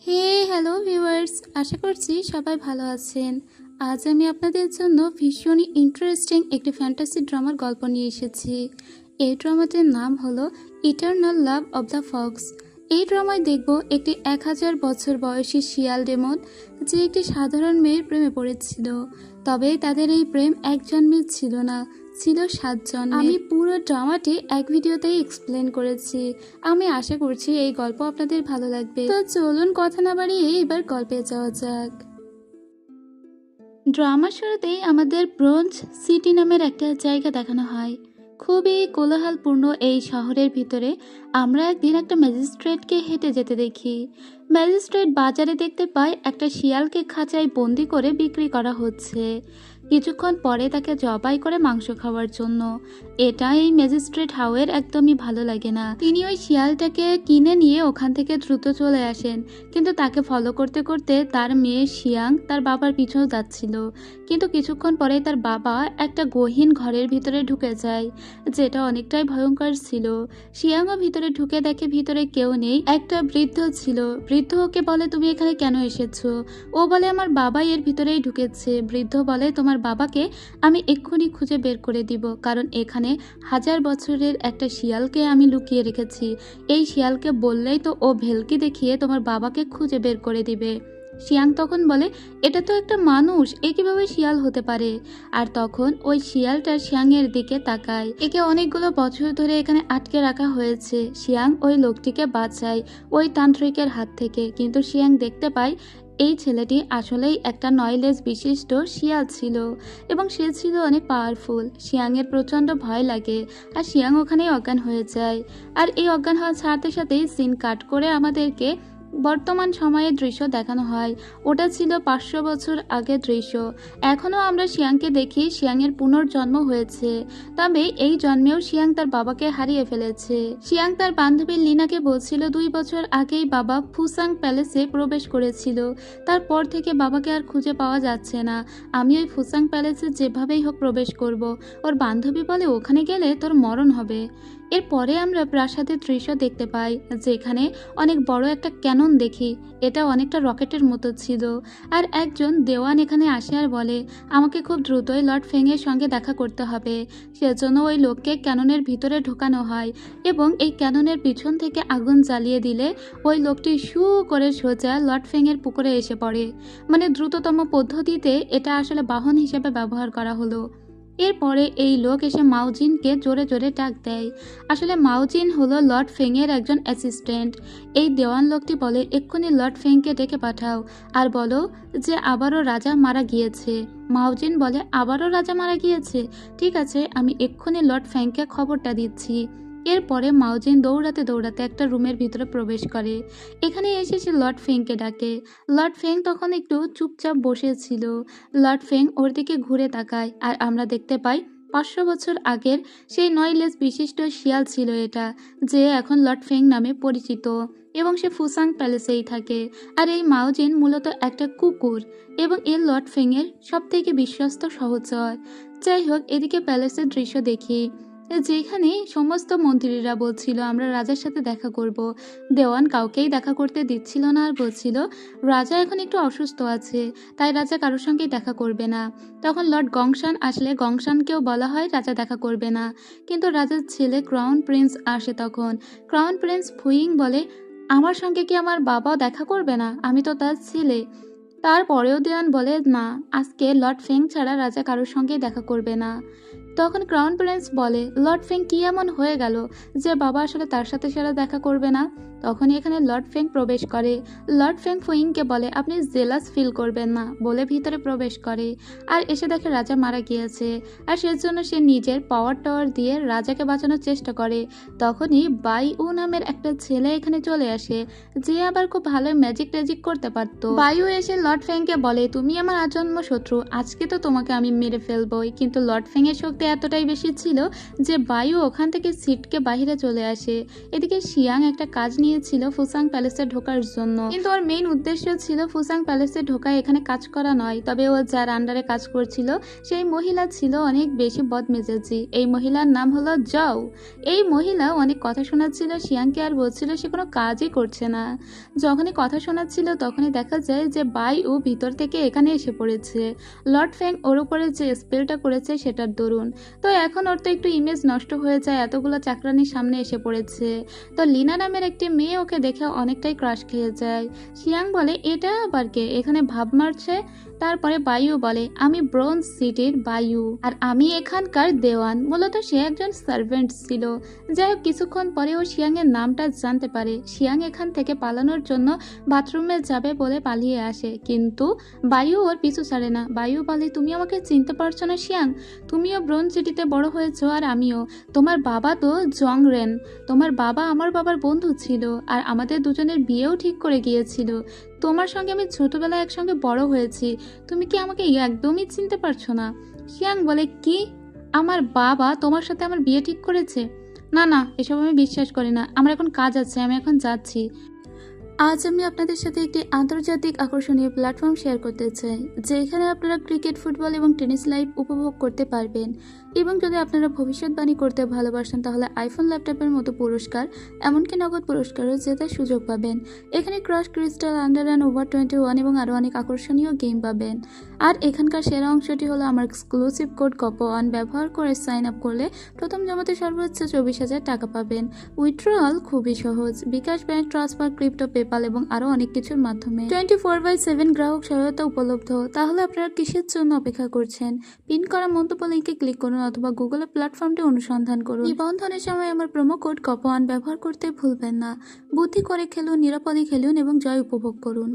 হে hello viewers, আশা করছি সবাই ভালো আছেন। আজ আমি আপনাদের জন্য ভীষণই ইন্টারেস্টিং একটি ফ্যান্টাসি ড্রামার গল্প নিয়ে এসেছি। এই ড্রামাটির নাম হলো eternal love of the Fox. এই ড্রামায় দেখব একটি 1000 বছর বয়সী শিয়াল ডেমন যে একটি সাধারণ মেয়ের প্রেমে পড়েছিল। তবে তাদের এই প্রেম এক জন্মের ছিল না, ছিল 7 জন্মের। আমি পুরো ড্রামাটি এক ভিডিওতেই এক্সপ্লেন করেছি। আমি আশা করছি এই গল্প আপনাদের ভালো লাগবে। তো চলুন কথা না বাড়িয়ে এবার গল্পে যাওয়া যাক। ড্রামার শুরুতেই আমাদের ব্রোঞ্জ সিটি নামের একটা জায়গা দেখানো হয়। খুবই কোলাহলপূর্ণ এই শহরের ভিতরে আমরা একদিন একটা ম্যাজিস্ট্রেটকে হেঁটে যেতে দেখি। ম্যাজিস্ট্রেট বাজারে দেখতে পায় একটা শিয়ালকে খাঁচায় বন্দি করে বিক্রি করা হচ্ছে। কিছুক্ষণ পরে তাকে জবাই করে মাংস খাওয়ার জন্য। এটা এই ম্যাজিস্ট্রেট হাউয়ের একদমই ভালো লাগে না। তিনি ওই শিয়ালটাকে কিনে নিয়ে ওখান থেকে দ্রুত চলে আসেন, কিন্তু তাকে ফলো করতে করতে তার মেয়ে শিয়াং তার বাবার পিছু যাচ্ছিল। কিন্তু কিছুক্ষণ পরে তার বাবা একটা গহীন ঘরের ভিতরে ঢুকে যায়, যেটা অনেকটাই ভয়ঙ্কর ছিল। শিয়াংও ভিতরে ঢুকে দেখে ভিতরে কেউ নেই, একটা বৃদ্ধ ছিল। বৃদ্ধ ওকে বলে, তুমি এখানে কেন এসেছো? ও বলে, আমার বাবাই এর ভিতরেই ঢুকেছে। বৃদ্ধ বলে, তোমার বাবাকে আমি এক্ষুনি খুঁজে বের করে দিব, কারণ এখানে 1000 বছরের একটা শিয়ালকে আমি লুকিয়ে রেখেছি। এই শিয়ালকে বললেই তো ও ভেলকি দেখিয়ে তোমার বাবাকে খুঁজে বের করে দিবে। শিয়াং তখন বলে, এটা তো একটা মানুষ, এ কিভাবে শিয়াল হতে পারে? আর তখন ওই শিয়ালটা শিয়াংয়ের দিকে তাকায়। একে অনেকগুলো বছর ধরে এখানে আটকে রাখা হয়েছে। শিয়াং ওই লোকটিকে বাঁচায় ওই তান্ত্রিকের হাত থেকে, কিন্তু শিয়াং দেখতে পায় এই ছেলেটি আসলেই একটা 9 লেজ বিশিষ্ট শিয়াল ছিল, এবং সে ছিল অনেক পাওয়ারফুল। শিয়াংয়ের প্রচণ্ড ভয় লাগে, আর শিয়াং ওখানেই অজ্ঞান হয়ে যায়। আর এই অজ্ঞান হওয়ার সাথে সাথেই সিন কাট করে আমাদেরকে বর্তমান সময়ের দৃশ্য দেখানো হয়। ওটা ছিল 500 বছর আগের দৃশ্য। এখনও আমরা শিয়াংকে দেখি, শিয়াংয়ের পুনর্জন্ম হয়েছে। তবে এই জন্মেও শিয়াং তার বাবাকে হারিয়ে ফেলেছে। শিয়াং তার বান্ধবী লিনাকে বলছিল 2 বছর আগেই বাবা ফুসাং প্যালেসে প্রবেশ করেছিল। তারপর থেকে বাবাকে আর খুঁজে পাওয়া যাচ্ছে না। আমি ওই ফুসাং প্যালেসে যেভাবেই হোক প্রবেশ করব। ওর বান্ধবী বলে, ওখানে গেলে তোর মরণ হবে। এরপরে আমরা প্রাসাদের দৃশ্য দেখতে পাই, যেখানে অনেক বড় একটা ক্যানন দেখি। এটা অনেকটা রকেটের মতো ছিল। আর একজন দেওয়ান এখানে আসে আর বলে, আমাকে খুব দ্রুতই লর্ড ফেংয়ের সঙ্গে দেখা করতে হবে। সেজন্য ওই লোককে ক্যাননের ভিতরে ঢোকানো হয়, এবং এই ক্যাননের পিছন থেকে আগুন জ্বালিয়ে দিলে ওই লোকটি শু করে সোজা লর্ড ফেংয়ের পুকুরে এসে পড়ে। মানে দ্রুততম পদ্ধতিতে এটা আসলে বাহন হিসেবে ব্যবহার করা হলো। এরপরে এই লোক এসে মাওজিনকে জোরে জোরে ডাক দেয়। আসলে মাওজিন হলো লর্ড ফেংয়ের একজন অ্যাসিস্ট্যান্ট। এই দেওয়ান লোকটি বলে, এক্ষুনি লর্ড ফেংকে ডেকে পাঠাও, আর বলো যে আবারও রাজা মারা গিয়েছে। মাওজিন বলে, আবারও রাজা মারা গিয়েছে? ঠিক আছে, আমি এক্ষুনি লর্ড ফেংকে খবরটা দিচ্ছি। এরপরে মাওজিন দৌড়াতে দৌড়াতে একটা রুমের ভিতরে প্রবেশ করে। এখানে এসে সে লর্ড ফেংকে ডাকে। লর্ড ফেং তখন একটু চুপচাপ বসেছিল। লর্ড ফেং ওর দিকে ঘুরে তাকায়, আর আমরা দেখতে পাই 500 বছর আগের সেই 9 লেজ বিশিষ্ট শিয়াল ছিল এটা, যে এখন লর্ড ফেং নামে পরিচিত, এবং সে ফুসাং প্যালেসেই থাকে। আর এই মাওজিন মূলত একটা কুকুর, এবং এর লর্ড ফেং এর সব থেকে বিশ্বস্ত সহচর। যাই হোক, এদিকে প্যালেসের দৃশ্য দেখি, যেখানে সমস্ত মন্ত্রীরা বলছিল আমরা রাজার সাথে দেখা করব। দেওয়ান কাউকেই দেখা করতে দিচ্ছিল না, আর বলছিল রাজা এখন একটু অসুস্থ আছে, তাই রাজা কারোর সঙ্গেই দেখা করবে না। তখন লর্ড গংশান আসলে গংশানকেও বলা হয় রাজা দেখা করবে না, কিন্তু রাজার ছেলে ক্রাউন প্রিন্স আসে। তখন ক্রাউন প্রিন্স ফুইং বলে, আমার সঙ্গে কি আমার বাবাও দেখা করবে না? আমি তো তার ছেলে। তারপরেও দেওয়ান বলে, না, আজকে লর্ড ফেং ছাড়া রাজা কারোর সঙ্গেই দেখা করবে না। তখন ক্রাউন প্রিন্স বলে, লর্ড ফেং কি এমন হয়ে গেল যে বাবা আসলে তার সাথে সেরা দেখা করবে না? তখনই এখানে লর্ড ফেং প্রবেশ করে। লর্ড ফেং ফুইংকে বলে, আপনি জেলাস ফিল করবেন না, বলে ভিতরে প্রবেশ করে। আর এসে দেখে রাজা মারা গিয়েছে, আর সেজন্য সে নিজের পাওয়ার টাওয়ার দিয়ে রাজাকে বাঁচানোর চেষ্টা করে। তখনই বায়ু নামের একটা ছেলে এখানে চলে আসে, যে আবার খুব ভালো ম্যাজিক ট্যাজিক করতে পারতো। বায়ু এসে লর্ড ফেংকে বলে, তুমি আমার আজন্ম শত্রু, আজকে তো তোমাকে আমি মেরে ফেলবই। কিন্তু লর্ড ফেং এর শক্তি এতটাই বেশি ছিল যে বায়ু ওখান থেকে ছিটকে বাহিরে চলে আসে। এদিকে শিয়াং একটা কাজ নিয়ে নিয়েছিল ফুসাং প্যালেসে ঢোকার জন্য, কিন্তু ওর মেইন উদ্দেশ্য ছিল ফুসাং প্যালেসে ঢোকায় এখানে কাজ করা নয়। তবে ও যার আন্ডারে কাজ করছিল সেই মহিলা ছিল অনেক বেশি বদমেজাজি। এই মহিলার নাম হলো জও। এই মহিলা অনেক কথা শোনাচ্ছিল শিয়াংকে আর বলছিল সে কোনো কাজই করছে না। যখনই কথা শোনাচ্ছিল তখনই দেখা যায় যে বায়ু ভিতর থেকে এখানে এসে পড়েছে। লর্ড ফ্যাং ওর উপরে যে স্পেলটা করেছে সেটার দরুন। তো এখন ওর তো একটু ইমেজ নষ্ট হয়ে যায়, এতগুলো চাকরানির সামনে এসে পড়েছে। তো লিনা নামের একটি মেয়ে ওকে দেখে অনেকটাই ক্রাশ খেয়ে যায়। শিয়াং বলে এটা আবার কে, এখানে ভাব মারছে। তারপরে বায়ু বলে আমি ব্রোঞ্জ সিটির বায়ু আর আমি এখানকার দেওয়ান। মূলত সে একজন সার্ভেন্ট ছিল। যাই হোক কিছুক্ষণ পরে ও শিয়াং এর নামটা জানতে পারে। শিয়াং এখান থেকে পালানোর জন্য বাথরুমে যাবে বলে পালিয়ে আসে, কিন্তু বায়ু ওর পিছু ছাড়ে না। বায়ু বলে তুমি আমাকে চিনতে পারছো না শিয়াং, তুমিও ব্রোঞ্জ সিটিতে বড় হয়েছো আর আমিও। তোমার বাবা তো জং রেন, তোমার বাবা আমার বাবার বন্ধু ছিল আর আমাদের দুজনের বিয়েও ঠিক করে গিয়েছিল। তোমার সঙ্গে আমি ছোটবেলায় একসঙ্গে বড় হয়েছি, তুমি কি আমাকে একদমই চিনতে পারছো না? শিয়াং বলে কি, আমার বাবা তোমার সাথে আমার বিয়ে ঠিক করেছে? না না, এসব আমি বিশ্বাস করি না, আমার এখন কাজ আছে, আমি এখন যাচ্ছি। আজ আমি আপনাদের সাথে একটি আন্তর্জাতিক আকর্ষণীয় প্ল্যাটফর্ম শেয়ার করতে চাই, যেখানে আপনারা ক্রিকেট, ফুটবল এবং টেনিস লাইভ উপভোগ করতে পারবেন। এবং যদি আপনারা ভবিষ্যৎবাণী করতে ভালোবাসেন তাহলে আইফোন ল্যাপটপের মতো পুরস্কার, এমনকি নগদ পুরস্কারও জেতার সুযোগ পাবেন। এখানে crush crystal, under and over 21 এবং আরও অনেক আকর্ষণীয় গেম পাবেন। আর এখানকার সেরা অংশটি হলো আমার এক্সক্লুসিভ কোড কপন ব্যবহার করে সাইন আপ করলে প্রথম জমাতে সর্বোচ্চ 24,000 টাকা পাবেন। উইথড্রয়াল খুবই সহজ, বিকাশ ব্যাংক ট্রান্সফার, ক্রিপ্টো, পেপাল এবং আরও অনেক কিছুর মাধ্যমে 24/7 গ্রাহক সহায়তা উপলব্ধ। তাহলে আপনারা কিসের জন্য অপেক্ষা করছেন? পিন করা মন্তব্য লিঙ্কে ক্লিক করুন অথবা গুগলে প্ল্যাটফর্মটি অনুসন্ধান করুন। নিবন্ধনের সময় আমার প্রোমো কোড কপন ব্যবহার করতে ভুলবেন না। বুদ্ধি করে খেলুন, নিরাপদে খেলুন এবং জয় উপভোগ করুন।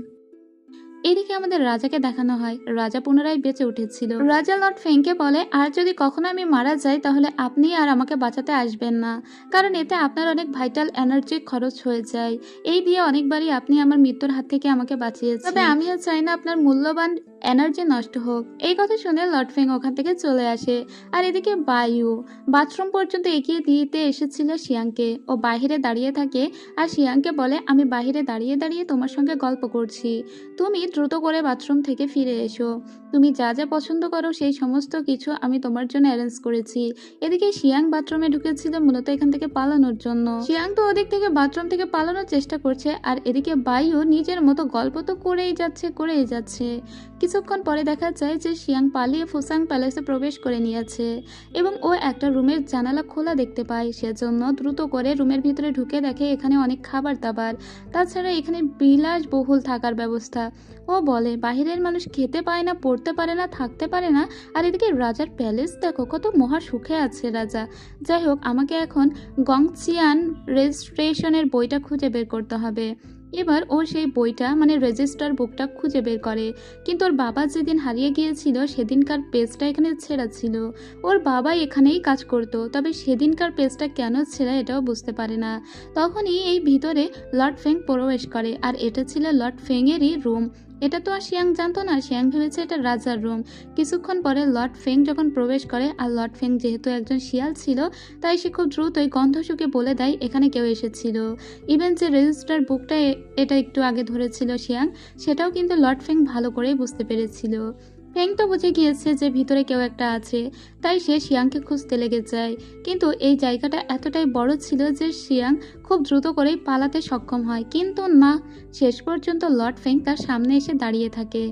এদিকে আমাদের রাজাকে দেখানো হয়। রাজা পুনরায় বেঁচে উঠেছিল। রাজা লর্ড ফেংকে বলে আর যদি কখনো আমি মারা যাই তাহলে আপনি আর আমাকে বাঁচাতে আসবেন না, কারণ এতে আপনার অনেক ভাইটাল এনার্জি খরচ হয়ে যায়। এই দিয়ে অনেকবারই আপনি আমার মৃত্যুর হাত থেকে আমাকে বাঁচিয়েছেন, তবে আমিও চাই না আপনার মূল্যবান এনার্জি নষ্ট হোক। এই কথা শুনে লর্ড ফেং ওখান থেকে চলে আসে। আর এদিকে বায়ু বাথরুম পর্যন্ত এগিয়ে দিতে এসেছিল শিয়াংকে। ও বাহিরে দাঁড়িয়ে থাকে আর শিয়াংকে বলে আমি বাহিরে দাঁড়িয়ে দাঁড়িয়ে তোমার সঙ্গে গল্প করছি, তুমি দ্রুত করে বাথরুম থেকে ফিরে এসো। তুমি যা যা পছন্দ করো সেই সমস্ত কিছু আমি তোমার জন্য অ্যারেঞ্জ করেছি। এদিকে শিয়াং বাথরুমে ঢুকেছিল মূলত এখান থেকে পালানোর জন্য। শিয়াং তো ওদিক থেকে বাথরুম থেকে পালানোর চেষ্টা করছে, আর এদিকে বায়ু নিজের মতো গল্প তো করেই যাচ্ছে। কিছুক্ষণ পরে দেখা যায় যে শিয়াং পালিয়ে ফুসাং প্যালেসে প্রবেশ করে নিয়েছে এবং ও একটা রুমের জানালা খোলা দেখতে পায়। সেজন্য দ্রুত করে রুমের ভিতরে ঢুকে দেখে এখানে অনেক খাবার দাবার, তাছাড়া এখানে বিলাসবহুল থাকার ব্যবস্থা। ও বলে বাহিরের মানুষ খেতে পায় না, পড়তে পারে না, থাকতে পারে না, আর এদিকে রাজার প্যালেস দেখো কত মহা সুখে আছে রাজা। যাই হোক আমাকে এখন গংচিয়ান রেজিস্ট্রেশনের বইটা খুঁজে বের করতে হবে। এবার ও সেই বইটা মানে রেজিস্টার বুকটা খুঁজে বের করে, কিন্তু ওর বাবা যেদিন হারিয়ে গিয়েছিল সেদিনকার পেজটা এখানে ছেঁড়া ছিল। ওর বাবা এখানেই কাজ করতো, তবে সেদিনকার পেজটা কেন ছেঁড়া এটাও বুঝতে পারে না। তখনই এই ভিতরে লর্ড ফেং প্রবেশ করে, আর এটা ছিল লর্ড ফেংয়েরই রুম। এটা তো আর শিয়াং জানতো না, শিয়াং ভেবেছে এটা রাজার রুম। কিছুক্ষণ পরে লর্ড ফেং যখন প্রবেশ করে, আর লর্ড ফেং যেহেতু একজন শিয়াল ছিল তাই সে খুব দ্রুতই গন্ধ শুকে বলে দেয় এখানে কেউ এসেছিল। ইভেন যে রেজিস্টার বুকটা এটা একটু আগে ধরেছিল শিয়াং, সেটাও কিন্তু লর্ড ফেং ভালো করেই বুঝতে পেরেছিল। ফেং তো বুঝে গিয়েছে যে ভিতরে কেউ একটা আছে, তাই সে শিয়াংকে খুঁজতে লেগে যায়। কিন্তু এই জায়গাটা এতটাই বড় ছিল যে শিয়াং খুব দ্রুত করেই পালাতে সক্ষম হয়, কিন্তু না, শেষ পর্যন্ত লর্ড ফেং তার সামনে এসে দাঁড়িয়ে থাকে।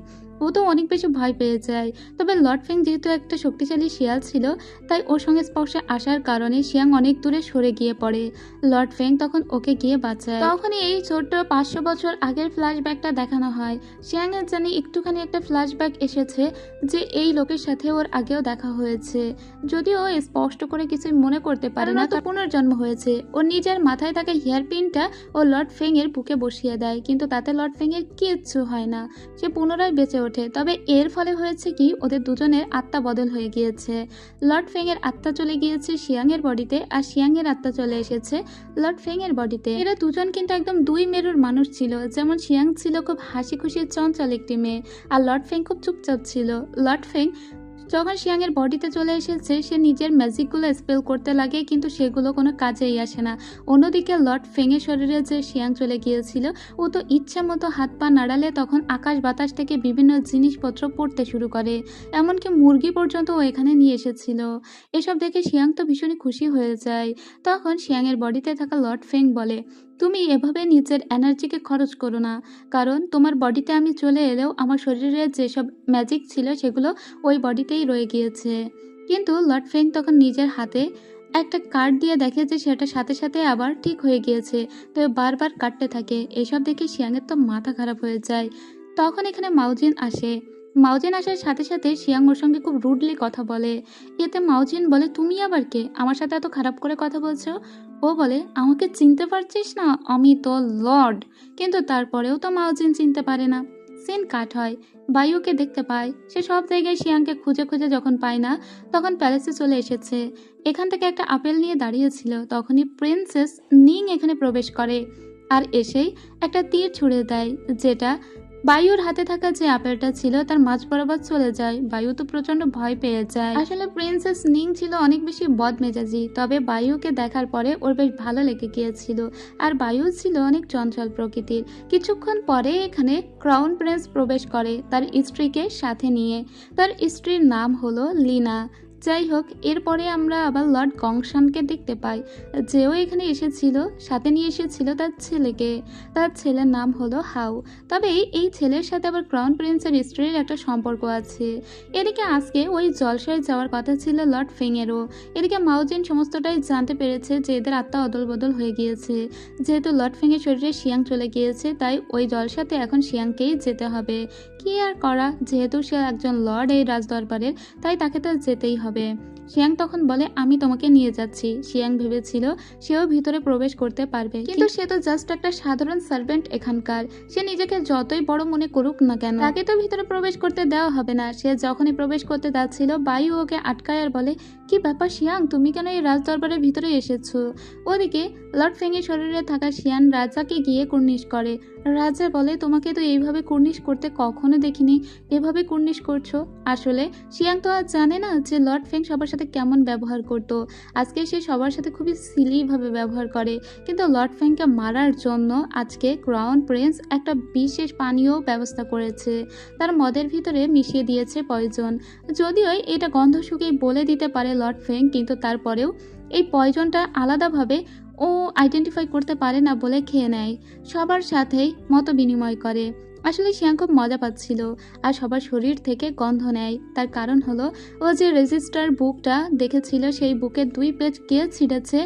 ও তো অনেক বেশি ভয় পেয়ে যায়। তবে লর্ড ফেং যেহেতু একটা শক্তিশালী শিয়াল ছিল তাই ওর সঙ্গে স্পর্শে আসার কারণে শিয়াং অনেক দূরে সরে গিয়ে পড়ে। লর্ড ফেং তখন ওকে গিয়ে বাঁচায়। তখনই এই ছোট্ট 500 বছর আগের ফ্ল্যাশব্যাকটা দেখানো হয়। শিয়াং এর জানি একটুখানি একটা ফ্ল্যাশব্যাক এসেছে যে এই লোকের সাথে ওর আগেও দেখা হয়েছে, যদিও স্পষ্ট করে কিছুই মনে করতে পারে না, তো পুনর্জন্ম হয়েছে। ওর নিজের মাথায় থাকা হেয়ার পিনটা ও লর্ড ফেং এর বুকে বসিয়ে দেয়, কিন্তু তাতে লর্ড ফেং এর কিচ্ছু হয় না, সে পুনরায় বেঁচে ওঠে। তবে এর ফলে হয়েছে কি, ওদের দুজনের আত্মা বদল হয়ে গিয়েছে। লর্ড ফেং এর আত্মা চলে গিয়েছে শিয়াং এর বডিতে, আর শিয়াং এর আত্মা চলে এসেছে লর্ড ফেং এর বডিতে। এরা দুজন কিন্তু একদম দুই মেরুর মানুষ ছিল। যেমন শিয়াং ছিল খুব হাসি খুশি চঞ্চল একটি মেয়ে, আর লর্ড ফেং খুব চুপচাপ ছিল। লর্ড ফেং যখন শিয়াংয়ের বডিতে চলে এসেছে সে নিজের ম্যাজিকগুলো স্পেল করতে লাগে, কিন্তু সেগুলো কোনো কাজেই আসে না। অন্যদিকে লর্ড ফেংয়ের শরীরে যে শিয়াং চলে গিয়েছিল, ও তো ইচ্ছা মতো হাত পা নাড়ালে তখন আকাশ বাতাস থেকে বিভিন্ন জিনিসপত্র পড়তে শুরু করে, এমনকি মুরগি পর্যন্ত ও এখানে নিয়ে এসেছিল। এসব দেখে শিয়াং তো ভীষণই খুশি হয়ে যায়। তখন শিয়াংয়ের বডিতে থাকা লর্ড ফেং বলে, তুমি এভাবে নিজের এনার্জিকে খরচ করো না, কারণ তোমার বডিতে আমি চলে এলেও আমার শরীরে যেসব ম্যাজিক ছিল সেগুলো ওই বডিতেই রয়ে গিয়েছে। কিন্তু লর্ড ফেং তখন নিজের হাতে একটা কার্ড দিয়ে দেখে যে সেটা সাথে সাথে আবার ঠিক হয়ে গিয়েছে, তো বারবার কাটতে থাকে। এসব দেখে শিয়াংয়ের তো মাথা খারাপ হয়ে যায়। তখন এখানে মাউজিন আসে। মাউজিন আসার সাথে সাথে শিয়াং ওর সঙ্গে খুব রুডলি কথা বলে। এতে মাউজিন বলে, তুমি আবার কে, আমার সাথে এত খারাপ করে কথা বলছো? ও বলে, আমাকে চিনতে পারছিস না, আমি তো লর্ড। কিন্তু তারপরেও তো মাউজিন চিনতে পারে না। সিন কাট হয়। বায়ুকে দেখতে পায়। সে সব জায়গায় শিয়াংকে খুঁজে খুঁজে যখন পায় না, তখন প্যালেসে চলে এসেছে। এখান থেকে একটা আপেল নিয়ে দাঁড়িয়েছিল। তখনই প্রিন্সেস নিং এখানে প্রবেশ করে আর এসেই একটা তীর ছুঁড়ে দেয়, যেটা বায়ুর হাতে থাকা যে আপেলটা ছিল তার মাঝ বরাবর চলে যায়। বায়ু তো প্রচন্ড ভয় পেয়ে যায়। আসলে প্রিন্সেস নিং ছিল অনেক বেশি বদমেজাজি, তবে বায়ুকে দেখার পরে ওর বেশ ভালো লেগে গিয়েছিল। আর বায়ু ছিল অনেক চঞ্চল প্রকৃতির। কিছুক্ষণ পরে এখানে ক্রাউন প্রিন্স প্রবেশ করে তার স্ত্রীকে সাথে নিয়ে। তার স্ত্রীর নাম হলো লিনা। যাই হোক, এরপরে আমরা আবার লর্ড গংশানকে দেখতে পাই, যেও এখানে এসেছিল। সাথে নিয়ে এসেছিল তার ছেলেকে। তার ছেলের নাম হলো হাউ। তবে এই ছেলের সাথে আবার ক্রাউন প্রিন্সের স্ত্রীর একটা সম্পর্ক আছে। এদিকে আজকে ওই জলসায় যাওয়ার কথা ছিল লর্ড ফেংয়েরও। এদিকে মাউজিন সমস্তটাই জানতে পেরেছে যে এদের আত্মা অদল বদল হয়ে গিয়েছে। যেহেতু লর্ড ফেংয়ের শরীরে শিয়াং চলে গিয়েছে, তাই ওই জলসাতে এখন শিয়াংকেই যেতে হবে। কি আর করা, যেহেতু সে একজন লর্ড এই রাজদরবারের, তাই তাকে তো যেতেই হবে। শিয়াং তখন বলে, আমি তোমাকে নিয়ে যাচ্ছি। শিয়াং ভেবেছিল সেও ভিতরে প্রবেশ করতে পারবে, কিন্তু সে তো জাস্ট একটা সাধারণ সার্ভেন্ট এখানকার। সে নিজেকে যতই বড় মনে করুক না কেন, তাকে তো ভিতরে প্রবেশ করতে দেওয়া হবে না। সে যখনই প্রবেশ করতে যাচ্ছিল, বায়ু ওকে আটকায় আর বলে, কি ব্যাপার শিয়াং, তুমি কেন এই রাজদরবারের ভিতরে এসেছো? ওদিকে লর্ড ফেংয়ের শরীরে থাকা শিয়ান রাজাকে গিয়ে কুর্নিশ করে। রাজা বলে, তোমাকে তো এইভাবে কুর্নিশ করতে কখনো দেখিনি, এভাবে কুর্নিশ করছো। আসলে শিয়াং তো আর জানে না যে লর্ড ফেং সবার সাথে কেমন ব্যবহার করত। আজকে সে সবার সাথে খুবই সিলিভাবে ব্যবহার করে, কিন্তু লর্ড ফেংকে মারার জন্য আজকে ক্রাউন প্রিন্স একটা বিশেষ পানীয় ব্যবস্থা করেছে। তার মদের ভিতরে মিশিয়ে দিয়েছে পয়জন। যদিও এটা গন্ধ শুকেই বলে দিতে পারে লর্ড ফেং, কিন্তু তারপরেও এই পয়জনটা আলাদাভাবে ও আইডেন্টিফাই করতে পারে না বলে খেয়ে নেয়। সবার সাথেই মত বিনিময় করে। আসলে শিয়াং খুব মজা পাচ্ছিল আর সবার শরীর থেকে গন্ধ নেয়। তার কারণ হলো, ও যে রেজিস্টার বুকটা দেখেছিল সেই বুকের 2 পেজ কে ছিঁড়েছে,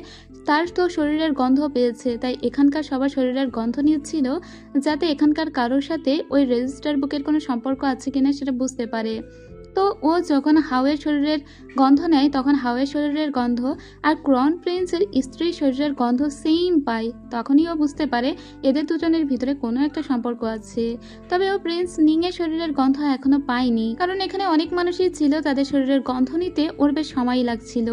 তার তো শরীরের গন্ধ পেয়েছে। তাই এখানকার সবার শরীরের গন্ধ নিচ্ছিল, যাতে এখানকার কারোর সাথে ওই রেজিস্টার বুকের কোনো সম্পর্ক আছে কিনা সেটা বুঝতে পারে। তো ও যখন হাওয়ের শরীরের গন্ধ নেয়, তখন হাওয়ের শরীরের গন্ধ আর ক্রাউন প্রিন্সের স্ত্রীর শরীরের গন্ধ সেম পায়। তখনই ও বুঝতে পারে এদের দুজনের ভিতরে কোনো একটা সম্পর্ক আছে। তবে ও প্রিন্স নিংয়ের শরীরের গন্ধ এখনো পায়নি, কারণ এখানে অনেক মানুষই ছিল, তাদের শরীরের গন্ধ নিতে ওর বেশ সময় লাগছিল।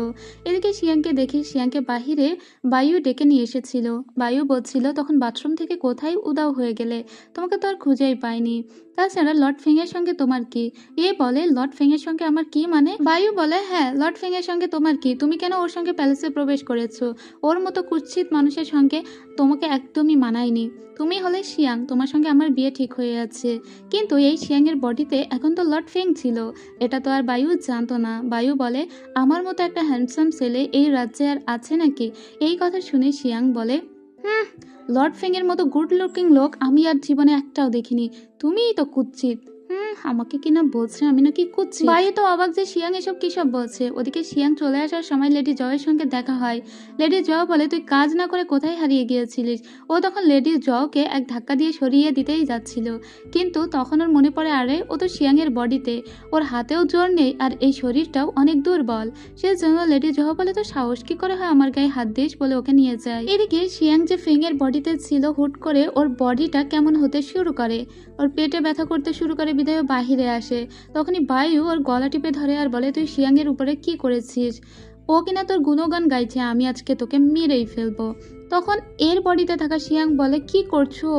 এদিকে শিয়াংকে দেখে শিয়াংকে বাহিরে বায়ু ডেকে নিয়ে এসেছিল। বায়ু বলছিল, তখন বাথরুম থেকে কোথায় উদাও হয়ে গেলে, তোমাকে তো আর খুঁজেই পাইনি। তাছাড়া লর্ড ফেংয়ের সঙ্গে তোমার কি? এ বলে, লর্ড ফেংয়ের সঙ্গে আমার কি মানে? বায়ু বলে, হ্যাঁ, লর্ড ফেংয়ের সঙ্গে তোমার কি? তুমি কেন ওর সঙ্গে প্যালেসে প্রবেশ করেছো? ওর মতো কুৎসিত মানুষের সঙ্গে তোমাকে একদমই মানায়নি। তুমি হলে শিয়াং, তোমার সঙ্গে আমার বিয়ে ঠিক হয়ে আছে। কিন্তু এই শিয়াংয়ের বডিতে এখন তো লর্ড ফেং ছিল, এটা তো আর বায়ু জানতো না। বায়ু বলে, আমার মতো একটা হ্যান্ডসাম ছেলে এই রাজ্যে আর আছে নাকি? এই কথা শুনে শিয়াং বলে, লর্ড ফেংয়ের মতো গুড লুকিং লোক আমি আর জীবনে একটাও দেখিনি। তুমিই তো কুৎসিত। আমাকে কিনা বলছে আমি নাকি কুৎসিত। বায়ু তো অবাক যে শিয়াং এসব কি সব বলছে। ওদিকে শিয়াং চলে আসার সময় লেডি জয়ের সঙ্গে দেখা হয়। লেডি জ বলে, তুই কাজ না করে কোথায় হারিয়ে গিয়েছিলিস? ও তখন লেডি জকে এক ধাক্কা দিয়ে সরিয়ে দিতেই যাচ্ছিল, কিন্তু তখন ওর মনে পড়ে, আরে ও তো শিয়াংয়ের বডিতে, ওর হাতেও জোর নেই আর এই শরীরটাও অনেক দুর্বল। সেজন্য লেডি জ বলে, তো সাহস কি করে হয় আমার গায়ে হাত দিস, বলে ওকে নিয়ে যায়। এদিকে শিয়াং যে ফেংয়ের বডিতে ছিল, হুট করে ওর বডিটা কেমন হতে শুরু করে, ওর পেটে ব্যথা করতে শুরু করে, বিদায় বাহিরে আসে। তখনই বায়ু ওর গলা টিপে ধরে আর বলে, তুই শিয়াংয়ের উপরে কি করেছিস? ও কিনা তোর গুণগান গাইছে, আমি আজকে তোকে মেরেই ফেলবো। তখন এর বডিতে থাকা শিয়াং বলে কি করছো,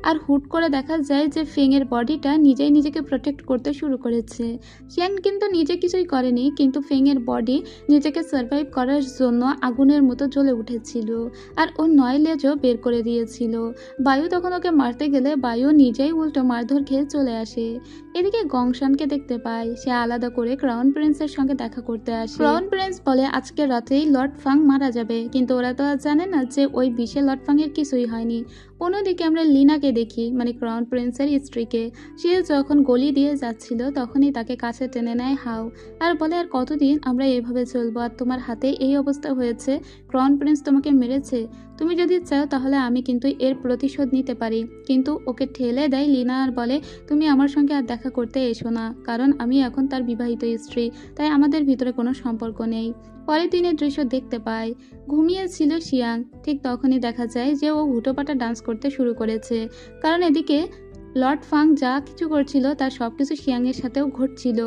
আর হুট করে দেখা যায় যে ফেংয়ের বডিটা নিজেই নিজেকে প্রোটেক্ট করতে শুরু করেছে। শিয়াং কিন্তু নিজে কিছুই করেনি, কিন্তু ফেংয়ের বডি নিজেকে সার্ভাইভ করার জন্য আগুনের মতো জ্বলে উঠেছিল আর ও 9 লেজও বের করে দিয়েছিল। বায়ু তখন ওকে মারতে গেলে বায়ু নিজেই উল্টো মারধর খেয়ে চলে আসে। এদিকে গংশানকে দেখতে পায়, সে আলাদা করে ক্রাউন প্রিন্সের সঙ্গে দেখা করতে আসে। ক্রাউন প্রিন্স বলে আজকে রাতেই লর্ড ফাং মারা যাবে, কিন্তু ওরা তো আর জানে না যে ওই বিশে লর্ড ফাংয়ের কিছুই হয়নি। অন্যদিকে আমরা লিনাকে দেখি, মানে ক্রাউন প্রিন্সের স্ত্রীকে। সে যখন গলি দিয়ে যাচ্ছিল তখনই তাকে কাছে টেনে নেয় হাও আর বলে আর কতদিন আমরা এভাবে চলবো, আর তোমার হাতে এই অবস্থা হয়েছে, ক্রাউন প্রিন্স তোমাকে মেরেছে, তুমি যদি চাও তাহলে আমি কিন্তু এর প্রতিশোধ নিতে পারি। কিন্তু ওকে ঠেলে দেয় লিনা আর বলে তুমি আমার সঙ্গে আর দেখা করতে এসো না, কারণ আমি এখন তার বিবাহিত স্ত্রী, তাই আমাদের ভিতরে কোনো সম্পর্ক নেই। পরের দিনের দৃশ্য দেখতে পায়, ঘুমিয়েছিল শিয়াং, ঠিক তখনই দেখা যায় যে ও হুটোপাটা ডান্স করতে শুরু করেছে, কারণ এদিকে লর্ড ফাং যা কিছু করছিল তার সব কিছু শিয়াংয়ের সাথেও ঘটছিল।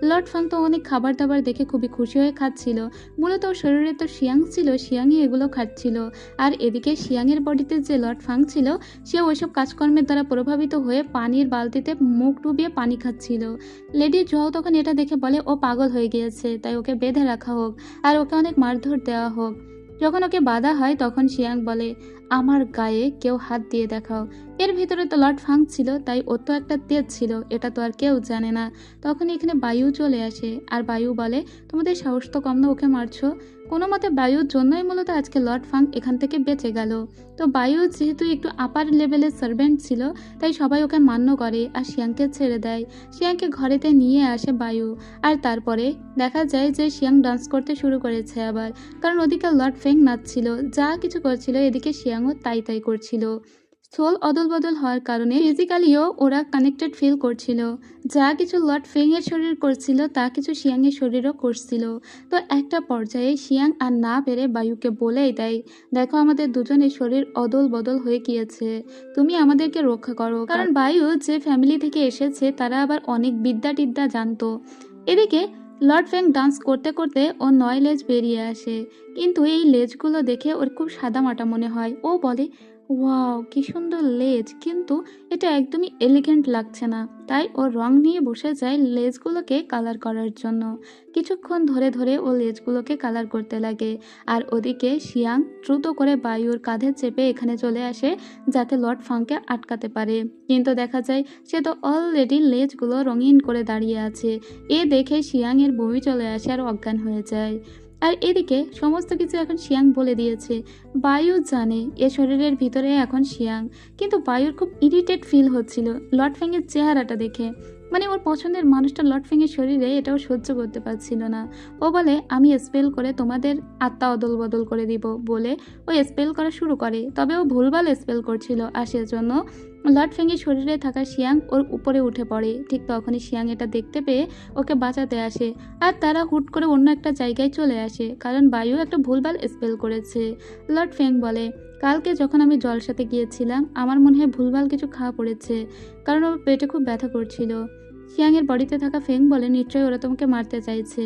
লর্ড ফাং তো অনেক খাবার দাবার দেখে খুবই খুশি হয়ে খাচ্ছিল, মূলত ওর শরীরে তো শিয়াং ছিল, শিয়াংই এগুলো খাচ্ছিল। আর এদিকে শিয়াংয়ের বডিতে যে লর্ড ফাং ছিল সে ওইসব কাজকর্মের দ্বারা প্রভাবিত হয়ে পানির বালতিতে মুখ ডুবিয়ে পানি খাচ্ছিল। লেডি জও তখন এটা দেখে বলে ও পাগল হয়ে গিয়েছে, তাই ওকে বেঁধে রাখা হোক আর ওকে অনেক মারধর দেওয়া হোক। যখন ওকে বাধা হয় তখন শিয়াং বলে আমার গায়ে কেউ হাত দিয়ে দেখাও। এর ভিতরে তো লর্ড ফাং ছিল, তাই ও তো একটা তেজ ছিল, এটা তো আর কেউ জানে না। তখন এখানে বায়ু চলে আসে আর বায়ু বলে তোমাদের সাহস তো কম না, ওকে মারছো। কোনো মতে বায়ুর জন্যই মূলত আজকে লর্ড ফাং এখান থেকে বেঁচে গেল। তো বায়ু যেহেতু একটু আপার লেভেলের সার্ভেন্ট ছিল, তাই সবাই ওকে মান্য করে আর শিয়াংকে ছেড়ে দেয়। শিয়াংকে ঘরেতে নিয়ে আসে বায়ু, আর তারপরে দেখা যায় যে শিয়াং ডান্স করতে শুরু করেছে আবার, কারণ ওদিকে লর্ড ফেং নাচছিল, যা কিছু করছিল এদিকে শিয়াংও তাই তাই করছিল। সোল অদল বদল হওয়ার কারণে ফিজিক্যালিও ওরা কানেক্টেড ফিল করছিল, যা কিছু লর্ড ফেং এর শরীর করছিল তা কিছু শিয়াং এর শরীরও করছিল। তো একটা পর্যায়ে শিয়াং আর না পেরে বায়ুকে বলেই দেয় দেখো আমাদের দুজনের শরীর অদল বদল হয়ে গিয়েছে, তুমি আমাদেরকে রক্ষা করো, কারণ বায়ু যে ফ্যামিলি থেকে এসেছে তারা আবার অনেক বিদ্যা টিদ্যা জানতো। এদিকে লর্ড ফ্যাং ডান্স করতে করতে ও 9 লেজ বেরিয়ে আসে, কিন্তু এই লেজগুলো দেখে ওর খুব সাদামাটা মনে হয়। ও বলে ওয়াও কি সুন্দর লেজ, কিন্তু এটা একদমই এলিগেন্ট লাগছে না, তাই ও রং নিয়ে বসে যায় লেজগুলোকে কালার করার জন্য। কিছুক্ষণ ধরে ধরে ও লেজগুলোকে কালার করতে লাগে, আর ওদিকে শিয়াং দ্রুত করে বায়ুর কাঁধে চেপে এখানে চলে আসে যাতে লর্ড ফাংকে আটকাতে পারে, কিন্তু দেখা যায় সে তো অলরেডি লেজগুলো রঙিন করে দাঁড়িয়ে আছে। এ দেখে শিয়াং এর বমি চলে আসে আর অজ্ঞান হয়ে যায়। আর এদিকে সমস্ত কিছু এখন শিয়াং বলে দিয়েছে, বায়ু জানে এ শরীরের ভিতরে এখন শিয়াং, কিন্তু বায়ুর খুব ইরিটেট ফিল হচ্ছিল লর্ড ফ্যাংয়ের চেহারাটা দেখে, মানে ওর পছন্দের মানুষটা লর্ড ফ্যাংয়ের শরীরে এটাও সহ্য করতে পারছিল না। ও বলে আমি স্পেল করে তোমাদের আত্মা অদল বদল করে দিব বলে ও স্পেল করা শুরু করে, তবে ও ভুলভাল স্পেল করছিল আর সেজন্য লর্ড ফ্যাংয়ের শরীরে থাকা শিয়াং ওর উপরে উঠে পড়ে। ঠিক তখনই শিয়াং এটা দেখতে পেয়ে ওকে বাঁচাতে আসে, আর তারা হুট করে অন্য একটা জায়গায় চলে আসে, কারণ বায়ু একটা ভুলভাল স্পেল করেছে। লর্ড ফ্যাং বলে কালকে যখন আমি জলসাতে গিয়েছিলাম আমার মনে হয় ভুলভাল কিছু খাওয়া পড়েছে, কারণ ওর পেটে খুব ব্যথা করছিল। শিয়াংয়ের বডিতে থাকা ফেং বলে নিশ্চয়ই ওরা তোমাকে মারতে চাইছে।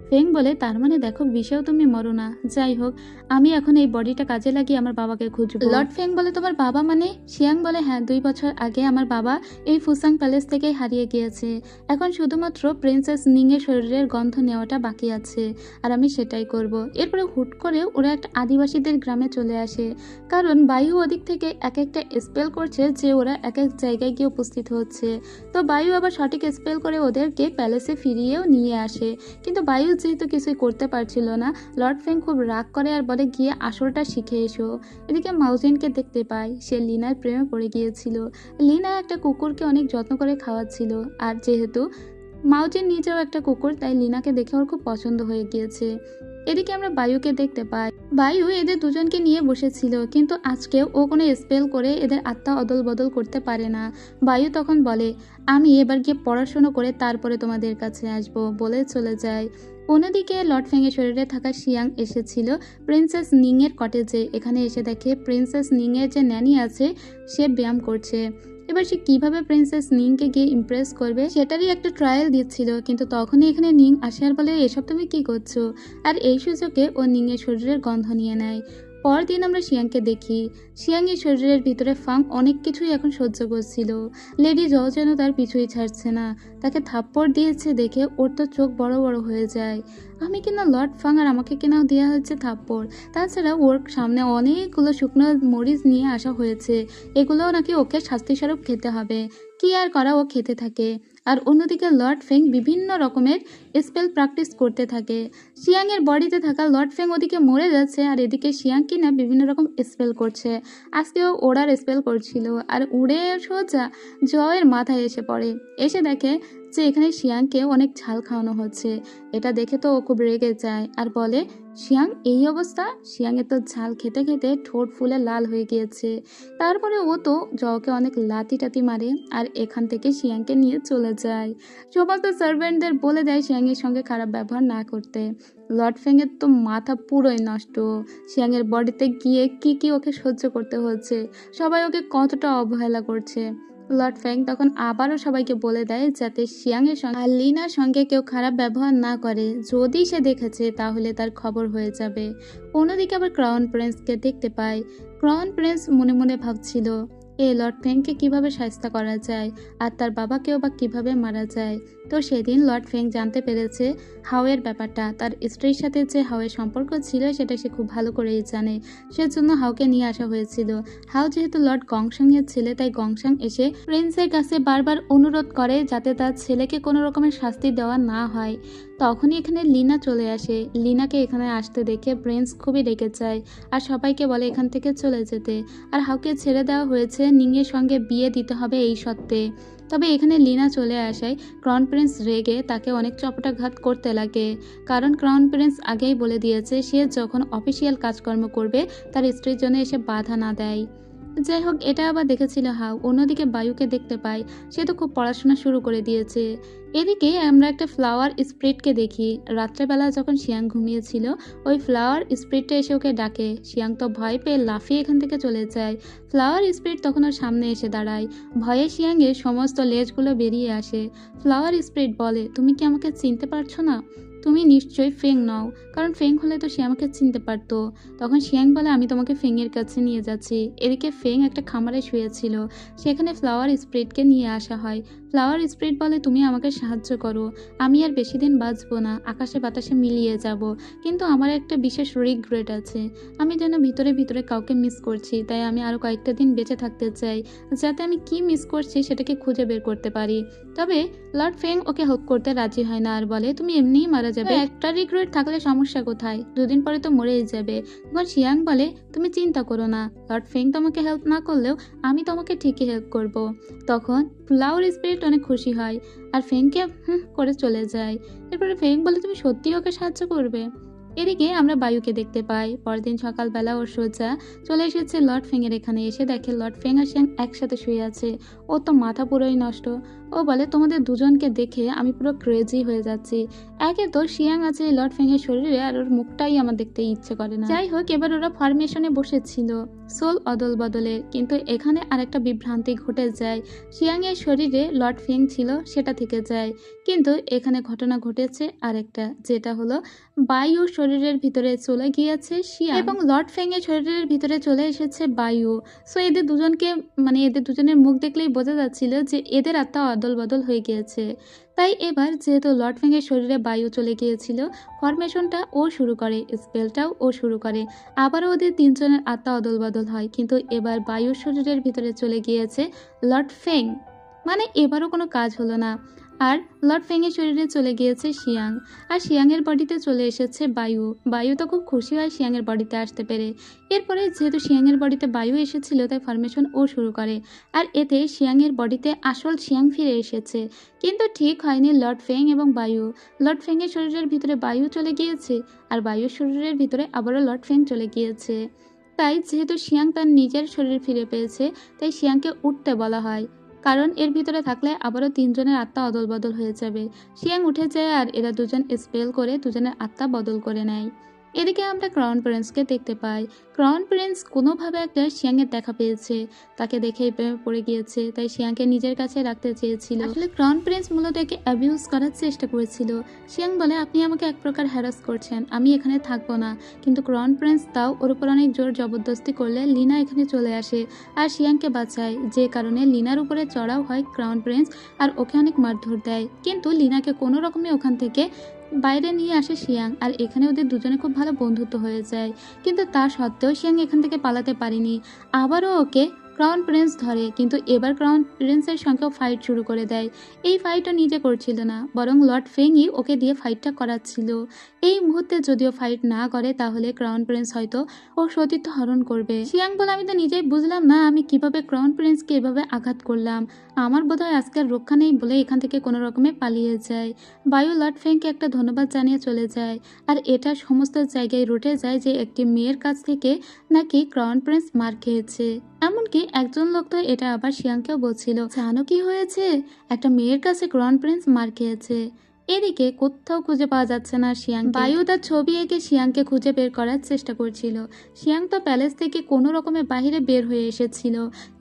ফেং বলে তার মানে দেখো বিষেও তুমি মরো না, যাই হোক আমি এখন এই বডিটা কাজে লাগিয়ে আমার বাবাকে খুঁজবো। লর্ড ফেং বলে তোমার বাবা মানে? শিয়াং বলে হ্যাঁ, 2 বছর আগে আমার বাবা এই ফুসাং প্যালেস থেকেই হারিয়ে গিয়েছে, এখন শুধুমাত্র প্রিন্সেস নিং এর শরীরের গন্ধ নেওয়াটা বাকি আছে, আর আমি সেটাই করব। এরপরে হুট করে ওরা একটা আদিবাসীদের গ্রামে চলে আসে, কারণ বায়ু ওদিক থেকে এক একটা স্পেল করছে যে ওরা এক এক জায়গায় গিয়ে উপস্থিত হচ্ছে। তো বায়ু আবার সঠিক স্পেল করে ওদেরকে প্যালেসে ফিরিয়েও নিয়ে আসে, কিন্তু বায়ু যেহেতু কিছুই করতে পারছিল না, লর্ড ফেং খুব রাগ করে আর বলে গিয়ে আসলটা শিখে এসো। এদিকে মাউজিনকে দেখতে পায়, সে লিনার প্রেমে পড়ে গিয়েছিল। লিনা একটা কুকুরকে অনেক যত্ন করে খাওয়াচ্ছিল, আর যেহেতু মাউজিন নিজেও একটা কুকুর, তাই লিনাকে দেখে ওর খুব পছন্দ হয়ে গিয়েছে। এদিকে আমরা বায়ুকে দেখতে পাই, বায়ু এদের দুজনকে নিয়ে বসেছিল, কিন্তু আজকেও ও কোনো স্পেল করে এদের আত্মা অদল বদল করতে পারে না। বায়ু তখন বলে আমি এবার গিয়ে পড়াশোনা করে তারপরে তোমাদের কাছে আসবো বলে চলে যায়। অন্যদিকে লর্ড ফ্যাংয়ের শরীরে থাকা শিয়াং এসেছিল প্রিন্সেস নিং এর কটেজে। এখানে এসে দেখে প্রিন্সেস নিং এর যে ন্যানি আছে সে ব্যায়াম করছে। এবার সে কিভাবে প্রিন্সেস নিংকে গিয়ে ইমপ্রেস করবে সেটারই একটা ট্রায়াল দিচ্ছিল, কিন্তু তখনই এখানে নিং আসে আর বলে এসব তুমি কি করছো, আর এই সুযোগে ও নিং এর শরীরের গন্ধ নিয়ে নেয়। পরদিন আমরা শিয়াংকে দেখি। শিয়াংয়ের শরীরের ভিতরে ফাং অনেক কিছুই এখন সহ্য করছিল। লেডি জ যেন তার পিছুই ছাড়ছে না। তাকে থাপ্পড় দিয়েছে দেখে ওর তো চোখ বড় বড় হয়ে যায়। আমি কিনা লর্ড ফাং আর আমাকে কিনা দেওয়া হচ্ছে থাপ্পড়। তাছাড়া ওর সামনে অনেকগুলো শুকনো মরিচ নিয়ে আসা হয়েছে, এগুলোও নাকি ওকে শাস্তিস্বরূপ খেতে হবে। কি আর করা, ও খেতে থাকে। আর অন্যদিকে লর্ড ফেং বিভিন্ন রকমের স্পেল প্র্যাকটিস করতে থাকে। শিয়াংয়ের বডিতে থাকা লর্ড ফেং ওদিকে মরে যাচ্ছে আর এদিকে শিয়াং কিনা বিভিন্ন রকম স্পেল করছে। আজকেও ওড়ার স্পেল করছিল আর উড়ে সোজা জয়ের মাথায় এসে পড়ে। এসে দেখে যে এখানে শিয়াংকে অনেক ঝাল খাওয়ানো হচ্ছে। এটা দেখে তো ও খুব রেগে যায় আর বলে, শিয়াং এই অবস্থা? শিয়াংয়ের তো ঝাল খেতে খেতে ঠোঁট ফুলে লাল হয়ে গিয়েছে। তারপরে ও তো জকে অনেক লাতি টাতি মারে আর এখান থেকে শিয়াংকে নিয়ে চলে যায়। সমস্ত সার্ভেন্টদের বলে দেয় শিয়াংয়ের সঙ্গে খারাপ ব্যবহার না করতে। লর্ড ফেংয়ের তো মাথা পুরোই নষ্ট। শিয়াংয়ের বডিতে গিয়ে কি কি ওকে সহ্য করতে হচ্ছে, সবাই ওকে কতটা অবহেলা করছে। লর্ড ফ্যাং তখন আবারও সবাইকে বলে দেয় যাতে শিয়াংয়ের সঙ্গে আর লিনার সঙ্গে কেউ খারাপ ব্যবহার না করে। যদি সে দেখেছে তাহলে তার খবর হয়ে যাবে। অন্যদিকে আবার ক্রাউন প্রিন্সকে দেখতে পায়। ক্রাউন প্রিন্স মনে মনে ভাবছিল এই লর্ড ফ্যাংকে কিভাবে শায়েস্তা করা যায় আর তার বাবাকেও বা কিভাবে মারা যায়। তো সেদিন লর্ড ফ্যাং জানতে পেরেছে হাওয়ের ব্যাপারটা। তার স্ত্রীর সাথে যে হাওয়ের সম্পর্ক ছিল সেটা সে খুব ভালো করেই জানে। সেজন্য হাওকে নিয়ে আসা হয়েছিল। হাও যেহেতু লর্ড গংসাংয়ের ছেলে, তাই গংসাং এসে প্রিন্সের কাছে বারবার অনুরোধ করে যাতে তার ছেলেকে কোনো রকমের শাস্তি দেওয়া না হয়। তখনই এখানে লিনা চলে আসে। লিনাকে এখানে আসতে দেখে প্রিন্স খুবই রেগে যায় আর সবাইকে বলে এখান থেকে চলে যেতে। আর হাওকে ছেড়ে দেওয়া হয়েছে নিংয়ের সঙ্গে বিয়ে দিতে হবে এই সত্ত্বে। তবে এখানে লিনা চলে আসায় ক্রাউন প্রিন্স রেগে তাকে অনেক চপটাঘাত করতে লাগে। কারণ ক্রাউন প্রিন্স আগেই বলে দিয়েছে সে যখন অফিসিয়াল কাজকর্ম করবে তার স্ত্রীর জন্য এসে বাধা না দেয়। যাই হোক, এটা আবার দেখেছিল হাও। অন্যদিকে বায়ুকে দেখতে পাই, সে তো খুব পড়াশোনা শুরু করে দিয়েছে। এদিকে আমরা একটা ফ্লাওয়ার স্প্রিটকে দেখি। রাত্রেবেলা যখন শিয়াং ঘুমিয়েছিল ওই ফ্লাওয়ার স্প্রিটটা এসে ওকে ডাকে। শিয়াং তো ভয় পেয়ে লাফিয়ে এখান থেকে চলে যায়। ফ্লাওয়ার স্প্রিট তখন ওর সামনে এসে দাঁড়ায়। ভয়ে শিয়াংয়ের সমস্ত লেজগুলো বেরিয়ে আসে। ফ্লাওয়ার স্প্রিট বলে, তুমি কি আমাকে চিনতে পারছো না? তুমি নিশ্চয়ই ফেং নও, কারণ ফেং হলে তো সে আমাকে চিনতে পারতো। তখন শিয়াং বলে, আমি তোমাকে ফেংয়ের কাছে নিয়ে যাচ্ছি। এদিকে ফেং একটা খামারে শুয়েছিল, সেখানে ফ্লাওয়ার স্প্রিটকে নিয়ে আসা হয়। ফ্লাওয়ার স্প্রিট বলে, তুমি আমাকে সাহায্য করো, আমি আর বেশি দিন বাঁচবো না, আকাশে বাতাসে মিলিয়ে যাব। কিন্তু আমার একটা বিশেষ রিগ্রেট আছে, আমি যেন ভিতরে ভিতরে কাউকে মিস করছি। তাই আমি আরও কয়েকটা দিন বেঁচে থাকতে চাই, যাতে আমি কি মিস করছি সেটাকে খুঁজে বের করতে পারি। তবে লর্ড ফেং ওকে হেল্প করতে রাজি হয় না আর বলে, তুমি এমনিই মারা যাবে, একটা রিগ্রেট থাকলে সমস্যা কোথায়, দুদিন পরে তো মরেই যাবে। তখন শিয়াং বলে, তুমি চিন্তা করো না, লর্ড ফেং তোমাকে হেল্প না করলেও আমি তোমাকে ঠিকই হেল্প করব। তখন ফ্লাওয়ার স্পিরিট অনেক খুশি হয় আর ফেংকে করে চলে যায়। এরপরে ফেং বলে, তুমি সত্যি ওকে সাহায্য করবে? এদিকে আমরা বায়ুকে দেখতে পাই। পরদিন সকালবেলা ওর সোজা চলে এসেছে লর্ড ফেং এর এখানে। এসে দেখে লর্ড ফেং আর শিয়াং একসাথে শুয়ে আছে। ও তো মাথা পুরোই নষ্ট। ও বলে, তোমাদের দুজনকে দেখে আমি পুরো ক্রেজি হয়ে যাচ্ছি। একে তো শিয়াং আছে লর্ড ফেং এর শরীরে আর ওর মুখটাই আমার দেখতে ইচ্ছে করে না। যাই হোক, এবার ওরা ফরমেশনে বসেছিল সোল অদল বদলের, কিন্তু এখানে আরেকটা বিভ্রান্তি ঘটে যায়। শিয়াং এর শরীরে লর্ড ফেং ছিল সেটা থেকে যায়, কিন্তু এখানে ঘটনা ঘটেছে আরেকটা, যেটা হলো বায়ু শরীরের ভিতরে চলে গিয়েছে শিয়াং এবং লর্ড ফেং এর শরীরের ভিতরে চলে এসেছে বায়ু। সো এদের দুজনকে এদের দুজনের মুখ দেখলেই বোঝা যাচ্ছিল যে এদের আত্মা অদল বদল হয়ে গিয়েছে। তাই এবার যেহেতু লর্ড ফেং এর শরীরে বায়ু চলে গিয়েছিল, ফরমেশনটা ও শুরু করে, স্পেলটাও ও শুরু করে। আবারও ওদের তিনজনের আত্মা অদল বদল হয়, কিন্তু এবার বায়ুর শরীরের ভিতরে চলে গিয়েছে লর্ড ফেং। এবারও কোনো কাজ হলো না। আর লর্ড ফেং এর শরীরে চলে গিয়েছে শিয়াং, আর শিয়াংয়ের বডিতে চলে এসেছে বায়ু। বায়ু তো খুব খুশি হয় শিয়াংয়ের বডিতে আসতে পেরে। এরপরে যেহেতু শিয়াংয়ের বডিতে বায়ু এসেছিল তাই ফরমেশন ও শুরু করে, আর এতে শিয়াংয়ের বডিতে আসল শিয়াং ফিরে এসেছে। কিন্তু ঠিক হয়নি লর্ড ফেং এবং বায়ু। লর্ড ফেং এর শরীরের ভিতরে বায়ু চলে গিয়েছে আর বায়ুর শরীরের ভিতরে আবারও লর্ড ফেং চলে গিয়েছে। তাই যেহেতু শিয়াং তার নিজের শরীর ফিরে পেয়েছে, তাই শিয়াংকে উঠতে বলা হয়, কারণ এর ভিতরে থাকলে আবারও তিনজনের আত্মা অদল বদল হয়ে যাবে। শিয়াং উঠে যায় আর এরা দুজন স্পেল করে দুজনের আত্মা বদল করে নেয়। এদিকে আমরা ক্রাউন প্রিন্সকে দেখতে পাই। ক্রাউন প্রিন্স কোনোভাবে একটা শিয়াংয়ের দেখা পেয়েছে, তাকে দেখেই প্রেমে পড়ে গিয়েছে, তাই শিয়াংকে নিজের কাছে রাখতে চেয়েছিল। আসলে ক্রাউন প্রিন্স মূলত একে অ্যাবিউজ করার চেষ্টা করেছিল। শিয়াং বলে, আপনি আমাকে এক প্রকার হ্যারাস করছেন, আমি এখানে থাকবো না। কিন্তু ক্রাউন প্রিন্স তাও ওর উপর অনেক জোর জবরদস্তি করলে লিনা এখানে চলে আসে আর শিয়াংকে বাঁচায়, যে কারণে লিনার উপরে চড়াও হয় ক্রাউন প্রিন্স আর ওকে অনেক মারধর দেয়। কিন্তু লিনাকে কোনো রকমে ওখান থেকে বাইরে নিয়ে আসে শিয়াং, আর এখানে ওদের দুজনে খুব ভালো বন্ধুত্ব হয়ে যায়। কিন্তু তা সত্ত্বেও শিয়াং এখান থেকে পালাতে পারেনি। আবারও ওকে ক্রাউন প্রিন্স ধরে, কিন্তু এবার ক্রাউন প্রিন্সের সঙ্গেও ফাইট শুরু করে দেয়। এই ফাইটও নিজে করছিল না, বরং লর্ড ফেংই ওকে দিয়ে ফাইটটা করাচ্ছিল। এই মুহূর্তে যদিও ফাইট না করে তাহলে ক্রাউন প্রিন্স হয়তো ও সতীর্থ হরণ করবে। শিয়াং বলে, আমি তো নিজেই বুঝলাম না আমি কিভাবে ক্রাউন প্রিন্সকে এভাবে আঘাত করলাম, আমার বোধহয় আজকের রক্ষা নেই বলে এখান থেকে কোনো রকমে পালিয়ে যায়। বায়ু লর্ড ফেংকে একটা ধন্যবাদ জানিয়ে চলে যায়, আর এটা সমস্ত জায়গায় রটে যায় যে একটি মেয়ের কাছ থেকে নাকি ক্রাউন প্রিন্স মার খেয়েছে। এমনকি একজন লোক তো এটা আবার শিয়াংকেও বলছিল, জানো কি হয়েছে, একটা মেয়ের কাছে ক্রাউন প্রিন্স মার খেয়েছে। এদিকে কোথাও খুঁজে পাওয়া যাচ্ছে না শিয়াং। বায়ু তার ছবি এঁকে শিয়াংকে খুঁজে বের করার চেষ্টা করছিল। শিয়াং তো প্যালেস থেকে কোনো রকমে বাহিরে বের হয়ে এসেছিল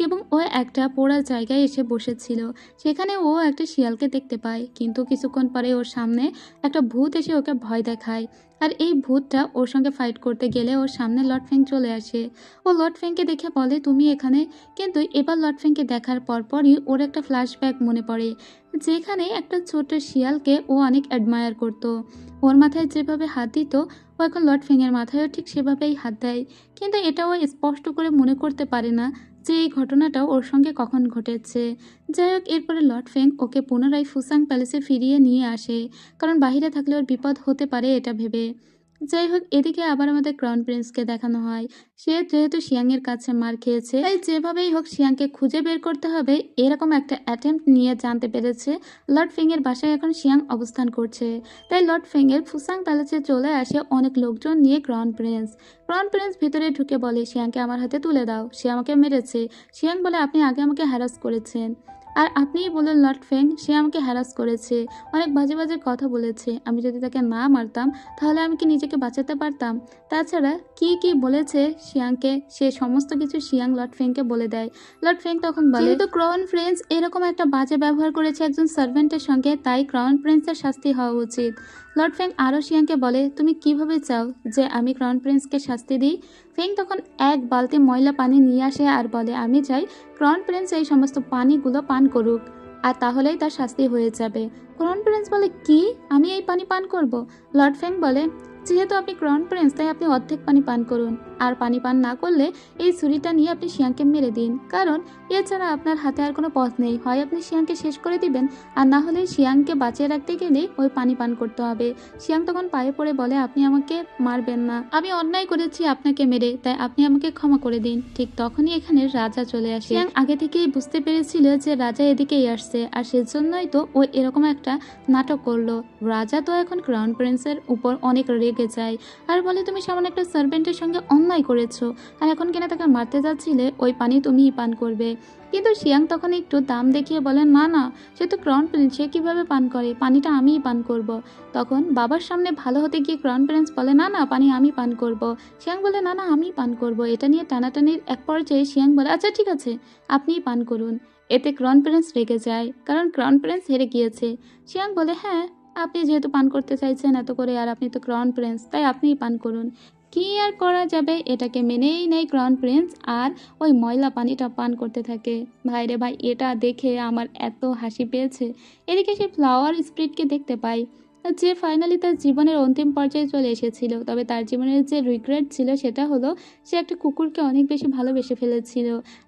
এবং ও একটা পোড়া জায়গায় এসে বসেছিল। সেখানে ও একটা শিয়ালকে দেখতে পায়, কিন্তু কিছুক্ষণ পরে ওর সামনে একটা ভূত এসে ওকে ভয় দেখায়, আর এই ভূতটা ওর সঙ্গে ফাইট করতে গেলে ওর সামনে লর্ড ফেং চলে আসে। ও লর্ড ফেংকে দেখে বলে, তুমি এখানে। কিন্তু এবার লর্ড ফেংকে দেখার পরপরই ওর একটা ফ্ল্যাশব্যাক মনে পড়ে, যেখানে একটা ছোট শিয়ালকে ও অনেক অ্যাডমায়ার করতো। ওর মাথায় যেভাবে হাত দিত ও এখন লর্ড ফেংয়ের মাথায়ও ঠিক সেভাবেই হাত দেয়, কিন্তু এটা ও স্পষ্ট করে মনে করতে পারে না যে এই ঘটনাটাও ওর সঙ্গে কখন ঘটেছে। যাই হোক, এরপরে লর্ড ফেং ওকে পুনরায় ফুসাং প্যালেসে ফিরিয়ে নিয়ে আসে, কারণ বাহিরে থাকলে ওর বিপদ হতে পারে এটা ভেবে। যাই হোক, এদিকে আবার আমাদের ক্রাউন প্রিন্সকে দেখানো হয়। সে যেহেতু শিয়াংয়ের কাছে মার খেয়েছে, তাই যেভাবেই হোক শিয়াংকে খুঁজে বের করতে হবে এরকম একটা অ্যাটেম্প্ট নিয়ে জানতে পেরেছে লর্ড ফেংয়ের বাসায় এখন শিয়াং অবস্থান করছে। তাই লর্ড ফেংয়ের ফুসাং প্যালেসে চলে আসে অনেক লোকজন নিয়ে ক্রাউন প্রিন্স। ক্রাউন প্রিন্স ভিতরে ঢুকে বলে, শিয়াংকে আমার হাতে তুলে দাও, সে আমাকে মেরেছে। শিয়াং বলে, আপনি আগে আমাকে হ্যারাস করেছেন, আর আপনিই বললেন লর্ড ফেং সে আমাকে হ্যারাস করেছে, অনেক বাজে বাজে কথা বলেছে, আমি যদি তাকে না মারতাম তাহলে আমি কি নিজেকে বাঁচাতে পারতাম? তাছাড়া কি কি বলেছে শিয়াংকে, সে সমস্ত কিছু শিয়াং লর্ড ফেংকে বলে দেয়। লর্ড ফেং তখন বলে, কিন্তু ক্রাউন প্রিন্স এরকম একটা বাজে ব্যবহার করেছে একজন সার্ভেন্টের সঙ্গে, তাই ক্রাউন প্রিন্সের শাস্তি হওয়া উচিত। লর্ড ফেং আরও শিয়াংকে বলে, তুমি কিভাবে চাও যে আমি ক্রাউন প্রিন্সকে শাস্তি দিই? ফেং তখন এক বালতি ময়লা পানি নিয়ে আসে আর বলে, আমি চাই ক্রাউন প্রিন্স এই সমস্ত পানিগুলো পান করুক, আর তাহলেই তার শাস্তি হয়ে যাবে। ক্রাউন প্রিন্স বলে, কি, আমি এই পানি পান করব? লর্ড ফেং বলে, যেহেতু আপনি ক্রাউন প্রিন্স তাই আপনি অর্ধেক পানি পান করুন, আর পানি পান না করলে এই ছুরিটা নিয়ে আপনি শিয়াংকে মেরে দিন, কারণ এছাড়া আপনার হাতে আর কোনো পথ নেই, হয় আপনি শিয়াংকে শেষ করে দিবেন আর না হলে শিয়াংকে বাঁচিয়ে রাখতে গেলে ওই পানি পান করতে হবে। শিয়াং তখন পায়ে পড়ে বলে, আপনি আমাকে মারবেন না, আমি অন্যায় করেছি আপনাকে মেরে, তাই আপনি আমাকে ক্ষমা করে দিন। ঠিক তখনই এখানে রাজা চলে আসে। শিয়াং আগে থেকেই বুঝতে পেরেছিল যে রাজা এদিকেই আসছে, আর সেজন্যই তো ও এরকম একটা নাটক করলো। রাজা তো এখন ক্রাউন প্রিন্সের উপর অনেক রেগে যায় আর বলে, তুমি সামান্য একটা সার্ভেন্টের সঙ্গে অন্যায় করেছো, আর এখন কিনা তাকে মারতে যাচ্ছিলে, ওই পানি তুমিই পান করবে। কিন্তু শিয়াং তখন একটু দাম দেখিয়ে বলেন, না না, সে তো ক্রাউন প্রিন্স, সে কীভাবে পান করে, পানিটা আমিই পান করব। তখন বাবার সামনে ভালো হতে গিয়ে ক্রাউন প্রিন্স বলে, না না, পানি আমি পান করব। শিয়াং বলে, না না, আমিই পান করব। এটা নিয়ে টানাটানির এক পর্যায়ে শিয়াং বলে, আচ্ছা ঠিক আছে, আপনিই পান করুন। এতে ক্রাউন প্রিন্স রেগে যায়, কারণ ক্রাউন প্রিন্স হেরে গিয়েছে। শিয়াং বলে, হ্যাঁ, আপনি যেহেতু পান করতে চাইছেন এত করে, আর আপনি তো ক্রাউন প্রিন্স, তাই আপনিই পান করুন। কি আর করা যাবে, এটাকে মেনেই নেয় ক্রাউন প্রিন্স, আর ওই ময়লা পানিটা পান করতে থাকে। ভাই রে ভাই, এটা দেখে আমার এত হাসি পেয়েছে। এদিকে সে ফ্লাওয়ার স্প্রিটকে দেখতে পাই, যে ফাইনালি তার জীবনের অন্তিম পর্যায়ে চলে এসেছিল। তবে তার জীবনের যে রিগ্রেট ছিল সেটা হলো সে একটা কুকুরকে অনেক বেশি ভালোবেসে ফেলেছিল।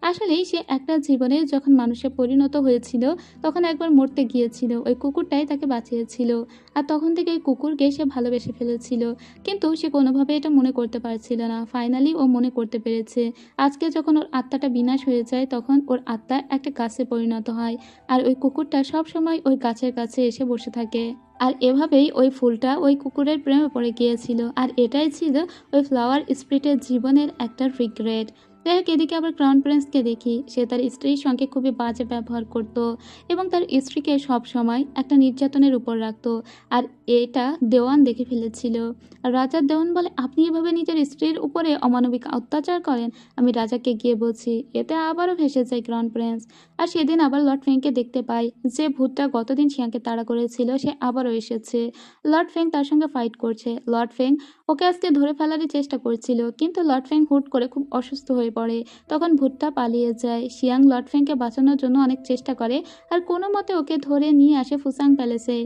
আসলেই সে একটা জীবনে যখন মানুষে পরিণত হয়েছিল তখন একবার মরতে গিয়েছিল, ওই কুকুরটাই তাকে বাঁচিয়েছিল, আর তখন থেকে এই কুকুরকে সে ভালোবেসে ফেলেছিল। কিন্তু সে কোনোভাবে এটা মনে করতে পারছিল না। ফাইনালি ও মনে করতে পেরেছে। আজকে যখন ওর আত্মাটা বিনাশ হয়ে যায় তখন ওর আত্মা একটা গাছে পরিণত হয়, আর ওই কুকুরটা সব সময় ওই গাছের কাছে এসে বসে থাকে। আর এভাবেই ওই ফুলটা ওই কুকুরের প্রেমে পড়ে গিয়েছিল, আর এটাই ছিল ওই ফ্লাওয়ার স্প্রিটের জীবনের একটা রিগ্রেট। যাই হোক, এদিকে আবার ক্রাউন প্রিন্সকে দেখি সে তার স্ত্রীর সঙ্গে খুবই বাজে ব্যবহার করত এবং তার স্ত্রীকে সব সময় একটা নির্যাতনের উপর রাখতো। আর এটা দেওয়ান দেখে ফেলেছিল। আর রাজার দেওয়ান বলে, আপনি এভাবে নিজের স্ত্রীর উপরে অমানবিক অত্যাচার করেন, আমি রাজাকে গিয়ে বলছি। এতে আবারও ভেসে যায় ক্রাউন প্রিন্স। আর সেদিন আবার লর্ড ফেংকে দেখতে পাই, যে ভূতটা গতদিন শিয়াংকে তাড়া করেছিল সে আবারও এসেছে। লর্ড ফেং তার সঙ্গে ফাইট করছে। লর্ড ফেং ওকে আজকে ধরে ফেলারই চেষ্টা করছিল, কিন্তু লর্ড ফেং হুট করে খুব অসুস্থ হয়ে পড়ে। তখন ভূতটা পালিয়ে যায়। শিয়াং লর্ড ফেংকে বাঁচানোর জন্য অনেক চেষ্টা করে আর কোনো মতে ওকে ধরে নিয়ে আসে ফুসাং প্যালেসে।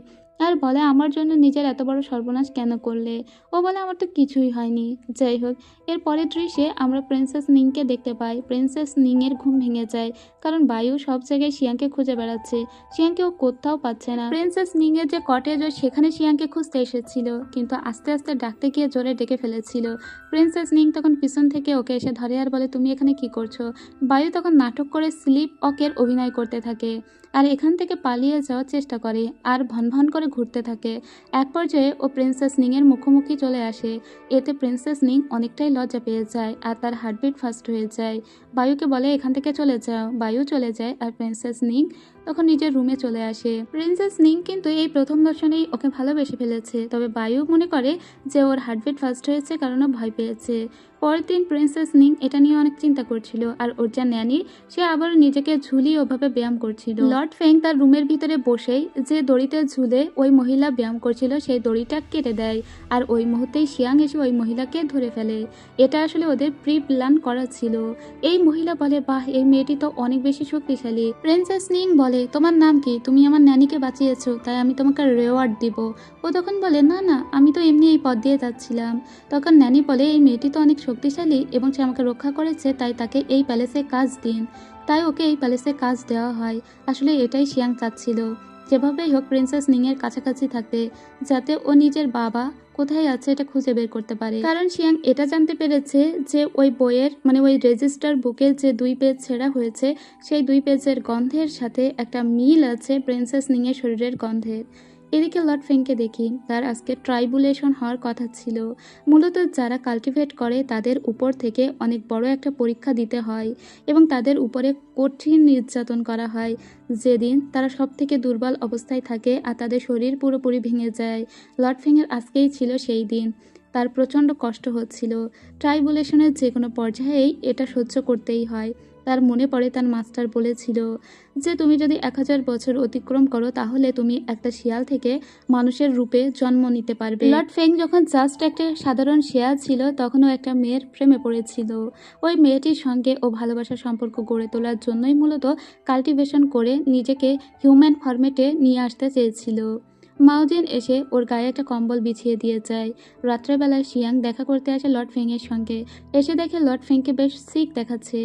আর বলে, আমার জন্য নিজের এত বড় সর্বনাশ কেন করলে? ও বলে, আমার তো কিছুই হয়নি। যাই হোক, এর পরের দৃশ্যে আমরা প্রিন্সেস নিংকে দেখতে পাই। প্রিন্সেস নিংয়ের ঘুম ভেঙে যায়, কারণ বায়ু সব জায়গায় শিয়াংকে খুঁজে বেড়াচ্ছে। শিয়াংকে ও কোথাও পাচ্ছে না। প্রিন্সেস নিংয়ের যে কটেজ, সেখানে শিয়াংকে খুঁজতে এসেছিল, কিন্তু আস্তে আস্তে ডাকতে গিয়ে জোরে ডেকে ফেলেছিল। প্রিন্সেস নিং তখন পিছন থেকে ওকে এসে ধরে আর বলে, তুমি এখানে কি করছো? বায়ু তখন নাটক করে স্লিপ ওকের অভিনয় করতে থাকে আর এখান থেকে পালিয়ে যাওয়ার চেষ্টা করে আর ভন ভন করে ঘুরতে থাকে। এক পর্যায়ে ও প্রিন্সেস নিংয়ের মুখোমুখি চলে আসে। এতে প্রিন্সেস নিং অনেকটাই লজ্জা পেয়ে যায় আর তার হার্টবিট ফাস্ট হয়ে যায়। বায়ুকে বলে, এখান থেকে চলে যাও। বায়ু চলে যায় আর প্রিন্সেস নিং তখন নিজের রুমে চলে আসে। প্রিন্সেস নিং কিন্তু এই প্রথম দর্শনেই ওকে ভালোবেসে ফেলেছে, তবে বায়ু মনে করে যে ওর হার্টবিট ফাস্ট হয়েছে কারণ ও ভয় পেয়েছে। পরের দিন প্রিন্সেস নিং এটা নিয়ে অনেক চিন্তা করছিল আর ওর যা ন্যানি সে আবার নিজেকে ঝুলিয়ে ওভাবে ব্যায়াম করছিল। লর্ড ফেং তার রুমের ভিতরে বসেই যে দড়িতে ঝুলে ওই মহিলা ব্যায়াম করছিল সেই দড়িটা কেটে দেয় আর ওই মুহূর্তেই শিয়াং এসে ওই মহিলাকে ধরে ফেলে। এটা আসলে ওদের প্রি প্ল্যান করা ছিল। এই মহিলা বলে, বাহ, এই মেয়েটি তো অনেক বেশি শক্তিশালী। প্রিন্সেস নিং বলে, তোমার নাম কি? তুমি আমার ন্যানিকে বাঁচিয়েছো, তাই আমি তোমাকে রেওয়ার্ড দিব। ও তখন বলে, না না, আমি তো এমনি এই পথ দিয়ে যাচ্ছিলাম। তখন ন্যানি বলে, এই মেয়েটি তো অনেক শক্তিশালী এবং সে আমাকে রক্ষা করেছে, তাই তাকে এই প্যালেসে কাজ দিন। তাই ওকে এই প্যালেসে কাজ দেওয়া হয়। আসলে এটাই শিয়াং চাচ্ছিল, যেভাবেই হোক প্রিন্সেস নিংয়ের কাছাকাছি থাকতে, যাতে ও নিজের বাবা কোথায় আছে এটা খুঁজে বের করতে পারে। কারণ শিয়াং এটা জানতে পেরেছে যে ওই বইয়ের ওই রেজিস্টার বুকের যে 2 পেজ ছেঁড়া হয়েছে সেই 2 পেজের গন্ধের সাথে একটা মিল আছে প্রিন্সেস নিংয়ের শরীরের গন্ধের। এদিকে লর্ড ফেংকে দেখি, তার আজকে ট্রাইবুলেশন হওয়ার কথা ছিল। মূলত যারা কাল্টিভেট করে তাদের উপর থেকে অনেক বড় একটা পরীক্ষা দিতে হয় এবং তাদের উপরে কঠিন নির্যাতন করা হয়, যেদিন তারা সব থেকে দুর্বল অবস্থায় থাকে আর তাদের শরীর পুরোপুরি ভেঙে যায়। লর্ড ফেংয়ের আজকেই ছিল সেই দিন। তার প্রচণ্ড কষ্ট হচ্ছিল। ট্রাইবুলেশনের যে কোনো পর্যায়েই এটা সহ্য করতেই হয়। তার মনে পড়ে তার মাস্টার বলেছিল যে তুমি যদি 1000 বছর অতিক্রম করো তাহলে তুমি একটা শিয়াল থেকে মানুষের রূপে জন্ম নিতে পারবে। লর্ড ফেং যখন জাস্ট একটা সাধারণ শিয়াল ছিল তখন ও একটা মেয়ের প্রেমে পড়েছিল। ওই মেয়েটির সঙ্গে ও ভালোবাসার সম্পর্ক গড়ে তোলার জন্যই মূলত কাল্টিভেশন করে নিজেকে হিউম্যান ফরম্যাটে নিয়ে আসতে চেয়েছিল। মাউজিন এসে ওর গায়ে একটা কম্বল বিছিয়ে দিয়ে যায়। রাত্রেবেলায় শিয়াং দেখা করতে আসে লর্ড ফেংয়ের সঙ্গে। এসে দেখে লর্ড ফেংকে বেশ সিক দেখাচ্ছে।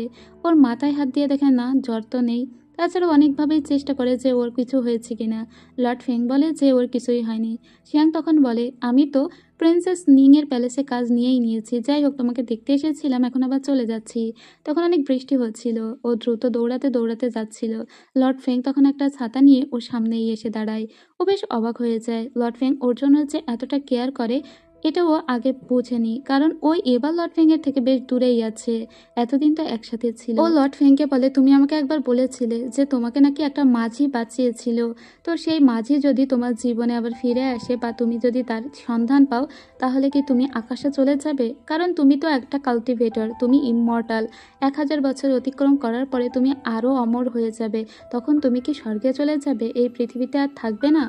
ওর মাথায় হাত দিয়ে দেখে না, জ্বর তো নেই। তাছাড়া অনেকভাবেই চেষ্টা করে যে ওর কিছু হয়েছে কিনা। লর্ড ফেং বলে যে ওর কিছুই হয়নি। শিয়াং তখন বলে, আমি তো প্রিন্সেস নিংয়ের প্যালেসে কাজ নিয়েই নিয়েছি, যাই হোক তোমাকে দেখতে এসেছিলাম, এখন আবার চলে যাচ্ছি। তখন অনেক বৃষ্টি হচ্ছিল, ও দ্রুত দৌড়াতে দৌড়াতে যাচ্ছিল। লর্ড ফেং তখন একটা ছাতা নিয়ে ওর সামনেই এসে দাঁড়ায়। ও বেশ অবাক হয়ে যায়, লর্ড ফেং ওর জন্য যে এতটা কেয়ার করে এটা ও আগে বোঝেনি, কারণ ওই এবার লর্ড ফেংয়ের থেকে বেশ দূরেই আছে। এতদিন তো একসাথে ছিল। ও লর্ড ফেংকে বলে, তুমি আমাকে একবার বলেছিলে যে তোমাকে নাকি একটা মাঝি বাঁচিয়েছিল, তো সেই মাঝি যদি তোমার জীবনে আবার ফিরে আসে বা তুমি যদি তার সন্ধান পাও তাহলে কি তুমি আকাশে চলে যাবে? কারণ তুমি তো একটা কাল্টিভেটর, তুমি ইমমর্টাল। 1000 বছর অতিক্রম করার পরে তুমি আরও অমর হয়ে যাবে। তখন তুমি কি স্বর্গে চলে যাবে? এই পৃথিবীতে আর থাকবে না?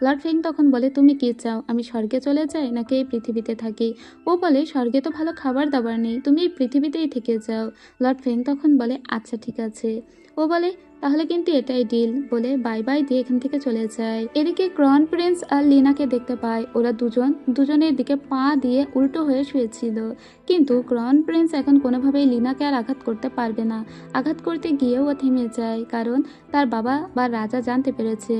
লর্ড ফেং তখন বলে, তুমি কি চাও, আমি স্বর্গে চলে যাই নাকি এই পৃথিবীতে থাকি? ও বলে, স্বর্গে তো ভালো খাবার দাবার নেই, তুমি এই পৃথিবীতেই থেকে যাও। লর্ড ফেং তখন বলে, আচ্ছা ঠিক আছে। ও বলে, তাহলে কিন্তু এটাই ডিল, বলে বাই বাই দিয়ে এখান থেকে চলে যায়। এদিকে ক্রাউন প্রিন্স আর লিনাকে দেখতে পায়। ওরা দুজনের দিকে পা দিয়ে উল্টো হয়ে শুয়েছিল, কিন্তু ক্রাউন প্রিন্স এখন কোনোভাবেই লিনাকে আর আঘাত করতে পারবে না। আঘাত করতে গিয়েও ও থেমে যায়, কারণ তার বাবা বা রাজা জানতে পেরেছে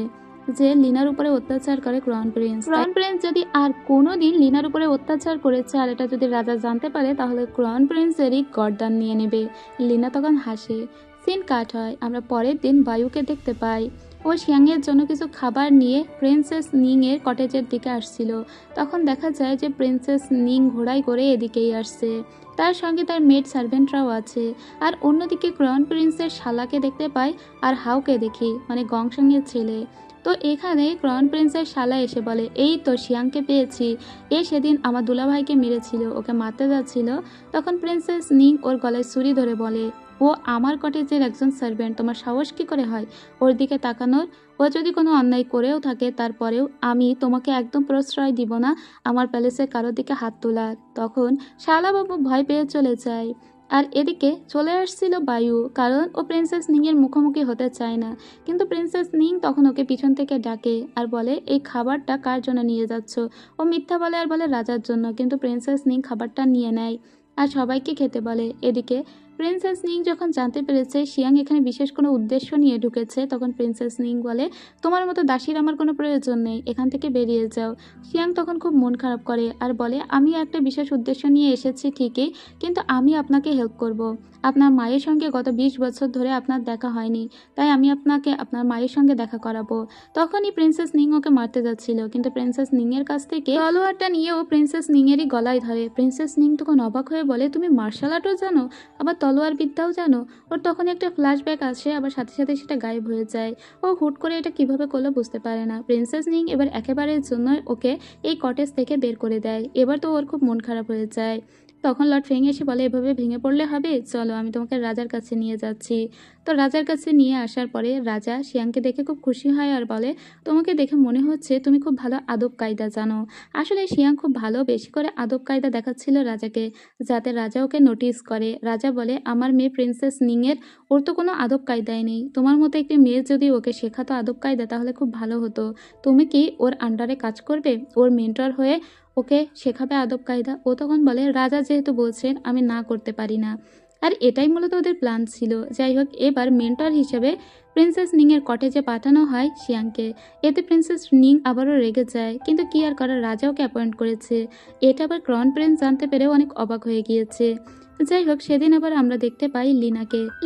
যে লিনার উপরে অত্যাচার করে ক্রাউন প্রিন্স। ক্রাউন প্রিন্স যদি আর কোনোদিন লিনার উপরে অত্যাচার করেছে আর এটা যদি রাজা জানতে পারে তাহলে ক্রাউন প্রিন্সেরই গর্দান নিয়ে নেবে। লিনা তখন হাসে। সিন কাট হয়। আমরা পরের দিন বায়ুকে দেখতে পাই। ও শিয়াংয়ের জন্য কিছু খাবার নিয়ে প্রিন্সেস নিংয়ের কটেজের দিকে আসছিল। তখন দেখা যায় যে প্রিন্সেস নিং ঘোড়ায় করে এদিকেই আসছে, তার সঙ্গে তার মেড সার্ভেন্টরাও আছে। আর অন্যদিকে ক্রাউন প্রিন্সের শালাকে দেখতে পাই আর হাউকে দেখি, মানে গংসাংয়ের ছেলে। তো এখানে ক্রাউন প্রিন্সের শালা এসে বলে, এই তো শিয়াংকে পেয়েছি, এ সেদিন আমার দুলাভাইকে মেরেছিল, ওকে মারতে যাচ্ছিল। তখন প্রিন্সেস নিং ওর গলায় ছুরি ধরে বলে, ও আমার কটেজের একজন সার্ভেন্ট, তোমার সাহস কি করে হয় ওর দিকে তাকানোর? ও যদি কোনো অন্যায় করেও থাকে তারপরেও আমি তোমাকে একদম প্রশ্রয় দিব না আমার প্যালেসে কারোর দিকে হাত তোলার। তখন শালাবাবু ভয় পেয়ে চলে যায়। আর এদিকে চলে আসছিল বায়ু, কারণ ও প্রিন্সেস নিংয়ের মুখোমুখি হতে চায় না। কিন্তু প্রিন্সেস নিং তখন ওকে পিছন থেকে ডাকে আর বলে, এই খাবারটা কার জন্য নিয়ে যাচ্ছ? ও মিথ্যা বলে আর বলে রাজার জন্য, কিন্তু প্রিন্সেস নিং খাবারটা নিয়ে নেয় আর সবাইকে খেতে বলে। এদিকে প্রিন্সেস নিং যখন জানতে পেরেছে শিয়াং এখানে বিশেষ কোনো উদ্দেশ্য নিয়ে ঢুকেছে, তখন প্রিন্সেস নিং বলে, তোমার মতো দাসীর আমার কোনো প্রয়োজন নেই, এখান থেকে বেরিয়ে যাও। শিয়াং তখন খুব মন খারাপ করে আর বলে, আমি একটা বিশেষ উদ্দেশ্য নিয়ে এসেছি ঠিকই, কিন্তু আমি আপনাকে হেল্প করব। আপনার মায়ের সঙ্গে গত 20 বছর ধরে আপনার দেখা হয়নি, তাই আমি আপনাকে আপনার মায়ের সঙ্গে দেখা করাবো। তখনই প্রিন্সেস নিং ওকে মারতে যাচ্ছিল, কিন্তু প্রিন্সেস নিং এর কাছ থেকে তলোয়ারটা নিয়েও প্রিন্সেস নিং এরই গলায় ধরে। প্রিন্সেস নিং তখন অবাক হয়ে বলে, তুমি মার্শাল আর্টও জানো, আবার তলোয়ার বিদ্যাও জানো? ওর তখন একটা ফ্ল্যাশব্যাক আসে, আবার সাথে সাথে সেটা গায়েব হয়ে যায়। ও হুট করে এটা কিভাবে করলো বুঝতে পারে না। প্রিন্সেস নিং এবার একেবারের জন্য ওকে এই কটেজ থেকে বের করে দেয়। এবার তো ওর খুব মন খারাপ হয়ে যায়। তখন লর্ড ফেং এসে বলে, এভাবে ভেঙে পড়লে হবে, চলো আমি তোমাকে রাজার কাছে নিয়ে যাচ্ছি। তো রাজার কাছে নিয়ে আসার পরে রাজা শিয়াংকে দেখে খুব খুশি হয় আর বলে, তোমাকে দেখে মনে হচ্ছে তুমি খুব ভালো আদব কায়দা জানো। আসলে শিয়াং খুব ভালো বেশি করে আদব কায়দা দেখাচ্ছিল রাজাকে, যাতে রাজা ওকে নোটিস করে। রাজা বলে, আমার মেয়ে প্রিন্সেস নিংয়ের ওর তো কোনো আদব কায়দাই নেই, তোমার মতো একটি মেয়ে যদি ওকে শেখাতো আদব কায়দা তাহলে খুব ভালো হতো। তুমি কি ওর আন্ডারে কাজ করবে, ওর মেন্টর হয়ে ওকে শেখাবে আদব কায়দা? ও তখন বলে, রাজা যেহেতু বলছেন আমি না করতে পারি না। আর এটাই মূলত ওদের প্ল্যান ছিল। যাই হোক, এবার মেন্টর হিসেবে প্রিন্সেস নিংয়ের কটেজে পাঠানো হয় শিয়াংকে। এতে প্রিন্সেস নিং আবারও রেগে যায়, কিন্তু কি আর করার, রাজা ওকে অ্যাপয়েন্ট করেছে। এটা আবার ক্রাউন প্রিন্স জানতে পেরেও অনেক অবাক হয়ে গিয়েছে। যাই হোক, সেদিন আবার আমরা দেখতে পাই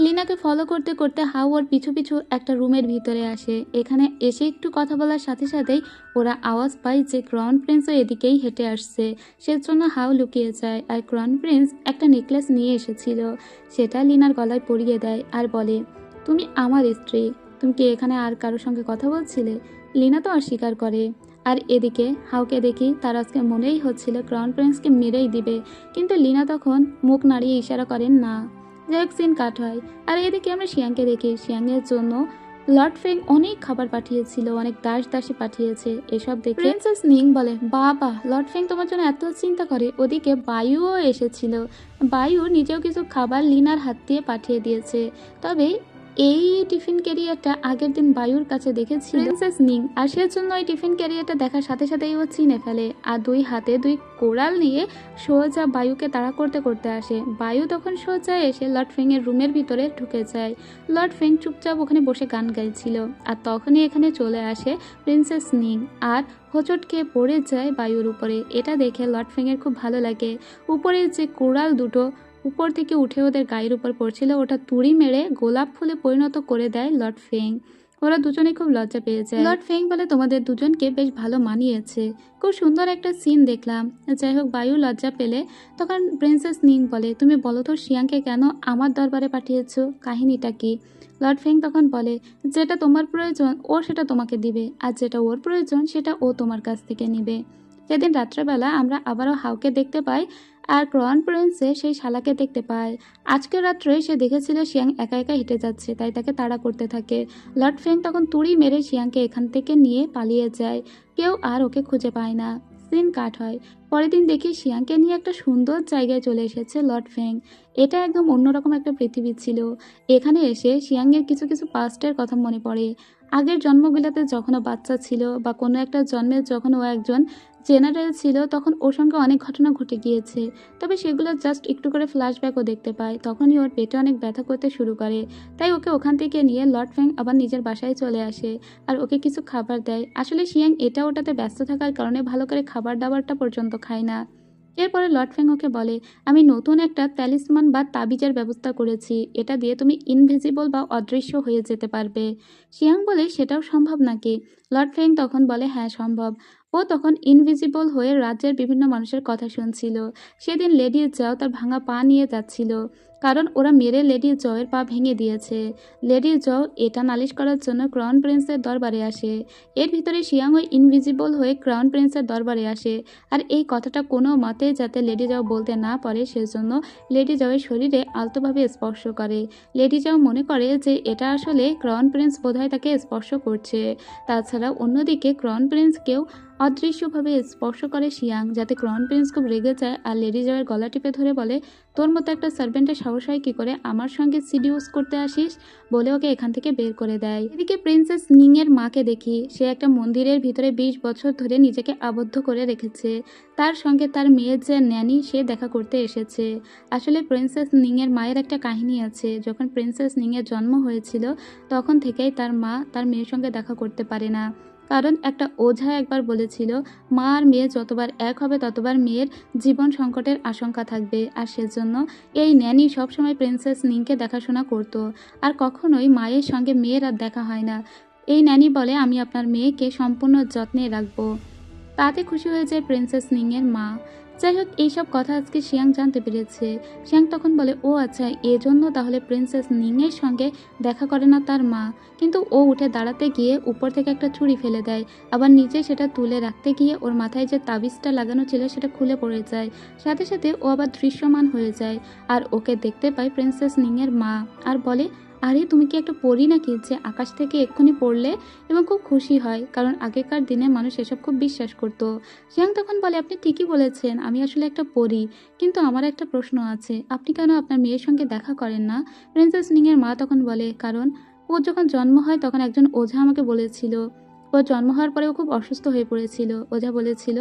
লিনাকে ফলো করতে করতে হাউ ওর পিছু পিছু একটা রুমের ভিতরে আসে। এখানে এসে একটু কথা বলার সাথে সাথেই ওরা আওয়াজ পায় যে ক্রাউন প্রিন্সও এদিকেই হেঁটে আসছে। সেজন্য হাউ লুকিয়ে যায়, আর ক্রাউন প্রিন্স একটা নেকলেস নিয়ে এসেছিল, সেটা লিনার গলায় পরিয়ে দেয় আর বলে, তুমি আমার স্ত্রী, তুমি কি এখানে আর কারোর সঙ্গে কথা বলছিলে? লিনা তো অস্বীকার করে। আর এদিকে হাউকে দেখি, তার আজকে মনেই হচ্ছিল ক্রাউন প্রিন্সকে মেরেই দিবে, কিন্তু লিনা তখন মুখ নাড়িয়ে ইশারা করেন না। যাই হোক, সিন কাট হয়। আর এদিকে আমরা শিয়াংকে দেখি, শিয়াংয়ের জন্য লর্ড ফেং অনেক খাবার পাঠিয়েছিল, অনেক দাসী পাঠিয়েছে। এসব দেখে প্রিন্সেস নিং বলে, বাবা, লর্ড ফেং তোমার জন্য এত চিন্তা করে। ওদিকে বায়ুও এসেছিল, বায়ু নিজেও কিছু খাবার লিনার হাত দিয়ে পাঠিয়ে দিয়েছে। তবে এই টিফিন ক্যারিয়ারটা আগের দিন বায়ুর কাছে দেখেছিল প্রিন্সেস নিং, আর সেজন্য ওই টিফিন ক্যারিয়ারটা দেখার সাথে সাথেই ও চিনে ফেলে, আর দুই হাতে দুই কোড়াল নিয়ে সোজা বায়ুকে তাড়া করতে করতে আসে। বায়ু তখন সোজা এসে লর্ড ফেং এর রুমের ভিতরে ঢুকে যায়। লর্ড ফেং চুপচাপ ওখানে বসে গান গাইছিল, আর তখনই এখানে চলে আসে প্রিন্সেস নিং আর হোঁচট খেয়ে পড়ে যায় বায়ুর উপরে। এটা দেখে লর্ড ফেং এর খুব ভালো লাগে। উপরে যে কোড়াল দুটো উপর থেকে উঠে ওদের গায়ের উপর পড়ছিল, ওটা তুড়ি মেরে গোলাপ ফুলে পরিণত করে দেয় লর্ড ফেং। ওরা দুজনেই খুব লজ্জা পেয়ে যায়। লর্ড ফেং বলে, তোমাদের দুজনকে বেশ ভালো মানিয়েছে, খুব সুন্দর একটা সিন দেখলাম। যাই হোক, বায়ু লজ্জা পেলে তখন প্রিন্সেস নিং বলে, তুমি বলো তো শিয়াংকে কেন আমার দরবারে পাঠিয়েছো, কাহিনীটা কি? লর্ড ফেং তখন বলে, যেটা তোমার প্রয়োজন ও সেটা তোমাকে দিবে, আর যেটা ওর প্রয়োজন সেটা ও তোমার কাছ থেকে নিবে। সেদিন রাত্রেবেলা আমরা আবারও হাউকে দেখতে পাই, আর ক্রাউন প্রিন্সে সেই শালাকে দেখতে পায়। আজকে রাত্রে সে দেখেছিল শিয়াং একা একা হেঁটে যাচ্ছে, তাই তাকে তাড়া করতে থাকে। লর্ড ফেং তখন তুড়ি মেরে শিয়াংকে এখান থেকে নিয়ে পালিয়ে যায়, কেউ আর ওকে খুঁজে পায় না। সিন কাট হয়। পরের দিন দেখি শিয়াংকে নিয়ে একটা সুন্দর জায়গায় চলে এসেছে লর্ড ফেং। এটা একদম অন্যরকম একটা পৃথিবী ছিল। এখানে এসে শিয়াংয়ের কিছু কিছু পাস্টের কথা মনে পড়ে। আগের জন্মগুলোতে যখন ও বাচ্চা ছিল, বা কোনো একটা জন্মে যখন ও একজন জেনারেল ছিল, তখন ওর সঙ্গে অনেক ঘটনা ঘটে গিয়েছে। তবে সেগুলো জাস্ট একটু করে ফ্ল্যাশব্যাকও দেখতে পায়। তখনই ওর পেটে অনেক ব্যথা করতে শুরু করে, তাই ওকে ওখান থেকে নিয়ে লর্ড ফ্যাং আবার নিজের বাসায় চলে আসে, আর ওকে কিছু খাবার দেয়। আসলে শিয়াং এটা ওটাতে ব্যস্ত থাকার কারণে ভালো করে খাবার দাবারটা পর্যন্ত খায় না। এরপরে লর্ড ফেং ওকে বলে, আমি নতুন একটা ট্যালিসমান বা তাবিজের ব্যবস্থা করেছি, এটা দিয়ে তুমি ইনভিজিবল বা অদৃশ্য হয়ে যেতে পারবে। শিয়াং বলে, সেটাও সম্ভব নাকি? লর্ড ফেং তখন বলে, হ্যাঁ সম্ভব। ও তখন ইনভিজিবল হয়ে রাজ্যের বিভিন্ন মানুষের কথা শুনছিল। সেদিন লেডি জাও তার ভাঙা পা নিয়ে যাচ্ছিল, কারণ ওরা মেরে লেডি জয়ের পা ভেঙে দিয়েছে। লেডি জও এটা নালিশ করার জন্য ক্রাউন প্রিন্সের দরবারে আসে। এর ভিতরে শিয়াং ওই ইনভিজিবল হয়ে ক্রাউন প্রিন্সের দরবারে আসে, আর এই কথাটা কোনো মতে যাতে লেডি জাও বলতে না পারে সেজন্য লেডি জাওয়ের শরীরে আলতোভাবে স্পর্শ করে। লেডি জাও মনে করে যে এটা আসলে ক্রাউন প্রিন্স বোধহয় তাকে স্পর্শ করছে। তাছাড়া অন্যদিকে ক্রাউন প্রিন্সকেও অদৃশ্যভাবে স্পর্শ করে শিয়াং, যাতে ক্রাউন প্রিন্স খুব রেগে যায় আর লেডি জাওয়ের গলা টিপে ধরে বলে, তোর মতো একটা সার্ভেন্টের সাহস হয় কী করে আমার সঙ্গে সিডিউস করতে আসিস, বলে ওকে এখান থেকে বের করে দেয়। এদিকে প্রিন্সেস নিং এর মাকে দেখি, সে একটা মন্দিরের ভিতরে 20 বছর ধরে নিজেকে আবদ্ধ করে রেখেছে। তার সঙ্গে তার মেয়ের যে ন্যানি সে দেখা করতে এসেছে। আসলে প্রিন্সেস নিং এর মায়ের একটা কাহিনী আছে। যখন প্রিন্সেস নিং এর জন্ম হয়েছিল তখন থেকেই তার মা তার মেয়ের সঙ্গে দেখা করতে পারে না, কারণ একটা ওঝা একবার বলেছিল মা আর মেয়ে যতবার এক হবে ততবার মেয়ের জীবন সংকটের আশঙ্কা থাকবে, আর সেজন্য এই ন্যানি সবসময় প্রিন্সেস নিংকে দেখাশোনা করত, আর কখনোই মায়ের সঙ্গে মেয়ের আর দেখা হয় না। এই ন্যানি বলে, আমি আপনার মেয়েকে সম্পূর্ণ যত্নে রাখবো। তাতে খুশি হয়ে যায় প্রিন্সেস নিং এর মা। যাই হোক, এইসব কথা আজকে শিয়াং জানতে পেরেছে। শিয়াং তখন বলে, ও আচ্ছা, এজন্য তাহলে প্রিন্সেস নিং এর সঙ্গে দেখা করে না তার মা। কিন্তু ও উঠে দাঁড়াতে গিয়ে উপর থেকে একটা ছুরি ফেলে দেয়, আবার নিচে সেটা তুলে রাখতে গিয়ে ওর মাথায় যে তাবিজটা লাগানো ছিল সেটা খুলে পড়ে যায়। সাথে সাথে ও আবার দৃশ্যমান হয়ে যায়, আর ওকে দেখতে পায় প্রিন্সেস নিং এর মা, আর বলে, আরে তুমি কি একটা পরী নাকি যে আকাশ থেকে এক্ষুনি পড়লে? এবং খুব খুশি হয়, কারণ আগেকার দিনে মানুষ এসব খুব বিশ্বাস করত। শিয়াং তখন বলে, আপনি ঠিকই বলেছেন, আমি আসলে একটা পরী, কিন্তু আমার একটা প্রশ্ন আছে, আপনি কেন আপনার মেয়ের সঙ্গে দেখা করেন না? প্রিন্সেস নিং এর মা তখন বলে, কারণ ওর যখন জন্ম হয় তখন একজন ওঝা আমাকে বলেছিল, ওর জন্ম হওয়ার পরে ও খুব অসুস্থ হয়ে পড়েছিল। ওঝা বলেছিল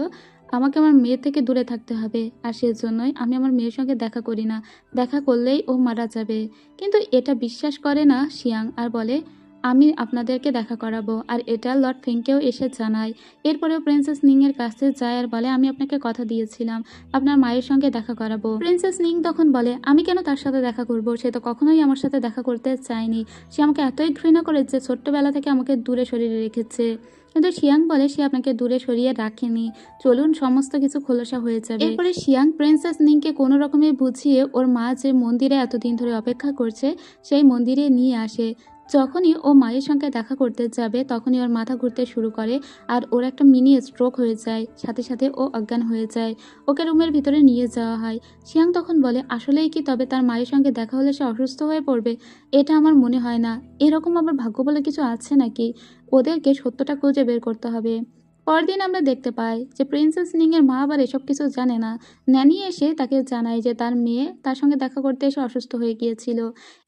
আমাকে আমার মেয়ে থেকে দূরে থাকতে হবে, আর সেজন্যই আমি আমার মেয়ের সঙ্গে দেখা করি না, দেখা করলেই ও মারা যাবে। কিন্তু এটা বিশ্বাস করে না শিয়াং, আর বলে, আমি আপনাদেরকে দেখা করাবো, আর এটা লর্ড ফেংকেও এসে জানায়। এরপরেও প্রিন্সেস নিং এর কাছে যায় আর বলে, আমি আপনাকে কথা দিয়েছিলাম আপনার মায়ের সঙ্গে দেখা করাবো। প্রিন্সেস নিং তখন বলে, আমি কেন তার সাথে দেখা করব, সে তো কখনোই আমার সাথে দেখা করতে চায়নি। সে আমাকে এতই ঘৃণা করে যে ছোট্টবেলা থেকে আমাকে দূরে সরিয়ে রেখেছে। কিন্তু শিয়াং বলে, সে আপনাকে দূরে সরিয়ে রাখেনি, চলুন সমস্ত কিছু খোলসা হয়ে যাবে। এরপরে শিয়াং প্রিন্সেস নিংকে কোনো রকমে বুঝিয়ে ওর মা যে মন্দিরে এতদিন ধরে অপেক্ষা করছে সেই মন্দিরে নিয়ে আসে। যখনই ও মায়ের সঙ্গে দেখা করতে যাবে তখনই ওর মাথা ঘুরতে শুরু করে, আর ওর একটা মিনি স্ট্রোক হয়ে যায়, সাথে সাথে ও অজ্ঞান হয়ে যায়। ওকে রুমের ভিতরে নিয়ে যাওয়া হয়। শিয়াং তখন বলে, আসলেই কি তবে তার মায়ের সঙ্গে দেখা হলে সে অসুস্থ হয়ে পড়বে? এটা আমার মনে হয় না, এরকম আবার ভাগ্য বলে কিছু আছে নাকি? ওদেরকে সত্যটা খুঁজে বের করতে হবে। পরদিন আমরা দেখতে পাই যে প্রিন্সেস নিং এর মা আবার এসব কিছু জানে না। ন্যানি এসে তাকে জানায় যে তার মেয়ে তার সঙ্গে দেখা করতে এসে অসুস্থ হয়ে গিয়েছিল।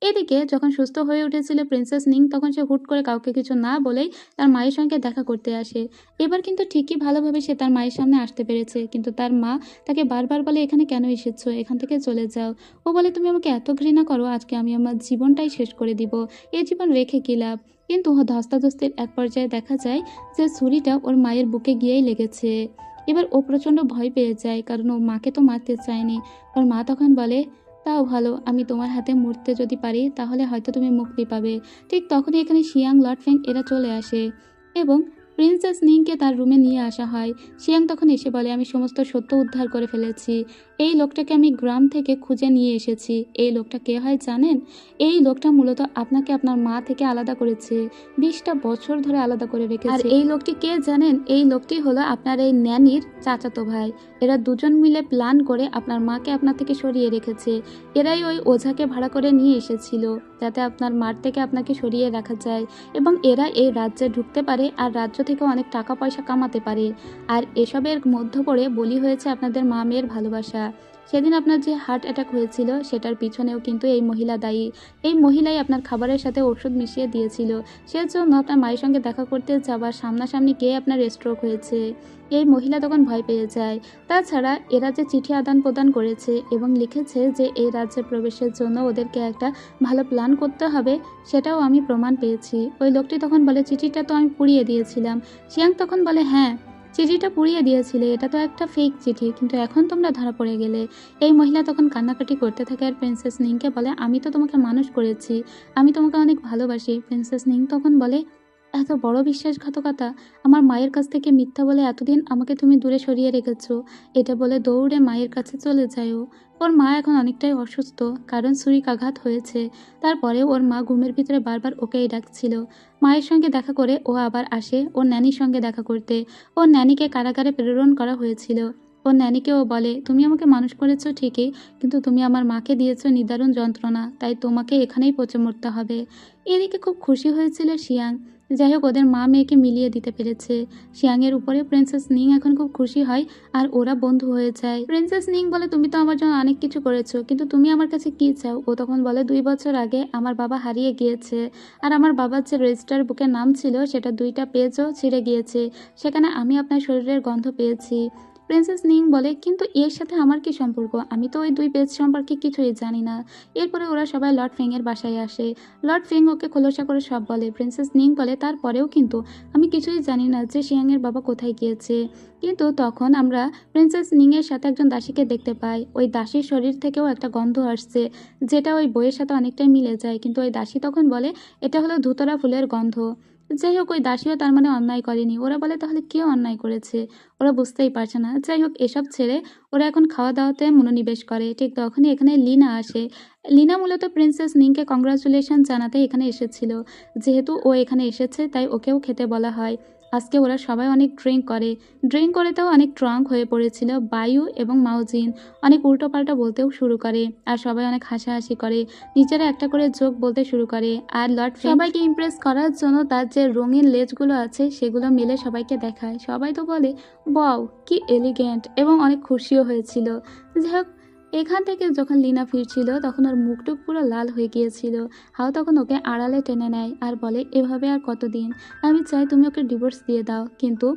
এদিকে যখন সুস্থ হয়ে উঠেছিল প্রিন্সেস নিং, তখন সে হুট করে কাউকে কিছু না বলেই তার মায়ের সঙ্গে দেখা করতে আসে। এবার কিন্তু ঠিকই ভালোভাবে সে তার মায়ের সামনে আসতে পেরেছে, কিন্তু তার মা তাকে বারবার বলে, এখানে কেন এসেছো, এখান থেকে চলে যাও। ও বলে, তুমি আমাকে এত ঘৃণা করো, আজকে আমি আমার জীবনটাই শেষ করে দিব, এ জীবন রেখে কি লাভ? কিন্তু ধস্তাধস্তির এক পর্যায়ে দেখা যায় যে ছুরিটা ওর মায়ের বুকে গিয়েই লেগেছে। এবার ও প্রচণ্ড ভয় পেয়ে যায়, কারণ ও মাকে তো মারতে চায়নি। ওর মা তখন বলে, তাও ভালো, আমি তোমার হাতে মরতে যদি পারি তাহলে হয়তো তুমি মুক্তি পাবে। ঠিক তখনই এখানে শিয়াং, লর্ড ফেং এরা চলে আসে এবং প্রিন্সেস নিংকে তার রুমে নিয়ে আসা হয়। শিয়াং তখন এসে বলে, আমি সমস্ত সত্য উদ্ধার করে ফেলেছি, এই লোকটাকে আমি গ্রাম থেকে খুঁজে নিয়ে এসেছি। এই লোকটা কে হয় জানেন? এই লোকটা মূলত আপনাকে আপনার মা থেকে আলাদা করেছে, 20টা বছর ধরে আলাদা করে রেখেছে। আর এই লোকটি কে জানেন? এই লোকটি হলো আপনার এই ন্যানির চাচাতো ভাই। এরা দুজন মিলে প্ল্যান করে আপনার মাকে আপনার থেকে সরিয়ে রেখেছে। এরাই ওই ওঝাকে ভাড়া করে নিয়ে এসেছিল যাতে আপনার মার থেকে আপনাকে সরিয়ে রাখা যায়, এবং এরা এই রাজ্যে ঢুকতে পারে আর রাজ্য থেকে অনেক টাকা পয়সা কামাতে পারে। আর এসবের মধ্যে পড়ে বলি হয়েছে আপনাদের মা মেয়ের ভালোবাসা। সেদিন আপনার যে হার্ট অ্যাটাক হয়েছিল সেটার পিছনেও কিন্তু এই মহিলা দায়ী। এই মহিলাই আপনার খাবারের সাথে ওষুধ মিশিয়ে দিয়েছিল, সেজন্য আপনার মায়ের সঙ্গে দেখা করতে যাবার সামনাসামনি গিয়ে আপনার স্ট্রোক হয়েছে। এই মহিলা তখন ভয় পেয়ে যায়। তাছাড়া এরা যে চিঠি আদান প্রদান করেছে এবং লিখেছে যে এই রাজ্যে প্রবেশের জন্য ওদেরকে একটা ভালো প্ল্যান করতে হবে, সেটাও আমি প্রমাণ পেয়েছি। ওই লোকটি তখন বলে, চিঠিটা তো আমি পুড়িয়ে দিয়েছিলাম। শিয়াং তখন বলে, হ্যাঁ, চিঠিটা পুড়িয়ে দিয়েছিলে, এটা তো একটা ফেক চিঠি, কিন্তু এখন তোমরা ধরা পড়ে গেলে। এই মহিলা তখন কান্নাকাটি করতে থাকে আর প্রিন্সেস নিংকে বলে, আমি তো তোমাকে মানুষ করেছি, আমি তোমাকে অনেক ভালোবাসি। প্রিন্সেস নিং তখন বলে, এত বড় বিশ্বাসঘাতকতা! আমার মায়ের কাছ থেকে মিথ্যা বলে এতদিন আমাকে তুমি দূরে সরিয়ে রেখেছো। এটা বলে দৌড়ে মায়ের কাছে চলে যায় ও। ওর মা এখন অনেকটাই অসুস্থ, কারণ ছুরিকাঘাত হয়েছে। তারপরে ওর মা ঘুমের ভিতরে বারবার ওকেই ডাকছিল। মায়ের সঙ্গে দেখা করে ও আবার আসে ওর ন্যানির সঙ্গে দেখা করতে। ওর ন্যানিকে কারাগারে প্রেরণ করা হয়েছিল। ওর ন্যানিকেও বলে, তুমি আমাকে মানুষ করেছো ঠিকই, কিন্তু তুমি আমার মাকে দিয়েছো নিদারুণ যন্ত্রণা, তাই তোমাকে এখানেই পচে মরতে হবে। এদিকে খুব খুশি হয়েছিল শিয়াং। যাই হোক, ওদের মা মেয়েকে মিলিয়ে দিতে পেরেছে। শিয়াংয়ের উপরে প্রিন্সেস নিং এখন খুব খুশি হয় আর ওরা বন্ধু হয়ে যায়। প্রিন্সেস নিং বলে, তুমি তো আমার জন্য অনেক কিছু করেছো, কিন্তু তুমি আমার কাছে কি চাও? ও তখন বলে, 2 বছর আগে আমার বাবা হারিয়ে গিয়েছে, আর আমার বাবার যে রেজিস্টার বুকের নাম ছিল সেটা 2টা পেজও ছিঁড়ে গিয়েছে, সেখানে আমি আপনার শরীরের গন্ধ পেয়েছি। প্রিন্সেস নিং বলে, কিন্তু এর সাথে আমার কি সম্পর্ক? আমি তো ওই 2 পেজ সম্পর্কে কিছুই জানি না। এরপরে ওরা সবাই লর্ড ফেংয়ের বাসায় আসে। লর্ড ফেং ওকে খোলসা করে সব বলে। প্রিন্সেস নিং বলে, তারপরেও কিন্তু আমি কিছুই জানি না যে শিয়াংয়ের বাবা কোথায় গিয়েছে। কিন্তু তখন আমরা প্রিন্সেস নিংয়ের সাথে একজন দাসীকে দেখতে পাই। ওই দাসীর শরীর থেকেও একটা গন্ধ আসছে, যেটা ওই বইয়ের সাথে অনেকটাই মিলে যায়। কিন্তু ওই দাসী তখন বলে, এটা হলো ধুতরা ফুলের গন্ধ। যাই হোক, ওই দাসীও তার মানে অন্যায় করেনি। ওরা বলে, তাহলে কে অন্যায় করেছে? ওরা বুঝতেই পারছে না। যাই হোক, এসব ছেড়ে ওরা এখন খাওয়া দাওয়াতে মনোনিবেশ করে। ঠিক তখনই এখানে লিনা আসে। লিনা মূলত প্রিন্সেস নিংকে কংগ্রাচুলেশন জানাতে এখানে এসেছিল। যেহেতু ও এখানে এসেছে তাই ওকেও খেতে বলা হয়। আজকে ওরা সবাই অনেক ড্রিঙ্ক করেতেও অনেক ড্রাঙ্ক হয়ে পড়েছিল। বায়ু এবং মাওজিন অনেক উল্টোপাল্টা বলতেও শুরু করে, আর সবাই অনেক হাসাহাসি করে, নিজেরা একটা করে জোক বলতে শুরু করে। আর লর্ড সবাইকে ইমপ্রেস করার জন্য তার যে রঙিন লেজগুলো আছে সেগুলো মেলে সবাইকে দেখায়। সবাই তো বলে, ওয়াও কি এলিগেন্ট, এবং অনেক খুশিও হয়েছিল। যাই হোক, এখান থেকে যখন লিনা ফিরছিল তখন ওর মুখটুক পুরো লাল হয়ে গিয়েছিল। হাও তখন ওকে আড়ালে টেনে নেয় আর বলে, এভাবে আর কতদিন? আমি চাই তুমি ওকে ডিভোর্স দিয়ে দাও। কিন্তু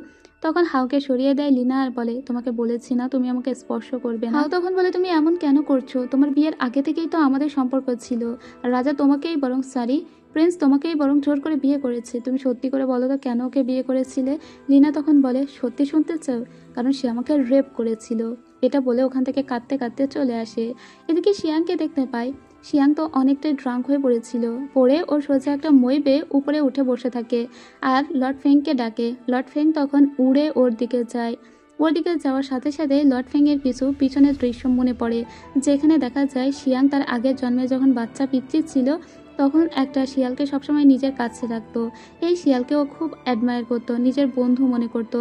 তখন হাওকে সরিয়ে দেয় লিনা আর বলে, তোমাকে বলেছি না তুমি আমাকে স্পর্শ করবে না? হাও তখন বলে, তুমি এমন কেন করছো? তোমার বিয়ের আগে থেকেই তো আমাদের সম্পর্ক ছিল। আর রাজা তোমাকেই বরং প্রিন্স তোমাকেই বরং জোর করে বিয়ে করেছে। তুমি সত্যি করে বলো তো কেন ওকে বিয়ে করেছিলে? লিনা তখন বলে, সত্যি শুনতে চাও? কারণ সে আমাকে রেপ করেছিল। এটা বলে ওখান থেকে কাঁদতে কাঁদতে চলে আসে। এদিকে শিয়াংকে দেখতে পায়। শিয়াং তো অনেকটাই ড্রাঙ্ক হয়ে পড়েছিল। পরে ওর সোজা একটা মই বেয়ে উপরে উঠে বসে থাকে আর লর্ড ফেংকে ডাকে। লর্ড ফেং তখন উড়ে ওর দিকে যায়। ওর দিকে যাওয়ার সাথে সাথে লর্ড ফেংয়ের পিছনের দৃশ্য মনে পড়ে, যেখানে দেখা যায় শিয়াং তার আগের জন্মে যখন বাচ্চা পিচ্চি ছিল তখন একটা শিয়ালকে সবসময় নিজের কাছে রাখতো। এই শিয়ালকে ও খুব অ্যাডমায়ার করতো, নিজের বন্ধু মনে করতো।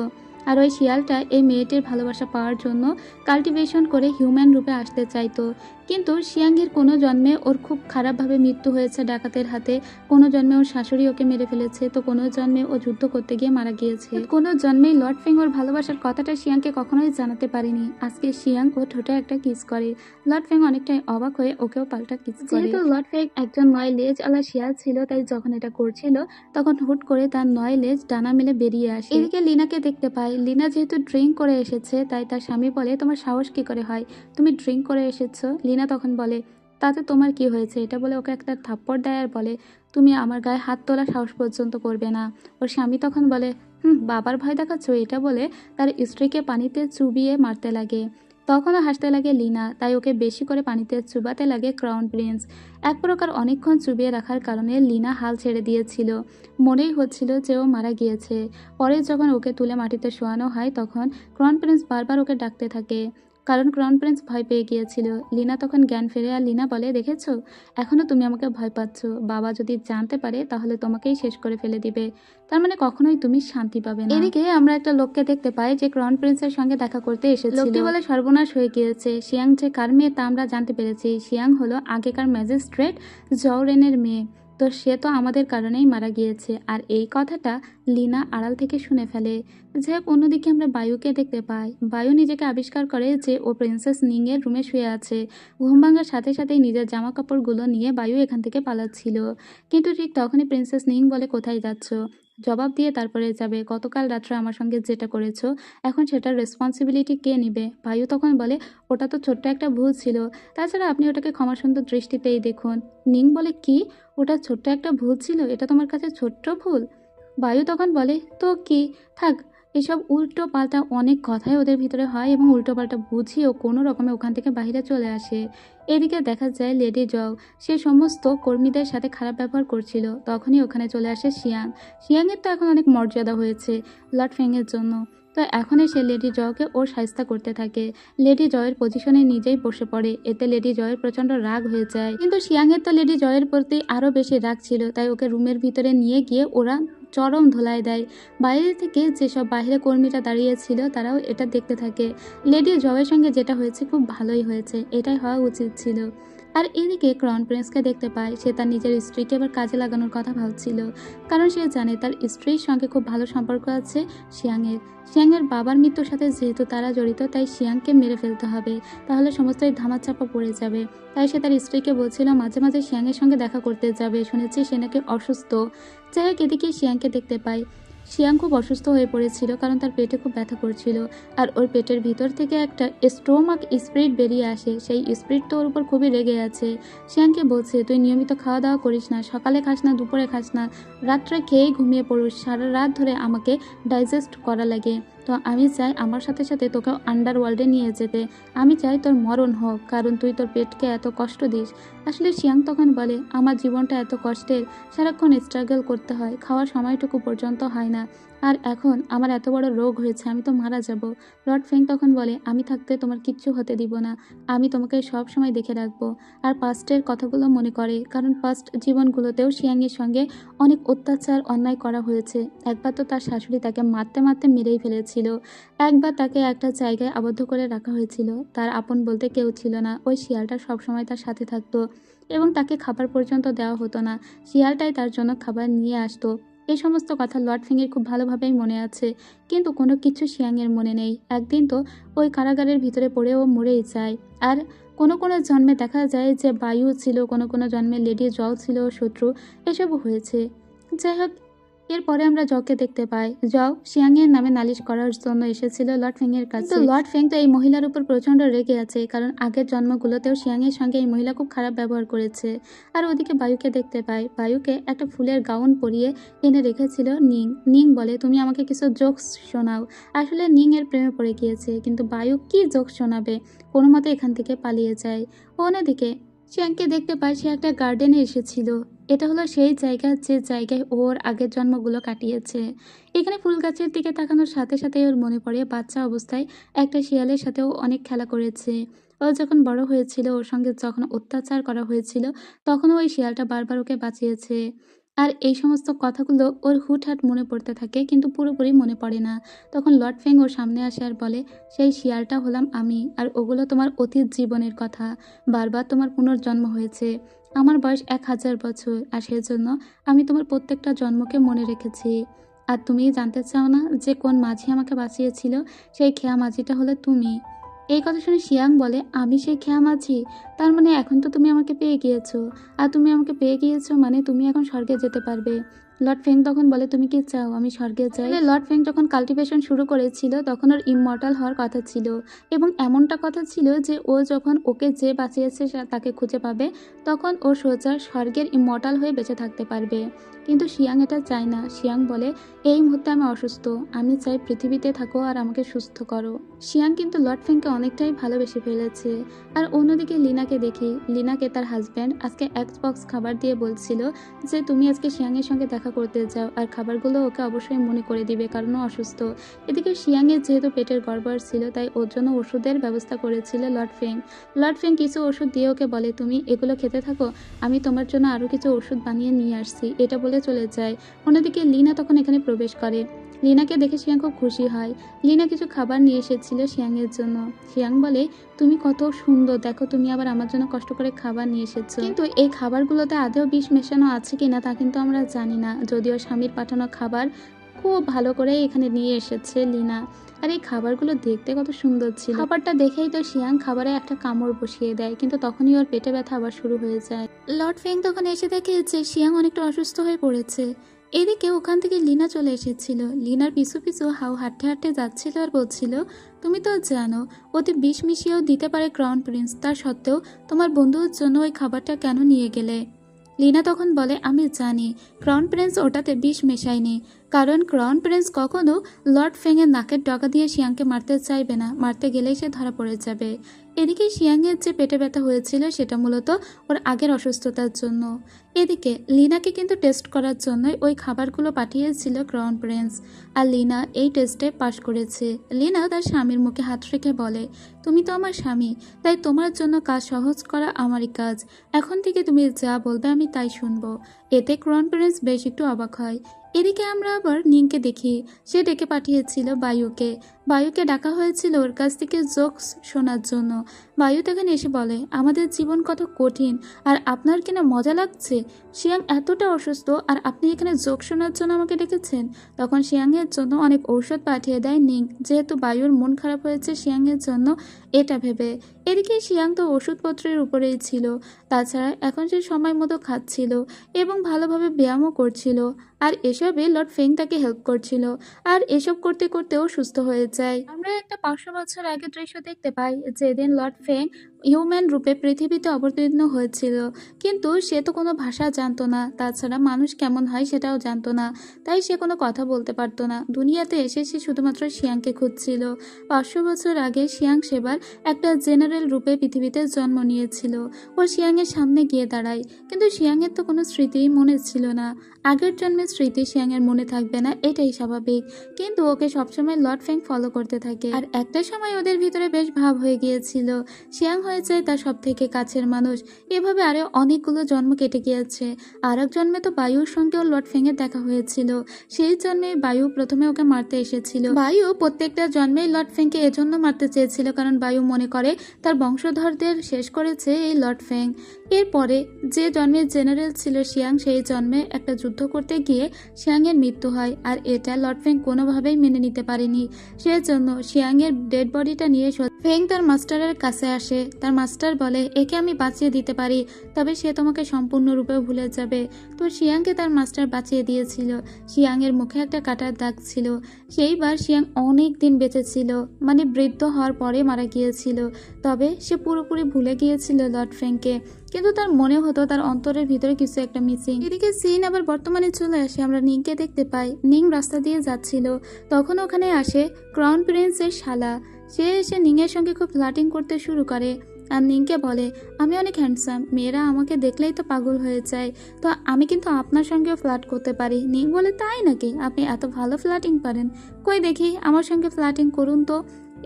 আর ওই শিয়ালটা এই মেয়েটির ভালোবাসা পাওয়ার জন্য কাল্টিভেশন করে হিউম্যান রূপে আসতে চাইতো। কিন্তু শিয়াংয়ের কোনো জন্মে ওর খুব খারাপভাবে মৃত্যু হয়েছে ডাকাতের হাতে, কোনো জন্মে ওর শাশুড়ি ওকে মেরে ফেলেছে, তো কোনো জন্মে ও যুদ্ধ করতে গিয়ে মারা গিয়েছে। কোনো জন্মেই লর্ড ফেং ওর ভালোবাসার কথাটা শিয়াংকে কখনোই জানাতে পারেনি। আজকে শিয়াং ও ঠোঁটে একটা কিস করে। লর্ড ফেং অনেকটাই অবাক হয়ে ওকেও পাল্টা কিস করে। যেহেতু লর্ড ফেং একজন 9 লেজ আলা শিয়াল ছিল, তাই যখন এটা করছিল তখন হুট করে তার 9 লেজ ডানা মেলে বেরিয়ে আসে। এদিকে লিনাকে দেখতে পায়। লিনা যেহেতু ড্রিঙ্ক করে এসেছে তাই তার স্বামী বলে, তোমার সাহস কি করে হয়? তুমি ড্রিঙ্ক করে এসেছো? লিনা তখন বলে, তাতে তোমার কি হয়েছে? এটা বলে ওকে একটা থাপ্পড় দেয় আর বলে, তুমি আমার গায়ে হাত তোলা সাহস পর্যন্ত করবে না। ওর স্বামী তখন বলে, বাবার ভয় দেখাচ্ছ? এটা বলে তার স্ত্রীকে পানিতে চুবিয়ে মারতে লাগে। তখনও হাসতে লাগে লিনা, তাই ওকে বেশি করে পানিতে চুবাতে লাগে ক্রাউন প্রিন্স। এক প্রকার অনেকক্ষণ চুবিয়ে রাখার কারণে লিনা হাল ছেড়ে দিয়েছিল। মনেই হচ্ছিল যে ও মারা গিয়েছে। পরে যখন ওকে তুলে মাটিতে শোয়ানো হয় তখন ক্রাউন প্রিন্স বারবার ওকে ডাকতে থাকে, কারণ ক্রাউন প্রিন্স ভয় পেয়ে গিয়েছিল। লিনা তখন জ্ঞান ফেরে আর লিনা বলে, দেখেছো, এখনো তুমি আমাকে ভয় পাচ্ছ। বাবা যদি জানতে পারে তাহলে তোমাকেই শেষ করে ফেলে দিবে। তার মানে কখনোই তুমি শান্তি পাবে না। এদিকে আমরা একটা লোককে দেখতে পাই যে ক্রাউন প্রিন্সের সঙ্গে দেখা করতে এসেছিল। লোকটি বলে, সর্বনাশ হয়ে গিয়েছে। শিয়াং যে কার মেয়ে তা আমরা জানতে পেরেছি। শিয়াং হলো আগেকার ম্যাজিস্ট্রেট জওরেনের মেয়ে। তো সে তো আমাদের কারণেই মারা গিয়েছে। আর এই কথাটা লিনা আড়াল থেকে শুনে ফেলে। যাই হোক, অন্যদিকে আমরা বায়ুকে দেখতে পাই। বায়ু নিজেকে আবিষ্কার করে যে ও প্রিন্সেস নিং এর রুমে শুয়ে আছে। ঘুম ভাঙার সাথে সাথেই নিজের জামা কাপড়গুলো নিয়ে বায়ু এখান থেকে পালাচ্ছিল। কিন্তু ঠিক তখনই প্রিন্সেস নিং বলে, কোথায় যাচ্ছ? জবাব দিয়ে তারপরে যাবে। গতকাল রাত্রে আমার সঙ্গে যেটা করেছো এখন সেটার রেসপন্সিবিলিটি কে নেবে? বায়ু তখন বলে, ওটা তো ছোট্ট একটা ভুল ছিল, তাছাড়া আপনি ওটাকে ক্ষমাসুন্দর দৃষ্টিতেই দেখুন। নিং বলে, কি? ওটা ছোট্ট একটা ভুল ছিল? এটা তোমার কাছে ছোট্ট ভুল? বায়ু তখন বলে, তো কি, থাক, এসব উল্টো পাল্টা অনেক কথাই ওদের ভিতরে হয় এবং উল্টো পাল্টা বুঝিয়েও কোনো রকমে ওখান থেকে বাইরে চলে আসে। এদিকে দেখা যায় লেডি জং সে সমস্ত কর্মীদের সাথে খারাপ ব্যবহার করছিল, তখনই ওখানে চলে আসে শিয়াং। শিয়াংয়ের তো এখন অনেক মর্যাদা হয়েছে লর্ড ফেংয়ের জন্য, তো এখন এসে লেডি জয়কে ওর শায়েস্তা করতে থাকে। লেডি জয়ের পজিশনে নিজেই বসে পড়ে, এতে লেডি জয়ের প্রচণ্ড রাগ হয়ে যায়। কিন্তু শিয়াংয়ের তো লেডি জয়ের প্রতি আরও বেশি রাগ ছিল, তাই ওকে রুমের ভিতরে নিয়ে গিয়ে ওরা চরম ধোলাই দেয়। বাইরে থেকে যেসব বাইরে কর্মীরা দাঁড়িয়েছিল তারাও এটা দেখতে থাকে। লেডি জয়ের সঙ্গে যেটা হয়েছে খুব ভালোই হয়েছে, এটাই হওয়া উচিত ছিল। আর এদিকে ক্রাউন প্রিন্সকে দেখতে পায়, সে তার নিজের স্ত্রীকে এবার কাজে লাগানোর কথা ভাবছিল, কারণ সে জানে তার স্ত্রীর সঙ্গে খুব ভালো সম্পর্ক আছে শিয়াংয়ের। শিয়াংয়ের বাবার মৃত্যুর সাথে যেহেতু তারা জড়িত, তাই শিয়াংকে মেরে ফেলতে হবে, তাহলে সমস্তই ধামাচাপা পড়ে যাবে। তাই সে তার স্ত্রীকে বলছিল মাঝে মাঝে শিয়াংয়ের সঙ্গে দেখা করতে যাবে, শুনেছি সে নাকি অসুস্থ। যাই হোক, এদিকে শিয়াংকে দেখতে পাই। শিয়াং খুব অসুস্থ হয়ে পড়েছিল, কারণ তার পেটে খুব ব্যথা করছিল, আর ওর পেটের ভিতর থেকে একটা স্টোমাক স্পিরিট বেরিয়ে আসে। সেই স্পিরিট তো ওর উপর খুবই রেগে আছে। শিয়াংকে বলছে তুই নিয়মিত খাওয়া দাওয়া করিস না, সকালে খাস না, দুপুরে খাস না, রাত্রে খেয়েই ঘুমিয়ে পড়িস, সারা রাত ধরে আমাকে ডাইজেস্ট করা লাগে। তো আমি চাই আমার সাথে সাথে তোকে আন্ডারওয়ার্ল্ডে নিয়ে যেতে, আমি চাই তোর মরণ হোক, কারণ তুই তোর পেটকে এত কষ্ট দিস। আসলে শিয়াং তখন বলে আমার জীবনটা এত কষ্টের, সারাক্ষণ স্ট্রাগল করতে হয়, খাওয়ার সময়টুকু পর্যন্ত হয় না, আর এখন আমার এত বড় রোগ হয়েছে, আমি তো মারা যাব। লর্ড ফেং তখন বলে আমি থাকতে তোমার কিচ্ছু হতে দিব না, আমি তোমাকে সব সময় দেখে রাখবো। আর পাস্টের কথাগুলো মনে করে, কারণ পাস্ট জীবনগুলোতেও শিয়াংয়ের সঙ্গে অনেক অত্যাচার অন্যায় করা হয়েছে। একবার তো তার শাশুড়ি তাকে মারতে মারতে মেরেই ফেলেছিল, একবার তাকে একটা জায়গায় আবদ্ধ করে রাখা হয়েছিল, তার আপন বলতে কেউ ছিল না, ওই শিয়ালটা সবসময় তার সাথে থাকতো এবং তাকে খাবার পর্যন্ত দেওয়া হতো না, শিয়ালটাই তার জন্য খাবার নিয়ে আসতো। এই সমস্ত কথা লর্ড ফিংয়ের খুব ভালোভাবেই মনে আছে, কিন্তু কোনো কিছু শিয়াংয়ের মনে নেই। একদিন তো ওই কারাগারের ভিতরে পড়ে ও মরেই যায়। আর কোনো কোনো জন্মে দেখা যায় যে বায়ু ছিল, কোনো কোনো জন্মে লেডি জল ছিল শত্রু, এসবও হয়েছে। যাই হোক, এরপরে আমরা জকে দেখতে পাই। জও শিয়াংয়ের নামে নালিশ করার জন্য এসেছিল লর্ড ফেংয়ের কাছে। লর্ড ফেং তো এই মহিলার উপর প্রচণ্ড রেগে আছে, কারণ আগের জন্মগুলোতেও শিয়াংয়ের সঙ্গে এই মহিলা খুব খারাপ ব্যবহার করেছে। আর ওদিকে বায়ুকে দেখতে পাই, বায়ুকে একটা ফুলের গাউন পরিয়ে এনে রেখেছিল নিং। নিং বলে তুমি আমাকে কিছু জোকস শোনাও। আসলে নিং এর প্রেমে পড়ে গিয়েছে, কিন্তু বায়ু কি জোকস শোনাবে, কোনো মতে এখান থেকে পালিয়ে যায়। অন্যদিকে শিয়াংকে দেখতে পাই, সে একটা গার্ডেনে এসেছিল। এটা হলো সেই জায়গা যে জায়গায় ওর আগের জন্মগুলো কাটিয়েছে। এখানে ফুল গাছের দিকে তাকানোর সাথে সাথে ওর মনে পড়ে বাচ্চা অবস্থায় একটা শিয়ালের সাথেও অনেক খেলা করেছে। ও যখন বড় হয়েছিল, ওর সঙ্গে যখন অত্যাচার করা হয়েছিল, তখনও ওই শিয়ালটা বারবার ওকে বাঁচিয়েছে। আর এই সমস্ত কথাগুলো ওর হুটহাট মনে পড়তে থাকে, কিন্তু পুরোপুরি মনে পড়ে না। তখন লর্ড ফেং ওর সামনে আসে আর বলে সেই শিয়ালটা হলাম আমি, আর ওগুলো তোমার অতীত জীবনের কথা, বারবার তোমার পুনর্জন্ম হয়েছে। আমার বয়স 1000 বছর, আর সেজন্য আমি তোমার প্রত্যেকটা জন্মকে মনে রেখেছি। আর তুমি জানতে চাও না যে কোন মাঝি আমাকে বাঁচিয়েছিল? সেই খেয়া মাঝিটা হলে তুমি। এই কথা শুনে শিয়াং বলে আমি সেই খেয়া মাঝি? তার মানে এখন তো তুমি আমাকে পেয়ে গিয়েছো, আর তুমি আমাকে পেয়ে গিয়েছো মানে তুমি এখন স্বর্গে যেতে পারবে। লর্ড ফেং তখন বলে তুমি কি চাও আমি স্বর্গে যাই? লর্ড ফেং যখন কাল্টিভেশন শুরু করেছিল তখন ওর ইমমর্টাল হওয়ার কথা ছিল, এবং এমনটা কথা ছিল যে ও যখন ওকে যে বাঁচিয়েছে তাকে খুঁজে পাবে, তখন ও সোজা স্বর্গের ইমমর্টাল হয়ে বেঁচে থাকতে পারবে। কিন্তু শিয়াং এটা চায় না। শিয়াং বলে এই মুহূর্তে আমি অসুস্থ, আমি চাই পৃথিবীতে থাকো আর আমাকে সুস্থ করো। শিয়াং কিন্তু লর্ড ফেংকে অনেকটাই ভালোবেসে ফেলেছে। আর অন্যদিকে লিনাকে দেখি, লিনাকে তার হাজব্যান্ড আজকে এক্সবক্স খাবার দিয়ে বলছিল যে তুমি আজকে শিয়াংয়ের সঙ্গে দেখা করতে যাও, আর খাবারগুলো ওকে অবশ্যই মনে করে দিবে কারণ ও অসুস্থ। এদিকে শিয়াংয়ের যেহেতু পেটের গড়বড় ছিল, তাই ওর জন্য ওষুধের ব্যবস্থা করেছিল লর্ড ফেং। লর্ড ফেং কিছু ওষুধ দিয়ে ওকে বলে তুমি এগুলো খেতে থাকো, আমি তোমার জন্য আরও কিছু ওষুধ বানিয়ে নিয়ে আসছি, এটা বলে চলে যায়। অন্যদিকে লিনা তখন এখানে প্রবেশ করে। লিনাকে দেখে শিয়াং খুব খুশি হয়। লিনা কিছু খাবার নিয়ে এসেছিল শিয়াংয়ের জন্য। শিয়াং বলে তুমি কত সুন্দর, দেখো তুমি আবার আমার জন্য কষ্ট করে খাবার নিয়ে এসেছো, কিন্তু এই খাবারগুলোতে আদৌ বিষ মেশানো আছে কিনা তা কিন্তু আমরা জানি না, যদিও স্বামীর পাঠানো খাবার খুব ভালো করে এখানে নিয়ে এসেছে লিনা। আর এই খাবারগুলো দেখতে কত সুন্দর ছিল। খাবারটা দেখেই তো শিয়াং খাবারে একটা কামড় বসিয়ে দেয়, কিন্তু তখনই ওর পেটে ব্যথা আবার শুরু হয়ে যায়। লর্ড ফেং তখন এসে দেখে যে শিয়াং অনেকটা অসুস্থ হয়ে পড়েছে। এদিকে ওখান থেকে লিনা চলে এসেছিল। লিনার পিছু পিছু হাউ হাঁটতে হাঁটতে যাচ্ছিল আর বলছিল তুমি তো জানো ওতে বিষ মিশিয়েও দিতে পারে ক্রাউন প্রিন্স, তার সত্ত্বেও তোমার বন্ধুর জন্য ওই খাবারটা কেন নিয়ে গেলে? লিনা তখন বলে আমি জানি ক্রাউন প্রিন্স ওটাতে বিষ মেশায়নি, কারণ ক্রাউন প্রিন্স কখনো লর্ড ফেংয়ের নাকের ডগা দিয়ে শিয়াংকে মারতে চাইবে না, মারতে গেলেই সে ধরা পড়ে যাবে। এদিকে শিয়াংয়ের যে পেটে ব্যথা হয়েছিল সেটা মূলত ওর আগের অসুস্থতার জন্য। এদিকে লিনাকে কিন্তু টেস্ট করার জন্যই ওই খাবারগুলো পাঠিয়েছিল ক্রাউন প্রিন্স, আর লিনা এই টেস্টে পাশ করেছে। লিনা তার স্বামীর মুখে হাত রেখে বলে, তুমি তো আমার স্বামী, তাই তোমার জন্য কাজ সহজ করা আমারই কাজ। এখন থেকে তুমি যা বলবে আমি তাই শুনবো। এতে ক্রাউন প্রিন্স বেশ একটু অবাক হয়। এদিকে আমরা আবার নিংকে দেখি, সে ডেকে পাঠিয়েছিল বায়ুকে। বায়ুকে ডাকা হয়েছিল ওর কাছ থেকে জোকস শোনার জন্য। বায়ু তখন এসে বলে, আমাদের জীবন কত কঠিন, আর আপনার কিনা মজা লাগছে। শিয়াং এতটা অসুস্থ আর আপনি এখানে জোক শোনার জন্য আমাকে ডেকেছেন। তখন শিয়াংয়ের জন্য অনেক ঔষধ পাঠিয়ে দেয় নিং, যেহেতু বায়ুর মন খারাপ হয়েছে শিয়াংয়ের জন্য এটা ভেবে। এদিকে শিয়াং তো ওষুধপত্রের উপরেই ছিল, তাছাড়া এখন সে সময় মতো খাচ্ছিল এবং ভালোভাবে ব্যায়ামও করছিল, আর এসবে লর্ড ফেং তাকে হেল্প করছিল, আর এসব করতে করতেও সুস্থ হয়ে যায়। আমরা একটা 500 বছর আগের দৃশ্য দেখতে পাই, যেদিন লর্ড ফেং হিউম্যান রূপে পৃথিবীতে অবতীর্ণ হয়েছিল, কিন্তু সে তো কোনো ভাষা জানতো না, তাছাড়া মানুষ কেমন হয় সেটাও জানতো না, তাই সে কোনো কথা বলতে পারতো না। দুনিয়াতে এসে সে শুধুমাত্র শিয়াংকে খুঁজছিল। 500 বছর আগে শিয়াং সেবার একটা জেনারেল রূপে পৃথিবীতে জন্ম নিয়েছিল। ও শিয়াংয়ের সামনে গিয়ে দাঁড়ায়, কিন্তু শিয়াংয়ের তো কোনো স্মৃতিই মনে ছিল না। আগের জন্মের স্মৃতি শিয়াংয়ের মনে থাকবে না, এটাই স্বাভাবিক, কিন্তু ওকে সবসময় লর্ড ফেং ফলো করতে থাকে। আর একটা সময় ওদের ভিতরে বেশ ভাব হয়ে গিয়েছিল, শিয়াং হয়েছে তার সব থেকে কাছের মানুষ। এভাবে আরো অনেকগুলো জন্ম কেটে গিয়েছে। আর এক জন্মে তো বায়ুর সঙ্গেও লর্ড ফেং এর দেখা হয়েছিল। সেই জন্মে বায়ু প্রথমে ওকে মারতে এসেছিল। বায়ু প্রত্যেকটা জন্মেই লর্ড ফেংকে এজন্য মারতে চেয়েছিল কারণ বায়ু মনে করে তার বংশধরদের শেষ করেছে এই লর্ড ফেং। এরপরে যে জন্মের জেনারেল ছিল শিয়াং, সেই জন্মে একটা যুদ্ধ করতে গিয়ে শিয়াংয়ের মৃত্যু হয়, আর এটা লর্ড ফেং কোনোভাবেই মেনে নিতে পারেনি। সেজন্য শিয়াংয়ের ডেড বডিটা নিয়ে ফেং তার মাস্টারের কাছে আসে। তার মাস্টার বলে, একে আমি বাঁচিয়ে দিতে পারি, তবে সে তোমাকে সম্পূর্ণরূপে ভুলে যাবে। তো শিয়াংকে তার মাস্টার বাঁচিয়ে দিয়েছিল। শিয়াংয়ের মুখে একটা কাটার দাগ ছিল। সেইবার শিয়াং অনেক দিন বেঁচে ছিল, মানে বৃদ্ধ হওয়ার পরে মারা গিয়েছিল। তবে সে পুরোপুরি ভুলে গিয়েছিল লর্ড ফেংকে, কিন্তু তার মনে হতো তার অন্তরের ভিতরে কিছু একটা মিসিং। এদিকে সিন আবার বর্তমানে চলে আসে, আমরা নিংকে দেখতে পাই। নিং রাস্তা দিয়ে যাচ্ছিল, তখন ওখানে আসে ক্রাউন প্রিন্সের শালা। সে এসে নিংয়ের সঙ্গে খুব ফ্লার্টিং করতে শুরু করে, আর নিংকে বলে, আমি অনেক হ্যান্ডসাম, মেয়েরা আমাকে দেখলেই তো পাগল হয়ে যায়, তো আমি কিন্তু আপনার সঙ্গেও ফ্লার্ট করতে পারি। নিং বলে, তাই নাকি? আপনি এত ভালো ফ্লার্টিং পারেন? কই দেখি, আমার সঙ্গে ফ্লার্টিং করুন তো।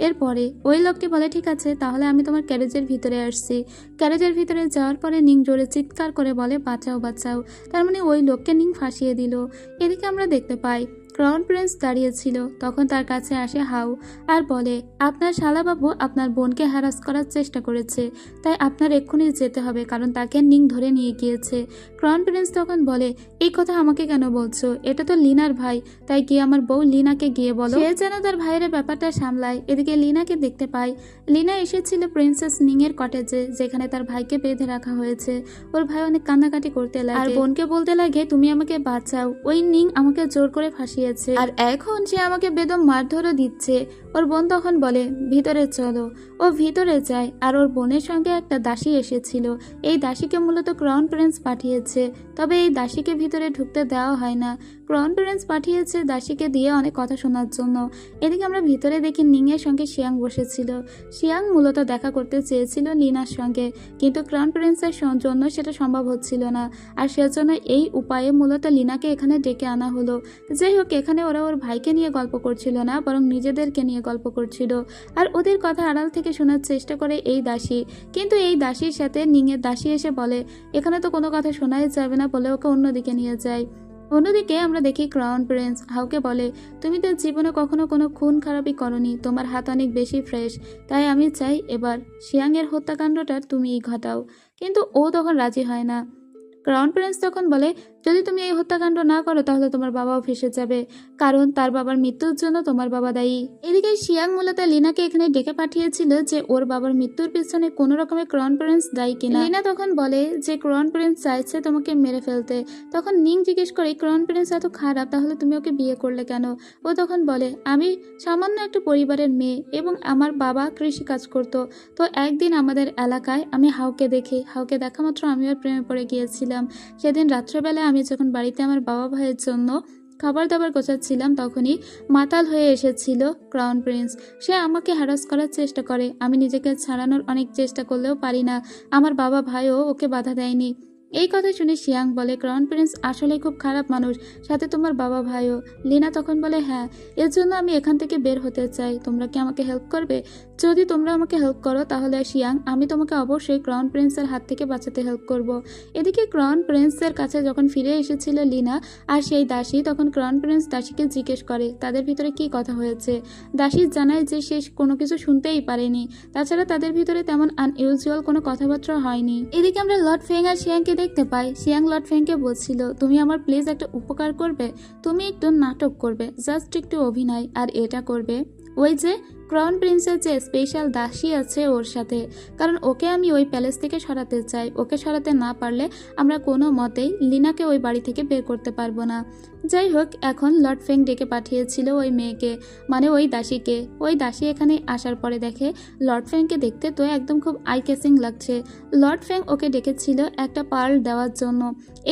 এরপরে ওই লোকটি বলে, ঠিক আছে, তাহলে আমি তোমার ক্যারেজের ভিতরে আসছি। ক্যারেজের ভিতরে যাওয়ার পরে নিং জোরে চিৎকার করে বলে, বাঁচাও বাঁচাও। তার মানে ওই লোককে নিং ফাঁসিয়ে দিল। এদিকে আমরা দেখতে পাই ক্রাউন প্রিন্স দাঁড়িয়েছিল, তখন তার কাছে আসে হাউ আর বলে, আপনার শালাবাবু আপনার বোনকে হ্যারাস করার চেষ্টা করেছে, তাই আপনার এক্ষুনি যেতে হবে, কারণ তাকে নিং ধরে নিয়ে গিয়েছে। ক্রাউন প্রিন্স তখন বলে, এই কথা আমাকে কেন বলছো? এটা তো লিনার ভাই, তাই গিয়ে আমার বউ লিনাকে গিয়ে বলো, সে যেন তার ভাইয়ের ব্যাপারটা সামলায়। এদিকে লিনাকে দেখতে পাই। লিনা এসেছিল প্রিন্সেস নিং এর কটেজে, যেখানে তার ভাইকে বেঁধে রাখা হয়েছে। ওর ভাই অনেক কান্নাকাটি করতে লাগে, আর বোনকে বলতে লাগে, তুমি আমাকে বাঁচাও, ওই নিং আমাকে জোর করে ফাঁসিয়েছে, আর এখন সে আমাকে বেদম মারধরও দিচ্ছে। ওর বোন তখন বলে, ভিতরে চলো। ও ভিতরে যায়, আর ওর বোনের সঙ্গে একটা দাসী এসেছিল। এই দাসীকে মূলত ক্রাউন প্রিন্স পাঠিয়েছে, তবে এই দাসীকে ভিতরে ঢুকতে দেওয়া হয় না। ক্রাউন প্রিন্স পাঠিয়েছে দাসীকে দিয়ে অনেক কথা শোনার জন্য। এদিকে আমরা ভিতরে দেখি নিং এর সঙ্গে শিয়াং বসেছিল। শিয়াং মূলত দেখা করতে চেয়েছিল লিনার সঙ্গে, কিন্তু ক্রাউন প্রিন্সের জন্য সেটা সম্ভব হচ্ছিল না, আর সেজন্য এই উপায়ে মূলত লিনাকে এখানে ডেকে আনা হলো। যাই হোক, এখানে ওরা ওর ভাইকে নিয়ে গল্প করছিল না, বরং নিজেদেরকে নিয়ে গল্প করছিল, আর ওদের কথা আড়াল থেকে শোনার চেষ্টা করে এই দাসী। কিন্তু এই দাসীর সাথে নিংয়ের দাসী এসে বলে, এখানে তো কোনো কথা শোনাই যাবে না, বলে ওকে অন্যদিকে নিয়ে যায়। অন্যদিকে আমরা দেখি ক্রাউন প্রিন্স হাউকে বলে, তুমি তো জীবনে কখনো কোনো খুন খারাপই করনি, তোমার হাত অনেক বেশি ফ্রেশ, তাই আমি চাই এবার শিয়াংয়ের হত্যাকাণ্ডটা তুমিই ঘটাও। কিন্তু ও তখন রাজি হয় না। ক্রাউন প্রিন্স তখন বলে, যদি তুমি এই হত্যাকাণ্ড না করো তাহলে তোমার বাবাও ফেঁসে যাবে, কারণ তার বাবার মৃত্যুর জন্য তোমার বাবা দায়ী। এদিকে শিয়াং মূলত লিনাকে এখানে ডেকে পাঠিয়েছিল যে ওর বাবার মৃত্যুর পিছনে কোনো রকমের ক্রাউন প্রিন্স দায়ী কিনা। লিনা তখন বলে যে ক্রাউন প্রিন্স চাইছে তোমাকে মেরে ফেলতে। তখন নিং জিজ্ঞেস করে, ক্রাউন প্রিন্স এত খারাপ, তাহলে তুমি ওকে বিয়ে করলে কেন? ও তখন বলে, আমি সামান্য একটা পরিবারের মেয়ে এবং আমার বাবা কৃষি কাজ করতো, তো একদিন আমাদের এলাকায় আমি হাউকে দেখি, হাউকে দেখা মাত্র আমি ওর প্রেমে পড়ে গিয়েছিলাম। সেদিন রাত্রেবেলা আমি যখন বাড়িতে আমার বাবা ভাইয়ের জন্য খাবার দাবার গোছাচ্ছিলাম, তখনই মাতাল হয়ে এসেছিল ক্রাউন প্রিন্স। সে আমাকে হ্যারাস করার চেষ্টা করে। আমি নিজেকে ছাড়ানোর অনেক চেষ্টা করলেও পারি না। আমার বাবা ভাইও ওকে বাধা দেয়নি। এই কথা শুনে শিয়াং বলে, ক্রাউন প্রিন্স আসলে খুব খারাপ মানুষ, সাথে তোমার বাবা ভাইও। লিনা তখন বলে, হ্যাঁ, এর জন্য আমি এখান থেকে বের হতে চাই। তোমরা কি আমাকে হেল্প করবে? যদি তোমরা আমাকে হেল্প করো তাহলে শিয়াং, আমি তোমাকে অবশ্যই ক্রাউন প্রিন্সের হাত থেকে বাঁচাতে হেল্প করব। এদিকে ক্রাউন প্রিন্সের কাছে যখন ফিরে এসেছিল লিনা আর সেই দাসী, তখন ক্রাউন প্রিন্স দাসীকে জিজ্ঞেস করে তাদের ভিতরে কি কথা হয়েছে। দাসী জানায় যে সে কোনো কিছু শুনতেই পারেনি। তাছাড়া তাদের ভিতরে তেমন আনইউজুয়াল কোনো কথাবার্তা হয়নি। এদিকে আমরা লর্ড ফেং আর শিয়াংকে দেখতে পাই। শিয়াং লর্ড ফেংকে বলছিল, তুমি আমার প্লিজ একটা উপকার করবে? তুমি একটু নাটক করবে, জাস্ট একটু অভিনয়, আর এটা করবে ওই যে ক্রাউন প্রিন্সের যে স্পেশাল দাসী আছে ওর সাথে, কারণ ওকে আমি ওই প্যালেস থেকে সরাতে চাই। ওকে সরাতে না পারলে আমরা কোনো মতেই লিনাকে ওই বাড়ি থেকে বের করতে পারবো না। যাই হোক, এখন লর্ড ফেং ডেকে পাঠিয়েছিল ওই মেয়েকে, মানে ওই দাসীকে। ওই দাসী এখানে আসার পরে দেখে লর্ড ফেংকে দেখতে তো একদম খুব আই কেসিং লাগছে। লর্ড ফেং ওকে ডেকেছিল একটা পার্ল দেওয়ার জন্য।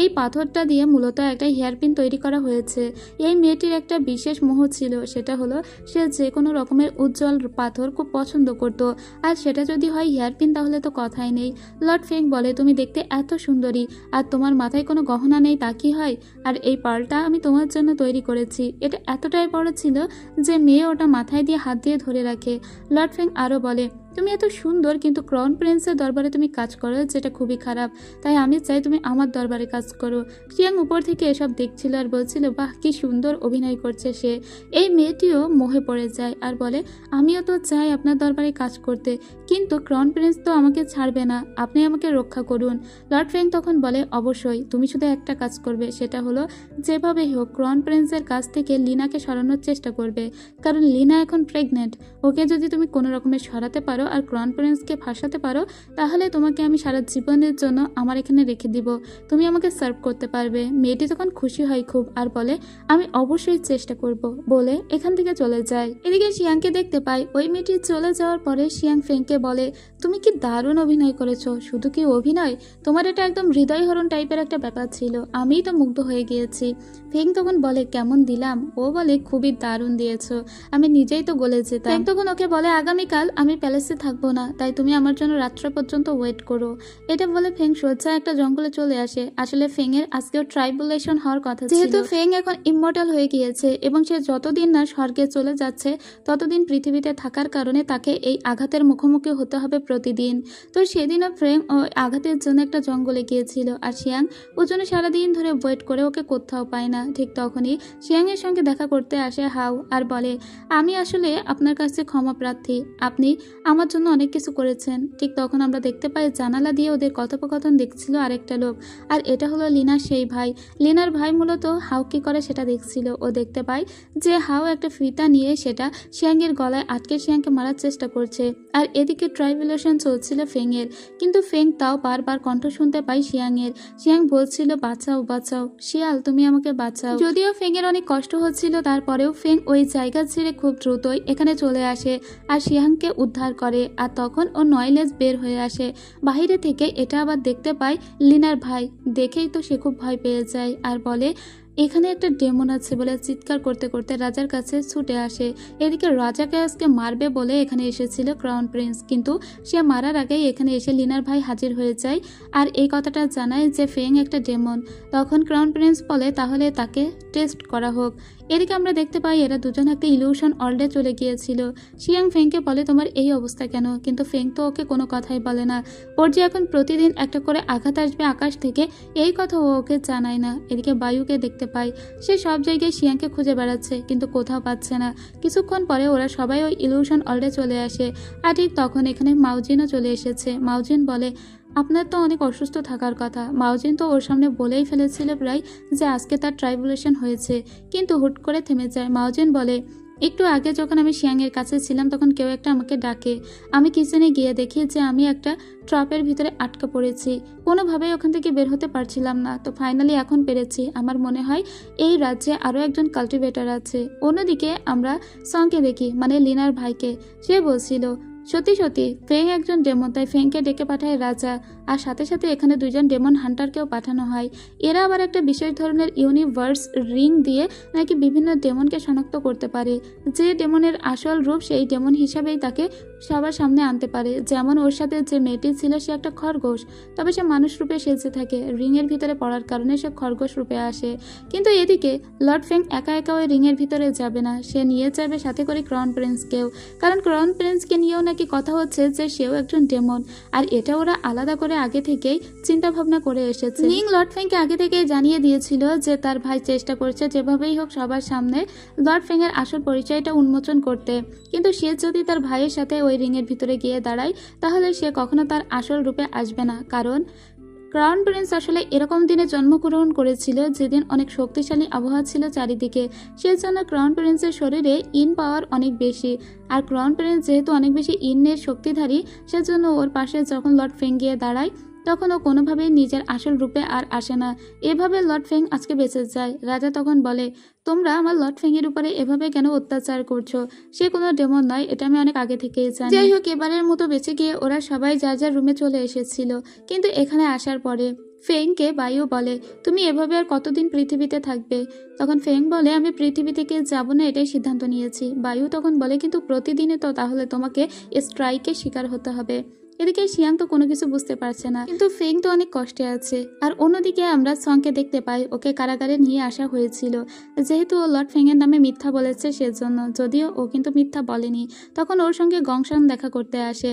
এই পাথরটা দিয়ে মূলত একটা হেয়ারপিন তৈরি করা হয়েছে। এই মেয়েটির একটা বিশেষ মোহ ছিল, সেটা হলো সে যে কোনো রকমের উজ্জ্বল পাথর খুব পছন্দ করত, আর সেটা যদি হয় হেয়ারপিন তাহলে তো কথাই নেই। লর্ড ফেং বলে, তুমি দেখতে এত সুন্দরী আর তোমার মাথায় কোনো গহনা নেই, তা কি হয়? আর এই পার্লটা আমি তোমার জন্য তৈরি করেছি। এটা এতটাই বড় ছিল যে মেয়ে ওটা মাথায় দিয়ে হাত দিয়ে ধরে রাখে। লর্ড ফেং আরও বলে, তুমি এত সুন্দর, কিন্তু ক্রাউন প্রিন্সের দরবারে তুমি কাজ করো, যেটা খুবই খারাপ। তাই আমি চাই তুমি আমার দরবারে কাজ করো। শিয়াং উপর থেকে এসব দেখছিল আর বলছিল, বাহ, কি সুন্দর অভিনয় করছে সে। এই মেয়েটিও মোহে পড়ে যায় আর বলে, আমিও তো চাই আপনার দরবারে কাজ করতে, কিন্তু ক্রাউন প্রিন্স তো আমাকে ছাড়বে না, আপনি আমাকে রক্ষা করুন। লর্ড ফেং তখন বলে, অবশ্যই, তুমি শুধু একটা কাজ করবে, সেটা হলো যেভাবেই হোক ক্রাউন প্রিন্সের কাছ থেকে লিনাকে সরানোর চেষ্টা করবে, কারণ লিনা এখন প্রেগনেন্ট। ওকে যদি তুমি কোনো রকমের সরাতে পারো আর ক্রাউন প্রিন্সকে ফাঁসাতে পারো, তাহলে তোমাকে আমি সারা জীবনের জন্য আমার এখানে রেখে দিব, তুমি আমাকে সার্ভ করতে পারবে। মেয়েটি তখন খুশি হয় খুব আর বলে, আমি অবশ্যই চেষ্টা করব, বলে এখান থেকে চলে যায়। এদিকে শিয়াংকে দেখতে পাই। ওই মেয়েটি চলে যাওয়ার পরে শিয়াং ফেংকে বলে, তুমি কি দারুণ অভিনয় করেছো। শুধু কি অভিনয়, তোমার এটা একদম হৃদয়হরণ টাইপের একটা ব্যাপার ছিল, আমিই তো মুগ্ধ হয়ে গিয়েছি। ফেং তখন বলে, কেমন দিলাম? ও বলে, খুবই দারুণ দিয়েছো, আমি নিজেই তো গলে যেতাম। ফেং তখন ওকে বলে, আগামীকাল আমি প্যালেসে থাকবো না, তাই তুমি আমার জন্য রাত্র পর্যন্ত ওয়েট করো। এটা বলে ফেং সোজা একটা জঙ্গলে চলে আসে। আসলে ফেং এর আজকেও ট্রাইবুলেশন হওয়ার কথা ছিল, যেহেতু ফেং এখন ইমমর্টাল হয়ে গিয়েছে এবং সে যতদিন না স্বর্গে চলে যাচ্ছে ততদিন পৃথিবীতে থাকার কারণে তাকে এই আঘাতের মুখোমুখি হতে হবে প্রতিদিন। তো সেদিনও ফেং ওই আঘাতের জন্য একটা জঙ্গলে গিয়েছিল আর শিয়াং ওর জন্য সারাদিন ধরে ওয়েট করে ওকে কোথাও পায় না। ঠিক তখনই শিয়াং এর সঙ্গে দেখা করতে আসে হাউ আর বলে, আমি আসলে আপনার কাছে ক্ষমা প্রার্থী, আপনি আমার জন্য অনেক কিছু করেছেন। ঠিক তখন আমরা দেখতে পাই জানালা দিয়ে ওদের কথোপকথন দেখছিল আরেকটা লোক, আর এটা হলো লিনার সেই ভাই। লিনার ভাই মূলত হাউ কি করে সেটা দেখছিল। ও দেখতে পায় যে হাউ একটা ফিতা নিয়ে সেটা শিয়াংয়ের গলায় আটকে শিয়াংকে মারার চেষ্টা করছে, আর এদিকে ট্রাইবুলেশন চলছিল ফেংয়ের, কিন্তু ফেং তাও বারবার কণ্ঠ শুনতে পাই শিয়াংয়ের। শিয়াং বলছিল, বাঁচাও বাঁচাও শিয়াল, তুমি আমাকে বাঁচাও। যদিও ফেংয়ের অনেক কষ্ট হচ্ছিল, তারপরেও ফেং ওই জায়গা ছেড়ে খুব দ্রুতই এখানে চলে আসে আর শিয়াংকে উদ্ধার করে। আর তখন ও নয়লেজ বের হয়ে আসে বাইরে থেকে। এটা আবার দেখতে পায় লিনার ভাই। দেখেই তো সে খুব ভয় পেয়ে যায় আর বলে, এখানে একটা ডেমন আছে বলে চিৎকার করতে করতে রাজার কাছে ছুটে আসে। এদিকে রাজাকে আজকে মারবে বলে এখানে এসেছিল ক্রাউন প্রিন্স, কিন্তু সে মারার আগেই এখানে এসে লিনার ভাই হাজির হয়ে যায় আর এই কথাটা জানায় যে ফেং একটা ডেমন। তখন ক্রাউন প্রিন্স বলে, তাহলে তাকে টেস্ট করা হোক। এদিকে আমরা দেখতে পাই এরা দুজন একটা ইলিউশন ওয়ার্ল্ডে চলে গিয়েছিল। শিয়াং ফেংকে বলে, তোমার এই অবস্থা কেন? কিন্তু ফেং তো ওকে কোনো কথাই বলে না। ওর যে এখন প্রতিদিন একটা করে আঘাত আসবে আকাশ থেকে, এই কথা ও ওকে জানায় না। এদিকে বায়ুকে দেখতে পাই, সে সব জায়গায় শিয়াংকে খুঁজে বেড়াচ্ছে কিন্তু কোথাও পাচ্ছে না। কিছুক্ষণ পরে ওরা সবাই ওই ইলিউশন ওয়ার্ল্ডে চলে আসে, আর ঠিক তখন এখানে মাউজিনও চলে এসেছে। মাউজিন বলে, আপনার তো অনেক অসুস্থ থাকার কথা। মাউজিন তো ওর সামনে বলেই ফেলেছিল প্রায় যে আজকে তার ট্রাইবুলেশন হয়েছে, কিন্তু হুট করে থেমে যায়। মাউজিন বলে, একটু আগে যখন আমি শিয়াংয়ের কাছে ছিলাম তখন কেউ একটা আমাকে ডাকে। আমি কিচেনে গিয়ে দেখি যে আমি একটা ট্রাপের ভিতরে আটকা পড়েছি, কোনোভাবেই ওখান থেকে বের হতে পারছিলাম না। তো ফাইনালি এখন পেরেছি। আমার মনে হয় এই রাজ্যে আরও একজন কাল্টিভেটর আছে। অন্যদিকে আমরা সঙ্গে দেখি, মানে লিনার ভাইকে। সে বলছিল, সত্যি সত্যি ফেং একজন ডেমন, তাই ফেংকে ডেকে পাঠায় রাজা। আর সাথে সাথে এখানে দুজন ডেমন হান্টারকেও পাঠানো হয়। এরা আবার একটা বিশেষ ধরনের ইউনিভার্স রিং দিয়ে নাকি বিভিন্ন ডেমনকে শনাক্ত করতে পারে। যে ডেমনের আসল রূপ সেই ডেমন হিসাবেই তাকে সবার সামনে আনতে পারে। যেমন ওর সাথে যে মেয়েটি ছিল সে একটা খরগোশ, তবে সে মানুষ রূপে সেজে থাকে। রিংয়ের ভিতরে পড়ার কারণে সে খরগোশ রূপে আসে। কিন্তু এদিকে লর্ড ফেং একা একা ওই রিংয়ের ভিতরে যাবে না, সে নিয়ে যাবে সাথে করে ক্রাউন প্রিন্সকেও। কারণ ক্রাউন প্রিন্সকে নিয়েও নাকি কথা হচ্ছে যে সেও একজন ডেমন, আর এটা ওরা আলাদা করে আগে থেকেই চিন্তা ভাবনা করে এসেছে। নিং লর্ড ফেংকে আগে থেকেই জানিয়ে দিয়েছিল যে তার ভাই চেষ্টা করছে যেভাবেই হোক সবার সামনে লর্ড ফেং এর আসল পরিচয়টা উন্মোচন করতে। কিন্তু সে যদি তার ভাইয়ের সাথে ওই রিংয়ের ভিতরে গিয়ে দাঁড়ায় তাহলে সে কখনো তার আসল রূপে আসবে না। কারণ ক্রাউন প্রিন্স আসলে এরকম দিনে জন্মগ্রহণ করেছিল যেদিন অনেক শক্তিশালী আবহাওয়া ছিল চারিদিকে। সেজন্য ক্রাউন প্রিন্সের শরীরে ইন পাওয়ার অনেক বেশি, আর ক্রাউন প্রিন্স যেহেতু অনেক বেশি ইনের শক্তিধারী, সেজন্য ওর পাশে যখন লর্ড ফেং গিয়ে দাঁড়ায় তখন ও কোনোভাবেই নিজের আসল রূপে আর আসে না। এভাবে লর্ড ফেং আজকে বেঁচে যায়। রাজা তখন বলে, তোমরা আমার লর্ড ফেং এর উপরে এভাবে কেন অত্যাচার করছো? সে কোনো ডেমন নয়, এটা আমি অনেক আগে থেকেই জানি। যাই হোক, এবারের মতো বেঁচে গিয়ে ওরা সবাই যার যার রুমে চলে এসেছিল। কিন্তু এখানে আসার পরে ফেংকে বায়ু বলে, তুমি এভাবে আর কতদিন পৃথিবীতে থাকবে? তখন ফেং বলে, আমি পৃথিবী থেকে যাব না, এটাই সিদ্ধান্ত নিয়েছি। বায়ু তখন বলে, কিন্তু প্রতিদিনই তো তাহলে তোমাকে স্ট্রাইকের শিকার হতে হবে। এদিকে শিয়াং তো কোনো কিছু বুঝতে পারছে না, কিন্তু ফেং তো অনেক কষ্টে আছে। আর অন্যদিকে আমরা সংকে দেখতে পাই, ওকে কারাগারে নিয়ে আসা হয়েছিল যেহেতু ও লর্ড ফেং এর নামে মিথ্যা বলেছে সেজন্য। যদিও ও কিন্তু মিথ্যা বলেনি। তখন ওর সঙ্গে গংশাং দেখা করতে আসে।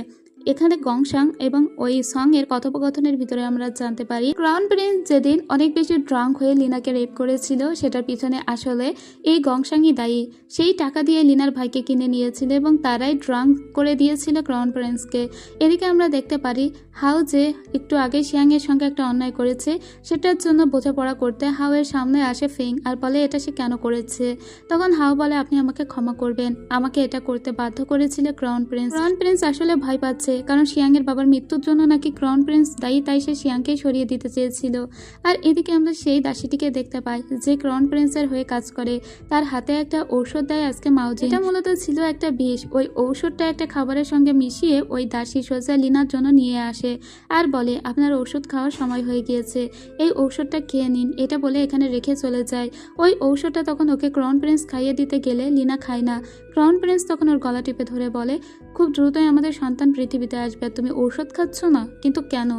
এখানে গংশাং এবং ওই সং এর কথোপকথনের ভিতরে আমরা জানতে পারি ক্রাউন প্রিন্স যেদিন অনেক বেশি ড্রাঙ্ক হয়ে লিনাকে রেপ করেছিল সেটার পিছনে আসলে এই গংশাংই দায়ী। সেই টাকা দিয়ে লিনার ভাইকে কিনে নিয়েছিল এবং তারাই ড্রাঙ্ক করে দিয়েছিল ক্রাউন প্রিন্সকে। এদিকে আমরা দেখতে পারি হাউ যে একটু আগে শিয়াং এর সঙ্গে একটা অন্যায় করেছে, সেটার জন্য বোঝাপড়া করতে হাউ এর সামনে আসে ফেং আর বলে এটা সে কেন করেছে। তখন হাউ বলে, আপনি আমাকে ক্ষমা করবেন, আমাকে এটা করতে বাধ্য করেছিল ক্রাউন প্রিন্স। ক্রাউন প্রিন্স আসলে ভয় পাচ্ছে কারণ শিয়াং এর বাবার মৃত্যুর জন্য নাকি ক্রাউন প্রিন্স দায়ী, তাই সে শিয়াংকে সরিয়ে দিতে চেয়েছিল। আর এদিকে আমরা সেই দাসীটিকে দেখতে পাই যে ক্রাউন প্রিন্সের হয়ে কাজ করে। তার হাতে একটা ঔষধ দেয় আজকে মাউজি। এটা মূলত ছিল একটা বিষ। ওই ঔষধটা একটা খাবারের সঙ্গে মিশিয়ে ওই দাসী সোজা লিনার জন্য নিয়ে আসে আর বলে, আপনার ওষুধ খাওয়ার সময় হয়ে গিয়েছে, এই ঔষধটা খেয়ে নিন। এটা বলে এখানে রেখে চলে যায়। ওই ঔষধটা তখন ওকে ক্রাউন প্রিন্স খাইয়ে দিতে গেলে লিনা খায় না। ক্রাউন প্রিন্স তখন ওর গলা টিপে ধরে বলে, খুব দ্রুতই আমাদের সন্তান পৃথিবীতে আসবে, তুমি ঔষধ খাচ্ছ না, কিন্তু কেন?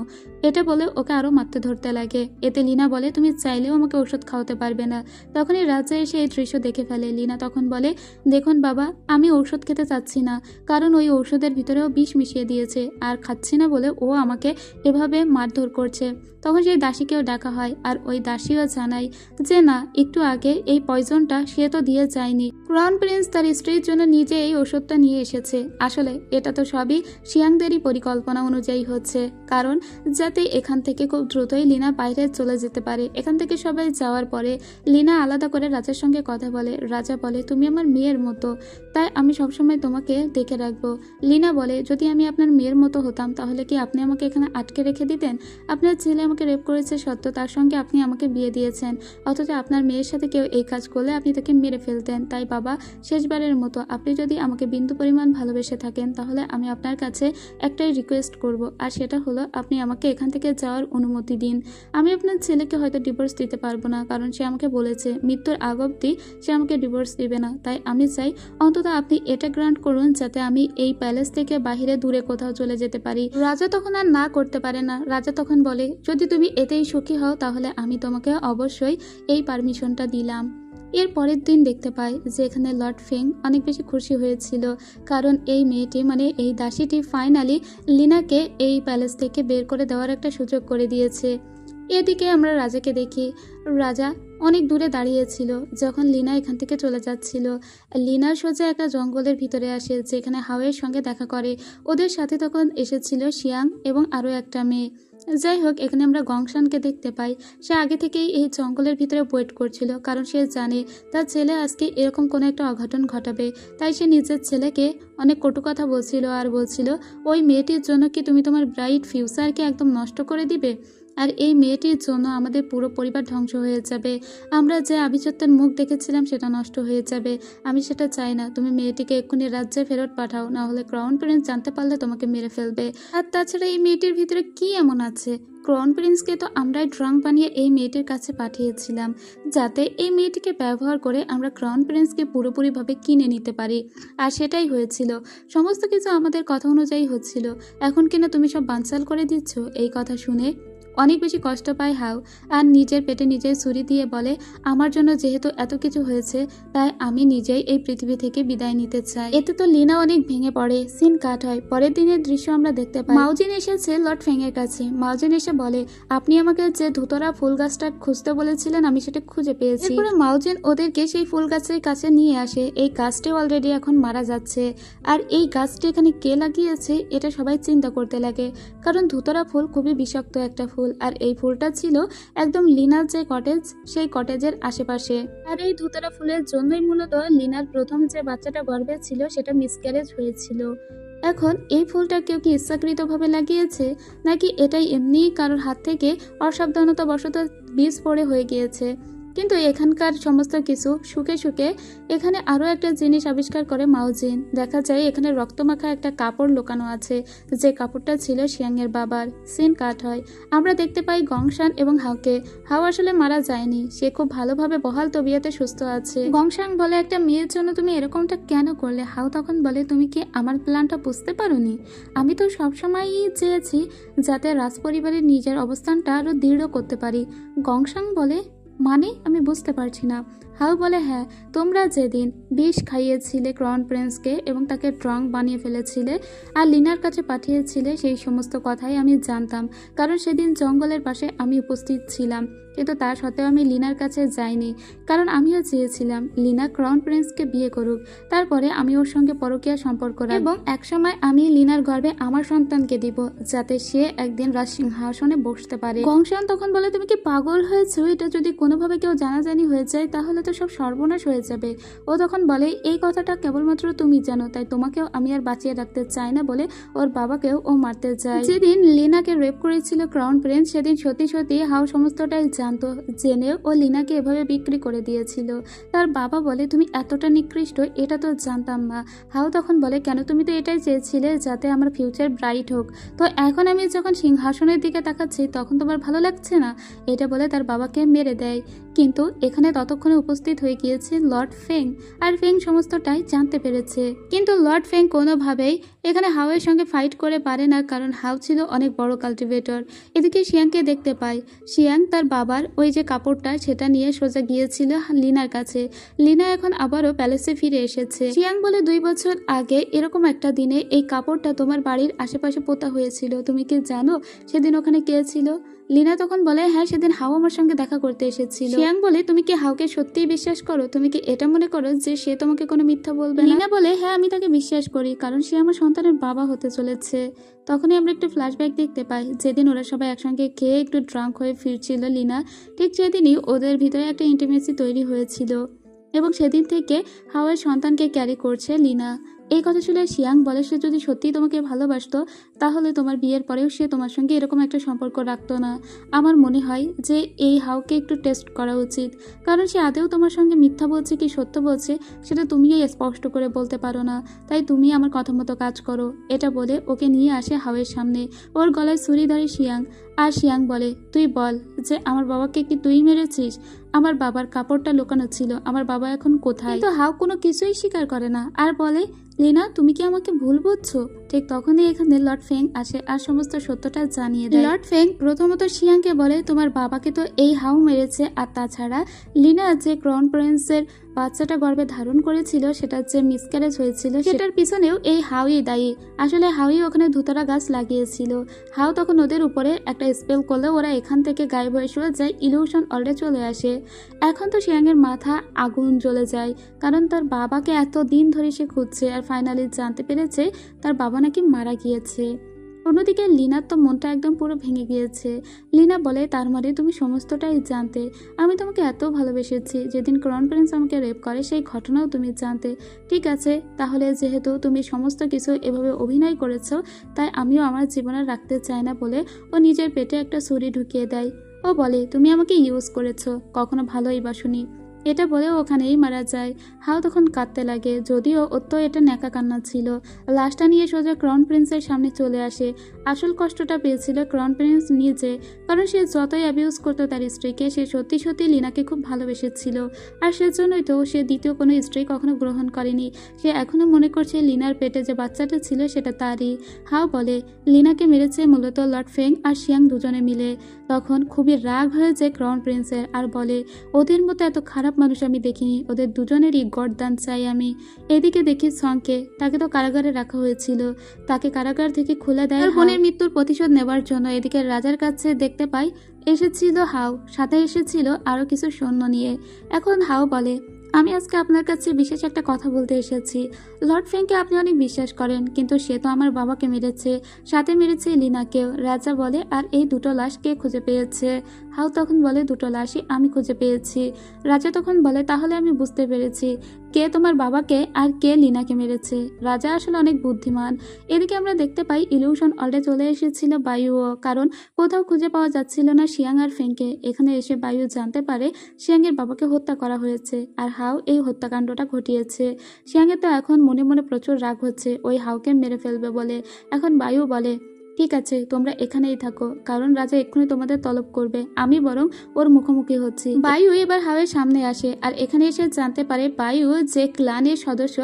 এটা বলে ওকে আরো মারতে ধরতে লাগে। এতে লিনা বলে, তুমি চাইলেও আমাকে ঔষধ খাওয়াতে পারবে না। তখনই রাজা এসে এই দৃশ্য দেখে ফেলে। লিনা তখন বলে, দেখুন বাবা, আমি ঔষধ খেতে চাচ্ছি না, কারণ ওই ঔষধের ভিতরেও বিষ মিশিয়ে দিয়েছে, আর খাচ্ছি না বলে ও আমাকে এভাবে মারধর করছে। তখন সেই দাসীকেও ডাকা হয় আর ওই দাসীও জানায় যে না, একটু আগে এই পয়জনটা সে তো দিয়ে যায়নি, ক্রাউন প্রিন্স তার স্ত্রীর জন্য নিজে এই ওষুধটা নিয়ে এসেছে। আসলে এটা তো সবই শিয়াংদেরই পরিকল্পনা অনুযায়ী হচ্ছে, কারণ যাতে এখান থেকে খুব দ্রুতই লিনা বাইরে চলে যেতে পারে। এখান থেকে সবাই যাওয়ার পরে লিনা আলাদা করে রাজার সঙ্গে কথা বলে। রাজা বলে, তুমি আমার মেয়ের মতো, তাই আমি সবসময় তোমাকে দেখে রাখবো। লিনা বলে, যদি আমি আপনার মেয়ের মতো হতাম তাহলে কি আপনি আমাকে এখানে আটকে রেখে দিতেন? আপনার ছেলে আমাকে রেপ করেছে সত্য, তার সঙ্গে আপনি আমাকে বিয়ে দিয়েছেন, অথচ আপনার মেয়ের সাথে কেউ এই কাজ করলে আপনি তাকে মেরে ফেলতেন। তাই বাবা, শেষবারের মতো আপনি যদি আমাকে বিন্দু পরিমাণ ভালোবেসে থাকেন তাহলে আমি আপনার কাছে একটাই রিকোয়েস্ট করব, আর সেটা হলো আপনি আমাকে এখান থেকে যাওয়ার অনুমতি দিন। আমি আপনার ছেলেকে হয়তো ডিভোর্স দিতে পারবো না, কারণ সে আমাকে বলেছে মৃত্যুর আগ অবধি সে আমাকে ডিভোর্স দিবে না। তাই আমি চাই অন্তত আপনি এটা গ্রান্ট করুন যাতে আমি এই প্যালেস থেকে বাহিরে দূরে কোথাও চলে যেতে পারি। রাজা তখন আর না করতে পারে না। রাজা তখন বলে, যদি তুমি এতেই সুখী হও তাহলে আমি তোমাকে অবশ্যই এই পারমিশনটা দিলাম। এর পরের দিন দেখতে পাই যে এখানে লর্ড ফেং অনেক বেশি খুশি হয়েছিল, কারণ এই মেয়েটি মানে এই দাসীটি ফাইনালি লিনাকে এই প্যালেস থেকে বের করে দেওয়ার একটা সুযোগ করে দিয়েছে। এদিকে আমরা রাজাকে দেখি। রাজা অনেক দূরে দাঁড়িয়েছিল যখন লিনা এখান থেকে চলে যাচ্ছিল। লিনা সোজা একটা জঙ্গলের ভিতরে আসে যেখানে হাওয়ের সঙ্গে দেখা করে। ওদের সাথে তখন এসেছিল শিয়াং এবং আরও একটা মেয়ে। যাই হোক, এখানে আমরা গংশানকে দেখতে পাই। সে আগে থেকেই এই জঙ্গলের ভিতরে ওয়েট করছিল, কারণ সে জানে তার ছেলে আজকে এরকম কোনো একটা অঘটন ঘটাবে। তাই সে নিজের ছেলেকে অনেক কটু কথা বলছিল আর বলছিল, ওই মেয়েটির জন্য কি তুমি তোমার ব্রাইট ফিউচারকে একদম নষ্ট করে দিবে? আর এই মেয়েটির জন্য আমাদের পুরো পরিবার ধ্বংস হয়ে যাবে। আমরা যে আভিজাত্যের মুখ দেখেছিলাম সেটা নষ্ট হয়ে যাবে। আমি সেটা চাই না। তুমি মেয়েটিকে এক্ষুনি রাজ্যে ফেরত পাঠাও, না হলে ক্রাউন প্রিন্স জানতে পারলে তোমাকে মেরে ফেলবে। আর তাছাড়া এই মেয়েটির ভিতরে কি এমন আছে? ক্রাউন প্রিন্সকে তো আমরাই ড্রাঙ্ক বানিয়ে এই মেয়েটির কাছে পাঠিয়েছিলাম, যাতে এই মেয়েটিকে ব্যবহার করে আমরা ক্রাউন প্রিন্সকে পুরোপুরিভাবে কিনে নিতে পারি। আর সেটাই হয়েছিল। সমস্ত কিছু আমাদের কথা অনুযায়ী হচ্ছিল। এখন কিনা তুমি সব বানচাল করে দিচ্ছ। এই কথা শুনে অনেক বেশি কষ্ট পায় হাউ, আর নিজের পেটে নিজেই ছুরি দিয়ে বলে, আমার জন্য যেহেতু এত কিছু হয়েছে, তাই আমি নিজেই এই পৃথিবী থেকে বিদায় নিতে চাই। এতে তো লিনা অনেক ভেঙে পড়ে। সিন কাট হয়। পরের দিনের দৃশ্য আমরা দেখতে পাই। মাউজিন এসেছে লর্ড ফেংয়ের কাছে। মাউজিন এসে বলে, আপনি আমাকে যে ধুতরা ফুল গাছটা খুঁজতে বলেছিলেন, আমি সেটা খুঁজে পেয়েছি। এরপরে মাউজিন ওদেরকে সেই ফুল গাছের কাছে নিয়ে আসে। এই গাছটি অলরেডি এখন মারা যাচ্ছে, আর এই গাছটি এখানে কে লাগিয়েছে এটা সবাই চিন্তা করতে লাগে, কারণ ধুতরা ফুল খুবই বিষাক্ত একটা ফুল। আর এই ফুলটা ছিল একদম লিনার যে কটেজ, সেই কটেজের আশেপাশে। আর এই ধুতরা ফুলের জন্যই মূলত লিনার প্রথম যে বাচ্চাটা গর্ভে ছিল সেটা মিসক্যারেজ হয়েছিল। এখন এই ফুলটা কেউ কি ইচ্ছাকৃতভাবে লাগিয়েছে, নাকি এটাই এমনিই কারোর হাত থেকে অসাবধানতা বশত বীজ পড়ে হয়ে গিয়েছে? কিন্তু এখানকার সমস্ত কিছু শুকে শুকে এখানে আরও একটা জিনিস আবিষ্কার করে মাউজিন। দেখা যায় এখানে রক্তমাখা একটা কাপড় লুকানো আছে, যে কাপড়টা ছিল শিয়াংয়ের বাবার। সিন কাট হয়। আমরা দেখতে পাই গংশান এবং হাউকে। হাউ আসলে মারা যায়নি, সে খুব ভালোভাবে বহাল তবিয়াতে সুস্থ আছে। গংশান বলে, একটা মেয়ের জন্য তুমি এরকমটা কেন করলে? হাউ তখন বলে, তুমি কি আমার প্ল্যানটা বুঝতে পারোনি? আমি তো সবসময়ই চেয়েছি যাতে রাজপরিবারের নিজের অবস্থানটা আরও দৃঢ় করতে পারি। গংশান বলে, মানে আমি বুঝতে পারছি না। হাউ বলে, হ্যাঁ, তোমরা যেদিন বিষ খাইয়েছিলে ক্রাউন প্রিন্সকে এবং তাকে ড্রাঙ্ক বানিয়ে ফেলেছিলে আর লিনার কাছে পাঠিয়েছিলে, সেই সমস্ত কথাই আমি জানতাম, কারণ সেদিন জঙ্গলের পাশে আমি উপস্থিত ছিলাম। কিন্তু তা সত্ত্বেও আমি লিনার কাছে যাইনি, কারণ আমিও চেয়েছিলাম লিনা ক্রাউন প্রিন্সকে বিয়ে করুক, তারপরে আমি ওর সঙ্গে পরকীয়া সম্পর্ক রাখব এবং একসময় আমি লিনার গর্ভে আমার সন্তানকে দিব, যাতে সে একদিন রাজসিংহাসনে বসতে পারে। গংশান তখন বলে, তুমি কি পাগল হয়েছো? এটা যদি কোনোভাবে কেউ জানাজানি হয়ে যায় তাহলে তো সব সর্বনাশ হয়ে যাবে। ও তখন বলে, এই কথাটা কেবলমাত্র তুমি জানো, তাই তোমাকেও আমি আর বাঁচিয়ে রাখতে চাই না বলে ওর বাবাকেও ও মারতে যায়। যেদিন লিনাকে রেপ করেছিল ক্রাউন প্রিন্স, সেদিন সত্যি সত্যি হাউ সমস্তটাই জানতো, জেনেও ও লিনাকে এভাবে বিক্রি করে দিয়েছিল। তার বাবা বলে, তুমি এতটা নিকৃষ্ট, এটা তো জানতাম না। হাউ তখন বলে, কেন? তুমি তো এটাই চেয়েছিলে যাতে আমার ফিউচার ব্রাইট হোক, তো এখন আমি যখন সিংহাসনের দিকে তাকাচ্ছি তখন তোমার ভালো লাগছে না? এটা বলে তার বাবাকে মেরে দেয়। কিন্তু এখানে ততক্ষণে উপস্থিত হয়ে গিয়েছে লর্ড ফেং, আর ফেং সমস্তটাই জানতে পেরেছে। কিন্তু লর্ড ফেং কোনোভাবেই এখানে হাউয়ের সঙ্গে ফাইট করে পারে না, কারণ হাউ ছিল অনেক বড় কাল্টিভেটর। এদিকে শিয়াংকে দেখতে পায়। শিয়াং তার বাবার ওই যে কাপড়টা সেটা নিয়ে সোজা গিয়েছিল লিনার কাছে। লিনা এখন আবারও প্যালেসে ফিরে এসেছে। শিয়াং বলে, 2 বছর আগে এরকম একটা দিনে এই কাপড়টা তোমার বাড়ির আশেপাশে পোতা হয়েছিল। তুমি কি জানো সেদিন ওখানে কে ছিল? লিনা তখন বলে, হ্যাঁ, সেদিন হাউ আমার সঙ্গে দেখা করতে এসেছিল। শিয়াং বলে, তুমি কি হাউকে সত্যিই বিশ্বাস করো? তুমি কি এটা মনে করো যে সে তোমাকে কোনো মিথ্যা বলবে না? লিনা বলে, হ্যাঁ, আমি তাকে বিশ্বাস করি, কারণ সে আমার সন্তানের বাবা হতে চলেছে। তখনই আমরা একটু ফ্ল্যাশব্যাক দেখতে পাই। যেদিন ওরা সবাই একসঙ্গে খেয়ে একটু ড্রাঙ্ক হয়ে ফিরছিল লিনা, ঠিক সেদিনই ওদের ভিতরে একটা ইন্টিমেসি তৈরি হয়েছিল, এবং সেদিন থেকে হাওয়ার সন্তানকে ক্যারি করছে লিনা। এই কথা শুনে শিয়াং বলে, সে যদি সত্যিই তোমাকে ভালোবাসতো তাহলে তোমার বিয়ের পরেও সে তোমার সঙ্গে এরকম একটা সম্পর্ক রাখতো না। আমার মনে হয় যে এই হাউকে একটু টেস্ট করা উচিত, কারণ সে আদেও তোমার সঙ্গে মিথ্যা বলছে কি সত্য বলছে সেটা তুমিই স্পষ্ট করে বলতে পারো না, তাই তুমি আমার কথা মতো কাজ করো। এটা বলে ওকে নিয়ে আসে হাউয়ের সামনে। ওর গলায় ছুরি ধরে শিয়াং, আর শিয়াং বলে, তুই বল যে আমার বাবাকে কি তুই মেরেছিস? আমার বাবার কাপড়টা লুকানো ছিল, আমার বাবা এখন কোথায়? কিন্তু হাউ কোনো কিছুই স্বীকার করে না, আর বলে, লিনা, তুমি কি আমাকে ভুল বুঝছো? ঠিক তখনই এখানে লর্ড ফেং আসে আর সমস্ত সত্যটা জানিয়ে দেয়। লর্ড ফেং প্রথমত শিয়াংকে বলে, তোমার বাবাকে তো এই হাউ মেরেছে, আর তাছাড়া লিনা যে ক্রাউন প্রিন্সের বাচ্চাটা গর্ভে ধারণ করেছিল সেটা যে মিসক্যারেজ হয়েছিল সেটার পিছনেও এই হাউই দায়ী। আসলে হাউই ওখানে ধুতরা গাছ লাগিয়েছিল। হাউ তখন ওদের উপরে একটা স্পেল করলে ওরা এখান থেকে গায়েব হয়ে চলে যায়, ইলিউশন অলরেডি চলে আসে। এখন তো শিয়াংয়ের মাথা আগুন জ্বলে যায়, কারণ তার বাবাকে এত দিন ধরে সে খুঁজছে, আর ফাইনালি জানতে পেরেছে তার বাবা নাকি মারা গিয়েছে। অন্যদিকে লিনার তো মনটা একদম পুরো ভেঙে গিয়েছে। লিনা বলে, তার মানে তুমি সমস্তটাই জানতে? আমি তোমাকে এত ভালোবেসেছি, যেদিন ক্রাউন প্রিন্স আমাকে রেপ করে সেই ঘটনাও তুমি জানতে। ঠিক আছে, তাহলে যেহেতু তুমি সমস্ত কিছু এভাবে অভিনয় করেছো, তাই আমিও আমার জীবনে রাখতে চাই না বলে ও নিজের পেটে একটা ছুরি ঢুকিয়ে দেয়। ও বলে, তুমি আমাকে ইউজ করেছো, কখনো ভালোই বাসুনি। এটা বলে ওখানেই মারা যায়। হাও তখন কাঁদতে লাগে, যদিও ওর তো এটা ন্যাকা কান্না ছিল। লাশটা নিয়ে সোজা ক্রাউন প্রিন্সের সামনে চলে আসে। আসল কষ্টটা পেয়েছিল ক্রাউন প্রিন্স নিজে, কারণ সে যতই অ্যাবিউজ করতো তার স্ত্রীকে, সে সত্যি সত্যি লিনাকে খুব ভালোবেসেছিল। আর সেজন্যই তো সে দ্বিতীয় কোনো স্ত্রী কখনো গ্রহণ করেনি। সে এখনও মনে করছে লিনার পেটে যে বাচ্চাটা ছিল সেটা তারই। হাও বলে, লিনাকে মেরেছে মূলত লর্ড ফেং আর শিয়াং দুজনে মিলে। তখন খুবই রাগ হয়ে যায় ক্রাউন প্রিন্সের, আর বলে, ওদের মতো এত খারাপ মানুষ আমি দেখিনি, ওদের দুজনেরই গর্দান চাই আমি। এদিকে দেখি সংকে, তাকে তো কারাগারে রাখা হয়েছিল, তাকে কারাগার থেকে খুলে দেয় বোনের মৃত্যুর প্রতিশোধ নেবার জন্য। এদিকে রাজার কাছে দেখতে পাই এসেছিল হাও, সাথে এসেছিল আরও কিছু সৈন্য নিয়ে। এখন হাও বলে, আমি আজকে আপনার কাছে বিশেষ একটা কথা বলতে এসেছি। লর্ড ফ্যাংকে আপনি অনেক বিশ্বাস করেন, কিন্তু সে তো আমার বাবাকে মেরেছে, সাথে মেরেছে লিনাকেও। রাজা বলে, আর এই দুটো লাশ কে খুঁজে পেয়েছে? হাও তখন বলে, দুটো লাশই আমি খুঁজে পেয়েছি। রাজা তখন বলে, তাহলে আমি বুঝতে পেরেছি কে তোমার বাবাকে আর কে লিনাকে মেরেছে। রাজা আসলে অনেক বুদ্ধিমান। এদিকে আমরা দেখতে পাই ইলিউশন অলরে চলে এসেছিল বায়ুও, কারণ কোথাও খুঁজে পাওয়া যাচ্ছিল না শিয়াং আর ফেংকে। এখানে এসে বায়ু জানতে পারে শিয়াংয়ের বাবাকে হত্যা করা হয়েছে, আর হাও এই হত্যাকাণ্ডটা ঘটিয়েছে। শিয়াংয়ের তো এখন মনে মনে প্রচুর রাগ হচ্ছে ওই হাওকে মেরে ফেলবে বলে। এখন বায়ু বলে, ঠিক আছে, তোমরা এখানেই থাকো, কারণ রাজা এক্ষুনি তোমাদের তলব করবে, আমি বরং ওর মুখোমুখি হচ্ছি। বায়ু এবার হাওয়ের সামনে আসে, আর এখানে এসে জানতে পারে বায়ু যে ক্লানের সদস্য,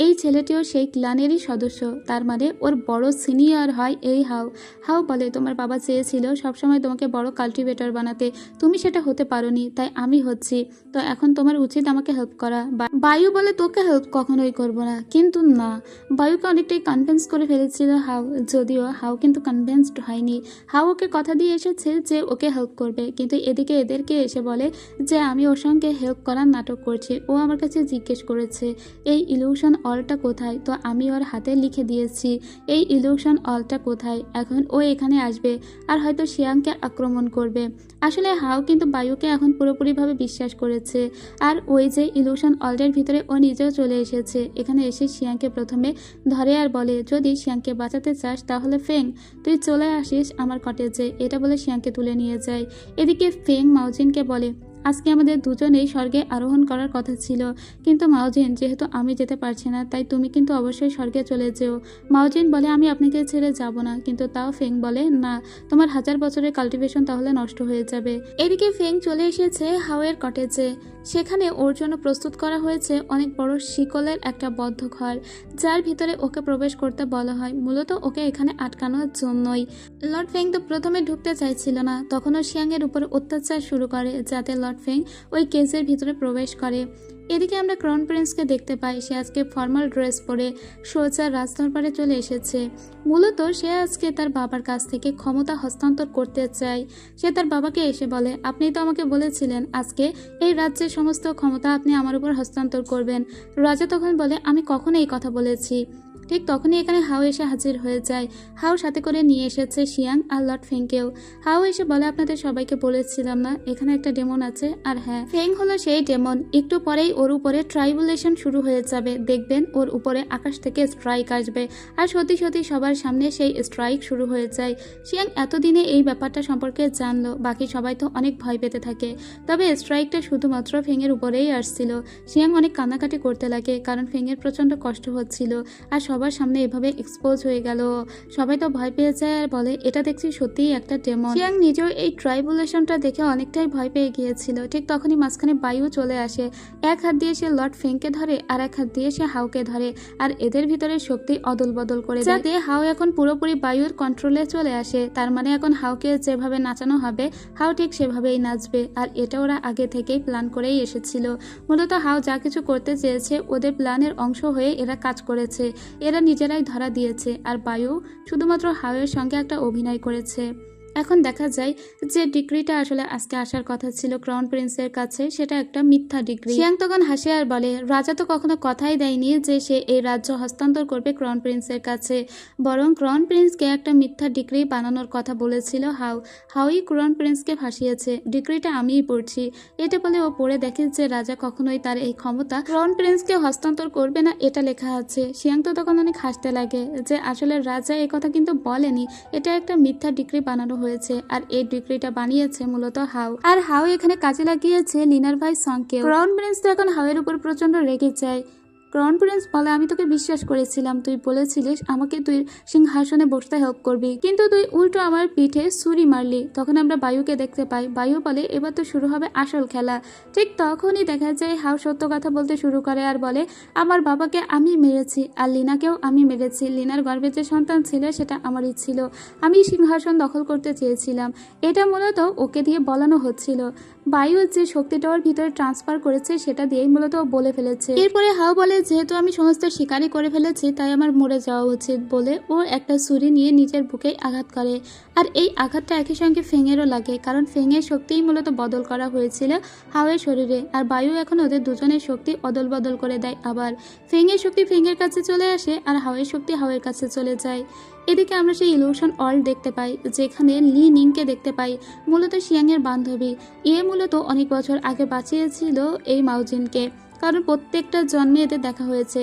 এই ছেলেটিও সেই ক্লানেরই সদস্য। তার মানে ওর বড় সিনিয়র হয় এই হাও। হাও বলে, তোমার বাবা চেয়েছিল সবসময় তোমাকে বড় কাল্টিভেটর বানাতে, তুমি সেটা হতে পারোনি, তাই আমি হচ্ছি, তো এখন তোমার উচিত আমাকে হেল্প করা। বায়ু বলে, তোকে হেল্প কখনোই করবো না। কিন্তু না, বায়ুকে অনেকটাই কনভিন্স করে ফেলেছিল হাও, যদিও হাও কিন্তু কনভিন্সড হয়নি। হাও ওকে কথা দিয়ে এসেছে যে ওকে হেল্প করবে, কিন্তু এদিকে এদেরকে এসে বলে যে আমি ওর সঙ্গে হেল্প করার নাটক করছি। ও আমার কাছে জিজ্ঞেস করেছে এই ইলিউশন অলটা কোথায়, তো আমি ওর হাতে লিখে দিয়েছি এই ইলিউশন অলটা কোথায়। এখন ও এখানে আসবে আর হয়তো শিয়াংকে আক্রমণ করবে। আসলে হাও কিন্তু বায়ুকে এখন পুরোপুরিভাবে বিশ্বাস করেছে, আর ওই যে ইলিউশন অলটার ভিতরে ও নিজেও চলে এসেছে। এখানে এসে শিয়াংকে প্রথমে ধরে আর বলে, যদি শিয়াংকে বাঁচাতে চাস তাহলে ফেং তুই চলে আসিস আমার কটেজে। এটা বলে শিয়াংকে তুলে নিয়ে যায়। এদিকে ফেং মাওজিনকে বলে, আজকে আমাদের দুজনেই স্বর্গে আরোহণ করার কথা ছিল, কিন্তু মাওজিন যেহেতু আমি যেতে পারছি না, তাই তুমি কিন্তু অবশ্যই স্বর্গে চলে যেও। মাওজিন বলে, আমি আপনাকে ছেড়ে যাব না, কিন্তু তাও ফেং বলে, না, তোমার 1000 বছরের কাল্টিভেশন তাহলে নষ্ট হয়ে যাবে। এদিকে ফেং চলে এসেছে হাওয়ের কটেজে। সেখানে ওর জন্য প্রস্তুত করা হয়েছে অনেক বড় শিকলের একটা বদ্ধ ঘর, যার ভিতরে ওকে প্রবেশ করতে বলা হয় মূলত ওকে এখানে আটকানোর জন্যই। লর্ড ফেং তো প্রথমে ঢুকতে চাইছিল না, তখনও শিয়াংয়ের উপর অত্যাচার শুরু করে যাতে লর্ড ফেং ওই কেজের ভিতরে প্রবেশ করে। এদিকে আমরা ক্রাউন প্রিন্সকে দেখতে পাই, সে আজকে ফর্মাল ড্রেস পরে সোজা রাজদরবারে চলে এসেছে। মূলত সে আজকে তার বাবার কাছ থেকে ক্ষমতা হস্তান্তর করতে চায়। সে তার বাবাকে এসে বলে, আপনি তো আমাকে বলেছিলেন আজকে এই রাজ্যের সমস্ত ক্ষমতা আপনি আমার উপর হস্তান্তর করবেন। রাজা তখন বলে, আমি কখনো এই কথা বলেছি? ঠিক তখনই এখানে হাও এসে হাজির হয়ে যায়। হাও সাথে করে নিয়ে এসেছে শিয়াং আর লর্ড ফেংকেও। হাও এসে বলে, আপনাদের সবাইকে বলেছিলাম না এখানে একটা ডেমন আছে? আর হ্যাঁ, ফেং হলো সেই ডেমন। একটু পরেই ওর উপরে ট্রাইবুলেশন শুরু হয়ে যাবে, দেখবেন ওর উপরে আকাশ থেকে স্ট্রাইক আসবে। আর সত্যি সত্যি সবার সামনে সেই স্ট্রাইক শুরু হয়ে যায়। শিয়াং এতদিনে এই ব্যাপারটা সম্পর্কে জানলো, বাকি সবাই তো অনেক ভয় পেতে থাকে। তবে স্ট্রাইকটা শুধুমাত্র ফেংয়ের উপরেই আসছিল। শিয়াং অনেক কান্নাকাটি করতে লাগে, কারণ ফেংয়ের প্রচণ্ড কষ্ট হচ্ছিল, আর সবার সামনে এভাবে এক্সপোজ হয়ে গেল। সবাই তো ভয় পেয়ে যায় আর বলে, এটা দেখছি সত্যিই একটা ডেমন। শিয়াং নিজেও এই ট্রাইবুলেশনটা দেখে অনেকটাই ভয় পেয়ে গিয়েছিল। ঠিক তখনই মাঝখানে বায়ু চলে আসে। এক হাত দিয়ে সে লর্ড ফেংকে ধরে, আর এক হাত দিয়ে সে হাওকে ধরে, আর এদের ভিতরে শক্তি অদল বদল করে, যাতে হাও এখন পুরোপুরি বায়ুর কন্ট্রোলে চলে আসে। তার মানে এখন হাওকে যেভাবে নাচানো হবে হাও ঠিক সেভাবেই নাচবে, আর এটা ওরা আগে থেকেই প্ল্যান করেই এসেছিল। মূলত হাও যা কিছু করতে চেয়েছে ওদের প্ল্যানের অংশ হয়ে এরা কাজ করেছে, এরা নিজেরাই ধরা দিয়েছে, আর বায়ু শুধুমাত্র হাওয়ের সঙ্গে একটা অভিনয় করেছে। এখন দেখা যায় যে ডিগ্রিটা আসলে আজকে আসার কথা ছিল ক্রাউন প্রিন্সের কাছে, সেটা একটা মিথ্যা ডিগ্রি। শিয়াং তখন হাসে আর বলে, রাজা তো কখনো কথাই দেয়নি যে সে এই রাজ্য হস্তান্তর করবে ক্রাউন প্রিন্সের কাছে, বরং ক্রাউন প্রিন্সকে একটা মিথ্যা ডিগ্রি বানানোর কথা বলেছিল হাউই ক্রাউন প্রিন্সকে ফাঁসিয়েছে, ডিগ্রিটা আমিই পড়ছি। এটা বলে ও পড়ে দেখে যে রাজা কখনোই তার এই ক্ষমতা ক্রাউন প্রিন্সকে হস্তান্তর করবে না এটা লেখা আছে। শিয়াং তো তখন অনেক হাসতে লাগে যে আসলে রাজা এই কথা কিন্তু বলেনি, এটা একটা মিথ্যা ডিগ্রি বানানো হয়েছে, আর এই ডিগ্রিটা বানিয়েছে মূলত আর হাউ এখানে কাজে লাগিয়েছে লিনার ভাই সংকে। ক্রাউন প্রিন্স তো এখন হাউয়ের উপর প্রচন্ড রেগে যায়। ক্রাউন প্রিন্স বলে, আমি তোকে বিশ্বাস করেছিলাম, তুই বলেছিলিস আমাকে তুই সিংহাসনে বসতে হেল্প করবি, কিন্তু তুই উল্টো আমার পিঠে ছুরি মারলি। তখন আমরা বায়ুকে দেখতে পাই, বায়ু বলে এবার তো শুরু হবে আসল খেলা। ঠিক তখনই দেখা যায় হাউ সত্য কথা বলতে শুরু করে আর বলে, আমার বাবাকে আমি মেরেছি আর লিনাকেও আমি মেরেছি, লিনার গর্ভে যে সন্তান ছিল সেটা আমারই ছিল, আমি সিংহাসন দখল করতে চেয়েছিলাম, এটা মূলত ওকে দিয়ে বলানো হচ্ছিল। বায়ু যে শক্তিটা ওর ভিতরে ট্রান্সফার করেছে সেটা দিয়েই মূলত বলে ফেলেছে। এরপরে হাউ বলে, যেহেতু আমি সমস্ত শিকারই করে ফেলেছি তাই আমার মরে যাওয়া উচিত বলে ও একটা ছুরি নিয়ে নিজের বুকে আঘাত করে, আর এই আঘাতটা একই সঙ্গে ফেঙেরও লাগে, কারণ ফেঙের শক্তিই মূলত বদল করা হয়েছিল হাওয়ের শরীরে, আর বায়ু এখন ওদের দুজনের শক্তি অদল বদল করে দেয়। আবার ফেঙের শক্তি ফেঙের কাছে চলে আসে আর হাওয়ের শক্তি হাওয়ের কাছে চলে যায়। এদিকে আমরা সেই ইলিউশন ওয়ার্ল্ড দেখতে পাই, যেখানে লি নিংকে দেখতে পাই, মূলত শিয়াংয়ের বান্ধবী। মূলত অনেক বছর আগে বাঁচিয়েছিল এই মাউজিনকে, কারণ প্রত্যেকটা জন্মে এদের দেখা হয়েছে।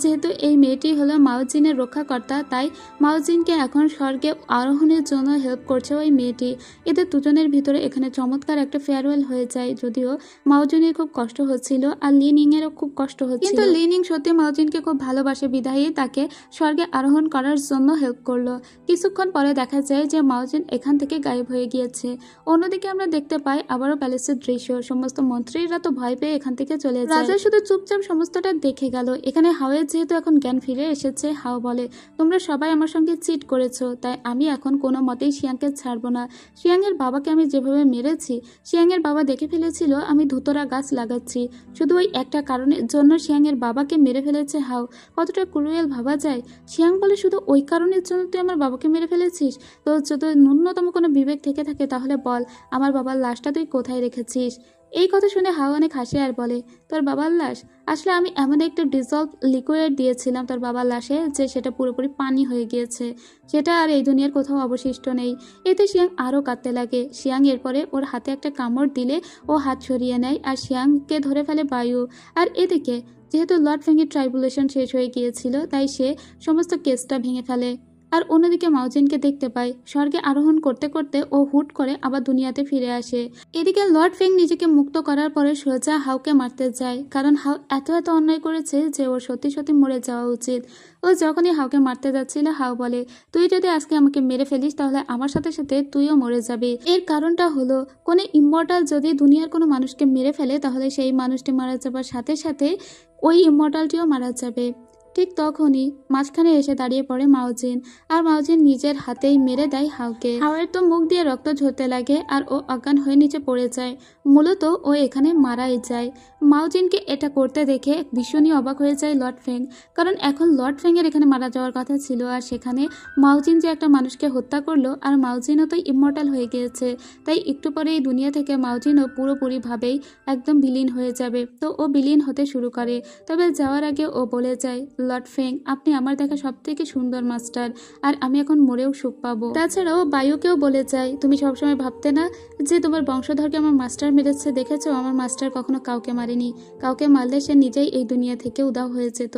যেহেতু এই মেয়েটি হলো মাউজিনের রক্ষাকর্তা, তাই মাউজিনকে এখন স্বর্গে আরোহণের জন্য হেল্প করছে ওই মেয়েটি। এদের দুজনের ভিতরে এখানে চমৎকার একটা ফেয়ারওয়েল হয়ে যায়, যদিও মাউজিনের খুব কষ্ট হচ্ছিল আর লি নিংয়েরও খুব কষ্ট হচ্ছিল, কিন্তু লি নিং সত্যি মাউজিনকে খুব ভালোবাসে বিধায়ী তাকে স্বর্গে আরোহণ করার জন্য হেল্প করলো। কিছুক্ষণ পরে দেখা যায় যে মাউজিন এখান থেকে গায়েব হয়ে গিয়েছে। অন্যদিকে আমরা দেখতে পাই আবারও প্যালেসের দৃশ্য, সমস্ত মন্ত্রীরা তো ভয় পেয়ে এখান থেকে চলে যায়। রাজা শুধু চুপচাপ সমস্তটা দেখে গেল। এখানে হাওয়ের যেহেতু এখন জ্ঞান ফিরে এসেছে, হাও বলে, তোমরা সবাই আমার সঙ্গে চিট করেছো, তাই আমি এখন কোনো মতেই শিয়াংকে ছাড়বো না। শিয়াংয়ের বাবাকে আমি যেভাবে মেরেছি, শিয়াংয়ের বাবা দেখে ফেলেছিল আমি ধুতরা গাছ লাগাচ্ছি, শুধু ওই একটা কারণের জন্য শিয়াংয়ের বাবাকে মেরে ফেলেছে হাও। কতটা ক্রুয়েল ভাবা যায়। শিয়াং বলে, শুধু ওই কারণের জন্য তুই আমার বাবাকে মেরে ফেলেছিস? তো যদি ন্যূনতম কোনো বিবেক থেকে থাকে তাহলে বল, আমার বাবার লাশটা তুই কোথায় রেখেছিস? এই কথা শুনে হাও অনেক হাসে আর বলে, তোর বাবার লাশ? আসলে আমি এমন একটা ডিজলভ লিকুইড দিয়েছিলাম তোর বাবার লাশে যে সেটা পুরোপুরি পানি হয়ে গিয়েছে, সেটা আর এই দুনিয়ার কোথাও অবশিষ্ট নেই। এতে শিয়াং আরও কাঁদতে লাগে। শিয়াং এরপরে ওর হাতে একটা কামড় দিলে ও হাত সরিয়ে নেয় আর শিয়াংকে ধরে ফেলে বায়ু। আর এদিকে যেহেতু লর্ড ফেংয়ের ট্রাইবুলেশন শেষ হয়ে গিয়েছিল, তাই সে সমস্ত কেসটা ভেঙে ফেলে। আর অন্যদিকে মাউজিনকে দেখতে পাই স্বর্গে আরোহণ করতে করতে ও হুট করে আবার দুনিয়াতে ফিরে আসে। এদিকে লর্ড ফেং নিজেকে মুক্ত করার পরে সোজা হাউকে মারতে যায়, কারণ হাউ এত অন্যায় করেছে যে ওর সত্যি সত্যি মরে যাওয়া উচিত। ও যখনই হাউকে মারতে যাচ্ছিল, হাউ বলে, তুই যদি আজকে আমাকে মেরে ফেলিস তাহলে আমার সাথে সাথে তুইও মরে যাবি। এর কারণটা হলো, কোনো ইমমর্টাল যদি দুনিয়ার কোনো মানুষকে মেরে ফেলে তাহলে সেই মানুষটি মারা যাবার সাথে সাথে ওই ইমমর্টালটিও মারা যাবে। ঠিক তখনই মাঝখানে এসে দাঁড়িয়ে পড়ে মাউজিন, আর মাউজিন নিজের হাতেই মেরে দেয় হাউকে। হাউয়ের তো মুখ দিয়ে রক্ত ঝরতে লাগে আর ও অজ্ঞান হয়ে নিচে পড়ে যায়। মূলত ও এখানে মারাই যায়। মাউজিনকে এটা করতে দেখে ভীষণই অবাক হয়ে যায় লর্ড ফেং, কারণ এখন লর্ড ফেংয়ের এখানে মারা যাওয়ার কথা ছিল, আর সেখানে মাউজিন যে একটা মানুষকে হত্যা করলো, আর মাউজিনও তো ইমমর্টাল হয়ে গিয়েছে, তাই একটু পরে এই দুনিয়া থেকে মাউজিনও পুরোপুরিভাবেই একদম বিলীন হয়ে যাবে। তো ও বিলীন হতে শুরু করে, তবে যাওয়ার আগে ও বলে যায়, লর্ড ফেং, আপনি আমার দেখা সব থেকে সুন্দর মাস্টার, আর আমি এখন মরেও সুখ পাবো। তাছাড়াও বায়ুকেও বলে যায়, তুমি সবসময় ভাবতে না যে তোমার বংশধরকে আমার মাস্টার মেরেছে? দেখেছো, আমার মাস্টার কখনো কাউকে মারেনি, কাউকে মারলে সে নিজেই এই দুনিয়া থেকে উধাও হয়ে যেত।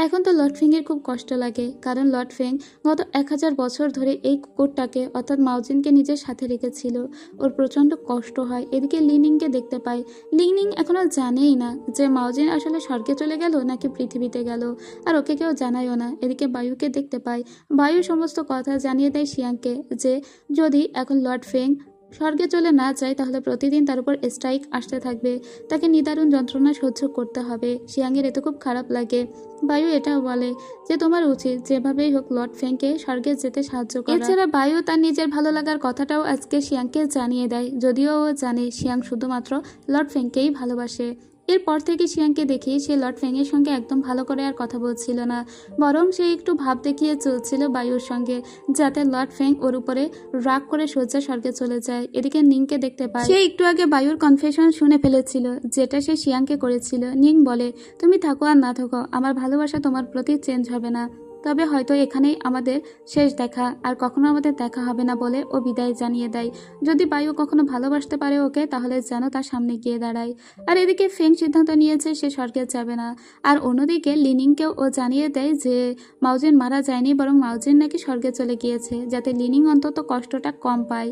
এখন তো লর্ড ফেং এর খুব কষ্ট লাগে, কারণ লর্ড ফেং গত 1000 বছর ধরে এই কুকুরটাকে অর্থাৎ মাউজিনকে নিজের সাথে রেখেছিল, ওর প্রচন্ড কষ্ট হয়। এদিকে লিনিংকে দেখতে পাই, লিনিং এখনো জানেই না যে মাউজিন আসলে স্বর্গে চলে গেল নাকি পৃথিবীতে গেল, আর ওকে কেউ জানায়ও না। এদিকে বায়ুকে দেখতে পাই, বায়ু সমস্ত কথা জানিয়ে দেয় শিয়াংকে যে যদি এখন লর্ড ফেং স্বর্গে চলে না যায় তাহলে প্রতিদিন তার উপর স্ট্রাইক আসতে থাকবে, তাকে নিদারুণ যন্ত্রণা সহ্য করতে হবে। শিয়াংয়ের এতে খুব খারাপ লাগে। বায়ু এটাও বলে যে তোমার উচিত যেভাবেই হোক লর্ড ফেংকে স্বর্গে যেতে সাহায্য করা। এছাড়া বায়ু তার নিজের ভালো লাগার কথাটাও আজকে শিয়াংকে জানিয়ে দেয়, যদিও ও জানে শিয়াং শুধুমাত্র লর্ড ফেংকেই ভালোবাসে। এরপর থেকে শিয়াংকে দেখি সে লর্ড ফেংয়ের সঙ্গে একদম ভালো করে আর কথা বলছিল না, বরং সে একটু ভাব দেখিয়ে চলছিল বায়ুর সঙ্গে, যাতে লর্ড ফেং ওর উপরে রাগ করে সোজা স্বর্গে চলে যায়। এদিকে নিংকে দেখতে পায়, সে একটু আগে বায়ুর কনফেশন শুনে ফেলেছিল, যেটা সে শিয়াংকে করেছিল। নিং বলে, তুমি থাকো আর না থাকো, আমার ভালোবাসা তোমার প্রতি চেঞ্জ হবে না, তবে হয়তো এখানেই আমাদের শেষ দেখা, আর কখনো আমাদের দেখা হবে না বলে ও বিদায় জানিয়ে দেয়। যদি বায়ু কখনো ভালোবাসতে পারে ওকে, তাহলে যেন তার সামনে গিয়ে দাঁড়ায়। আর এদিকে ফেং সিদ্ধান্ত নিয়েছে সে স্বর্গে যাবে না। আর অন্যদিকে লিনিংকেও ও জানিয়ে দেয় যে মাউজিন মারা যায়নি, বরং মাউজিন নাকি স্বর্গে চলে গিয়েছে, যাতে লিনিং অন্তত কষ্টটা কম পায়।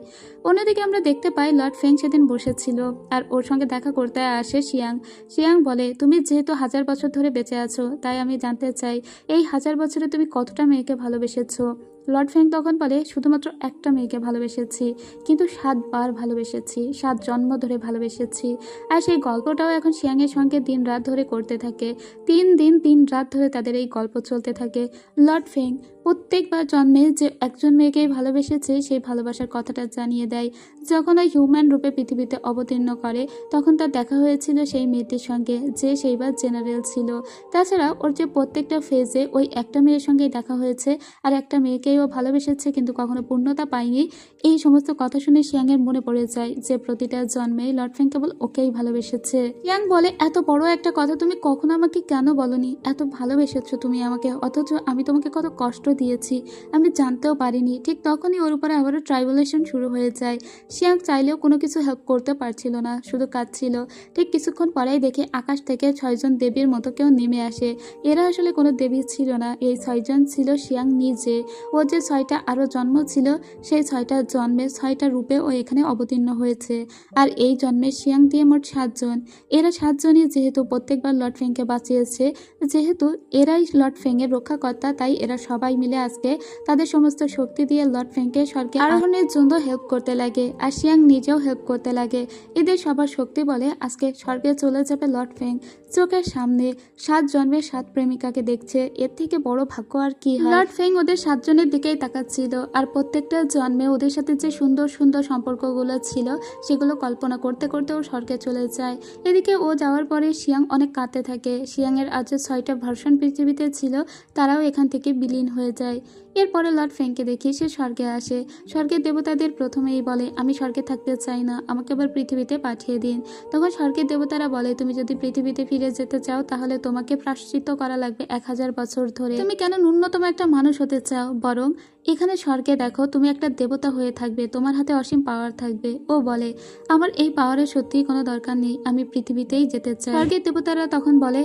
অন্যদিকে আমরা দেখতে পাই লর্ড ফেং সেদিন বসেছিল আর ওর সঙ্গে দেখা করতে আসে শিয়াং। শিয়াং বলে, তুমি যেহেতু 1000 বছর ধরে বেঁচে আছো, তাই আমি জানতে চাই এই 1000 বছরে তুমি কতটা মেয়েকে ভালোবেসেছো। লর্ড ফেং তখন বলে, শুধুমাত্র একটা মেয়েকে ভালোবেসেছি, কিন্তু 7 বার ভালোবেসেছি, 7 জন্ম ধরে ভালোবেসেছি। আর সেই গল্পটাও এখন শিয়াংয়ের সঙ্গে দিন রাত ধরে করতে থাকে। 3 দিন 3 রাত ধরে তাদের এই গল্প চলতে থাকে। লর্ড ফেং প্রত্যেকবার জন্মে যে একজন মেয়েকেই ভালোবেসেছে সেই ভালোবাসার কথাটা জানিয়ে দেয়। যখন ওই হিউম্যান রূপে পৃথিবীতে অবতীর্ণ করে, তখন তার দেখা হয়েছিল সেই মেয়েটির সঙ্গে, যে সেইবার জেনারেল ছিল। তাছাড়া ওর যে প্রত্যেকটা ফেজে ওই একটা মেয়ের সঙ্গেই দেখা হয়েছে, আর একটা মেয়েকেও ভালোবেসেছে, কিন্তু কখনো পূর্ণতা পায়নি। এই সমস্ত কথা শুনে শিয়াংয়ের মনে পড়ে যায় যে প্রতিটা জন্মে লর্ড ফেং কেবল ওকেই ভালোবেসেছে। শিয়াং বলে, এত বড় একটা কথা তুমি কখনো আমাকে কেন বলনি? এত ভালোবেসেছো তুমি আমাকে, অথচ আমি তোমাকে কত কষ্ট দিয়েছি আমি জানতেও পারিনি। ঠিক তখনই ওর উপরে আবারও ট্রাইবুলেশন শুরু হয়ে যায়। শিয়াং চাইলেও কোনো কিছু হেল্প করতে পারছিল না, শুধু কাঁদছিল। ঠিক কিছুক্ষণ পরেই দেখে আকাশ থেকে 6 জন দেবীর মতো কেউ নেমে আসে। এরা আসলে কোনো দেবী ছিল না, এই 6 জন ছিল শিয়াং নিজে। ও যে 6টা আরও জন্ম ছিল, সেই 6টা জন্মে 6টা রূপে ও এখানে অবতীর্ণ হয়েছে। আর এই জন্মে শিয়াং দিয়ে মোট 7 জন। এরা 7 জনই যেহেতু প্রত্যেকবার লর্ড ফেংকে বাঁচিয়েছে, যেহেতু এরাই লর্ড ফেংয়ের রক্ষাকর্তা, তাই এরা সবাই মিলে আজকে তাদের সমস্ত শক্তি দিয়ে লর্ড ফেংকে স্বর্গে আরোহণের জন্য হেল্প করতে লাগে। আর শিয়াং নিজেও হেল্প করতে লাগে। এদের সবার শক্তি বলে আজকে স্বর্গে চলে যাবে লর্ড ফেং। চোখের সামনে 7 জন্মের 7 প্রেমিকাকে দেখছে, এর থেকে বড় ভাগ্য আর কি হয়। লর্ড ফেং ওদের 7 জনের দিকেই তাকাচ্ছিল, আর প্রত্যেকটা জন্মে ওদের সাথে যে সুন্দর সুন্দর সম্পর্কগুলো ছিল সেগুলো কল্পনা করতে করতে ও স্বর্গে চলে যায়। এদিকে ও যাওয়ার পরে শিয়াং অনেক কাঁদতে থাকে। শিয়াংয়ের আজ যে 6টা ভার্সন পৃথিবীতে ছিল তারাও এখান থেকে বিলীন হয়ে যায়। এরপরে লর্ড ফেংকে দেখি সে স্বর্গে আসে। স্বর্গের দেবতাদের প্রথমেই বলে, আমি স্বর্গে থাকতে চাই না, আমাকে আবার পৃথিবীতে পাঠিয়ে দিন। তখন স্বর্গের দেবতারা বলে, তুমি যদি পৃথিবীতে ফিরে যেতে চাও তাহলে তোমাকে প্রায়শ্চিত্ত করা লাগবে 1000 বছর ধরে। তুমি কেন ন্যূনতম একটা মানুষ হতে চাও? বরং এখানে স্বর্গে দেখো তুমি একটা দেবতা হয়ে থাকবে, তোমার হাতে অসীম পাওয়ার থাকবে। ও বলে, আমার এই পাওয়ারের সত্যিই কোনো দরকার নেই, আমি পৃথিবীতেই যেতে চাই। স্বর্গের দেবতারা তখন বলে,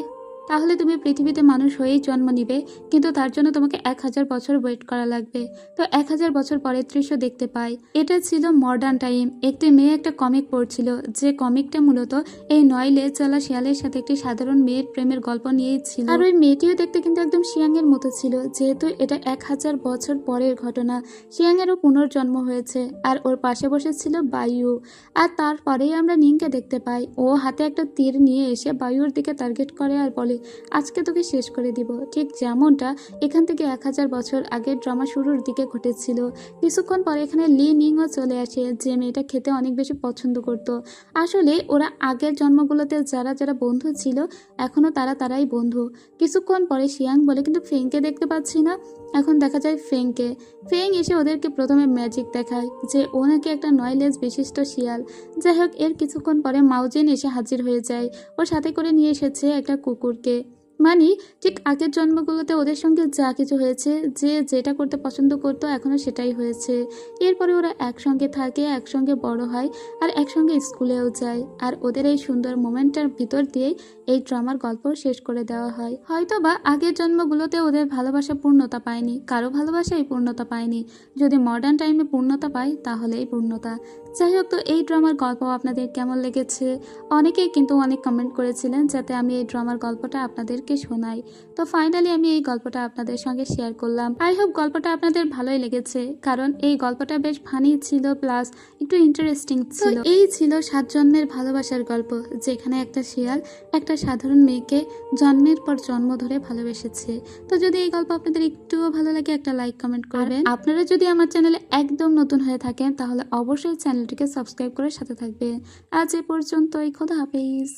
তাহলে তুমি পৃথিবীতে মানুষ হয়েই জন্ম নিবে, কিন্তু তার জন্য তোমাকে 1000 বছর ওয়েট করা লাগবে। তো 1000 বছর পরে দৃশ্য দেখতে পাই। এটা ছিল মডার্ন টাইম। একটি মেয়ে একটা কমিক পড়ছিল, যে কমিকটা মূলত এই 9 লেজ চলা শিয়ালের সাথে একটি সাধারণ মেয়ের প্রেমের গল্প নিয়েই ছিল। আর ওই মেয়েটিও দেখতে কিন্তু একদম শিয়াংয়ের মতো ছিল, যেহেতু এটা 1000 বছর পরের ঘটনা। শিয়াংয়েরও পুনর্জন্ম হয়েছে, আর ওর পাশে বসেছিল বায়ু। আর তারপরেই আমরা নিংকে দেখতে পাই, ও হাতে একটা তীর নিয়ে এসে বায়ুর দিকে টার্গেট করে আর বলে, আজকে তোকে শেষ করে দিব। ঠিক যেমনটা এখান থেকে 1000 বছর আগের ড্রামা শুরুর দিকে ঘটেছিল। কিছুক্ষণ পরে এখানে লি নিংও চলে আসে, যে মেয়েটা খেতে অনেক বেশি পছন্দ করত। আসলে ওরা আগের জন্মগুলোতে যারা যারা বন্ধু ছিল, এখনও তারাই বন্ধু। কিছুক্ষণ পরে শিয়াং বলে, কিন্তু ফেংকে দেখতে পাচ্ছি না। এখন দেখা যায় ফেংকে। ফেং এসে ওদেরকে প্রথমে ম্যাজিক দেখায় যে ও নাকি একটা 9 লেজ বিশিষ্ট শিয়াল। যাই হোক, এর কিছুক্ষণ পরে মাউজিন এসে হাজির হয়ে যায়। ওর সাথে করে নিয়ে এসেছে একটা কুকুরকে। মানে ঠিক আগের জন্মগুলোতে ওদের সঙ্গে যা কিছু হয়েছে, যে যেটা করতে পছন্দ করতো এখনও সেটাই হয়েছে। এরপরে ওরা একসঙ্গে থাকে, একসঙ্গে বড় হয়, আর একসঙ্গে স্কুলেও যায়। আর ওদের এই সুন্দর মোমেন্টের ভিতর দিয়েই এই ড্রামার গল্প শেষ করে দেওয়া হয়। হয়তোবা আগের জন্মগুলোতে ওদের ভালোবাসা পূর্ণতা পায়নি, কারো ভালোবাসাই পূর্ণতা পায়নি। যদি মডার্ন টাইমে পূর্ণতা পায় তাহলেই পূর্ণতা। যাই হোক, তো এই ড্রামার গল্প আপনাদের কেমন লেগেছে? অনেকেই কিন্তু অনেক কমেন্ট করেছিলেন যাতে আমি এই ড্রামার গল্পটা আপনাদেরকে শোনাই। তো ফাইনালি আমি এই গল্পটা আপনাদের সঙ্গে শেয়ার করলাম। আই হোপ গল্পটা আপনাদের ভালোই লেগেছে, কারণ এই গল্পটা বেশ ফানি ছিল, প্লাস একটু ইন্টারেস্টিং ছিল। এই ছিল 7 জন্মের ভালোবাসার গল্প, যেখানে একটা শিয়াল একটা সাধারণ মেয়েকে জন্মের পর জন্ম ধরে ভালোবেসেছে। তো যদি এই গল্প আপনাদের একটুও ভালো লাগে, একটা লাইক কমেন্ট করবেন। আপনারা যদি আমার চ্যানেলে একদম নতুন হয়ে থাকেন তাহলে অবশ্যই চ্যানেলটিকে সাবস্ক্রাইব করে সাথে থাকবেন। আজ এ পর্যন্তই, খোদা হাফেজ।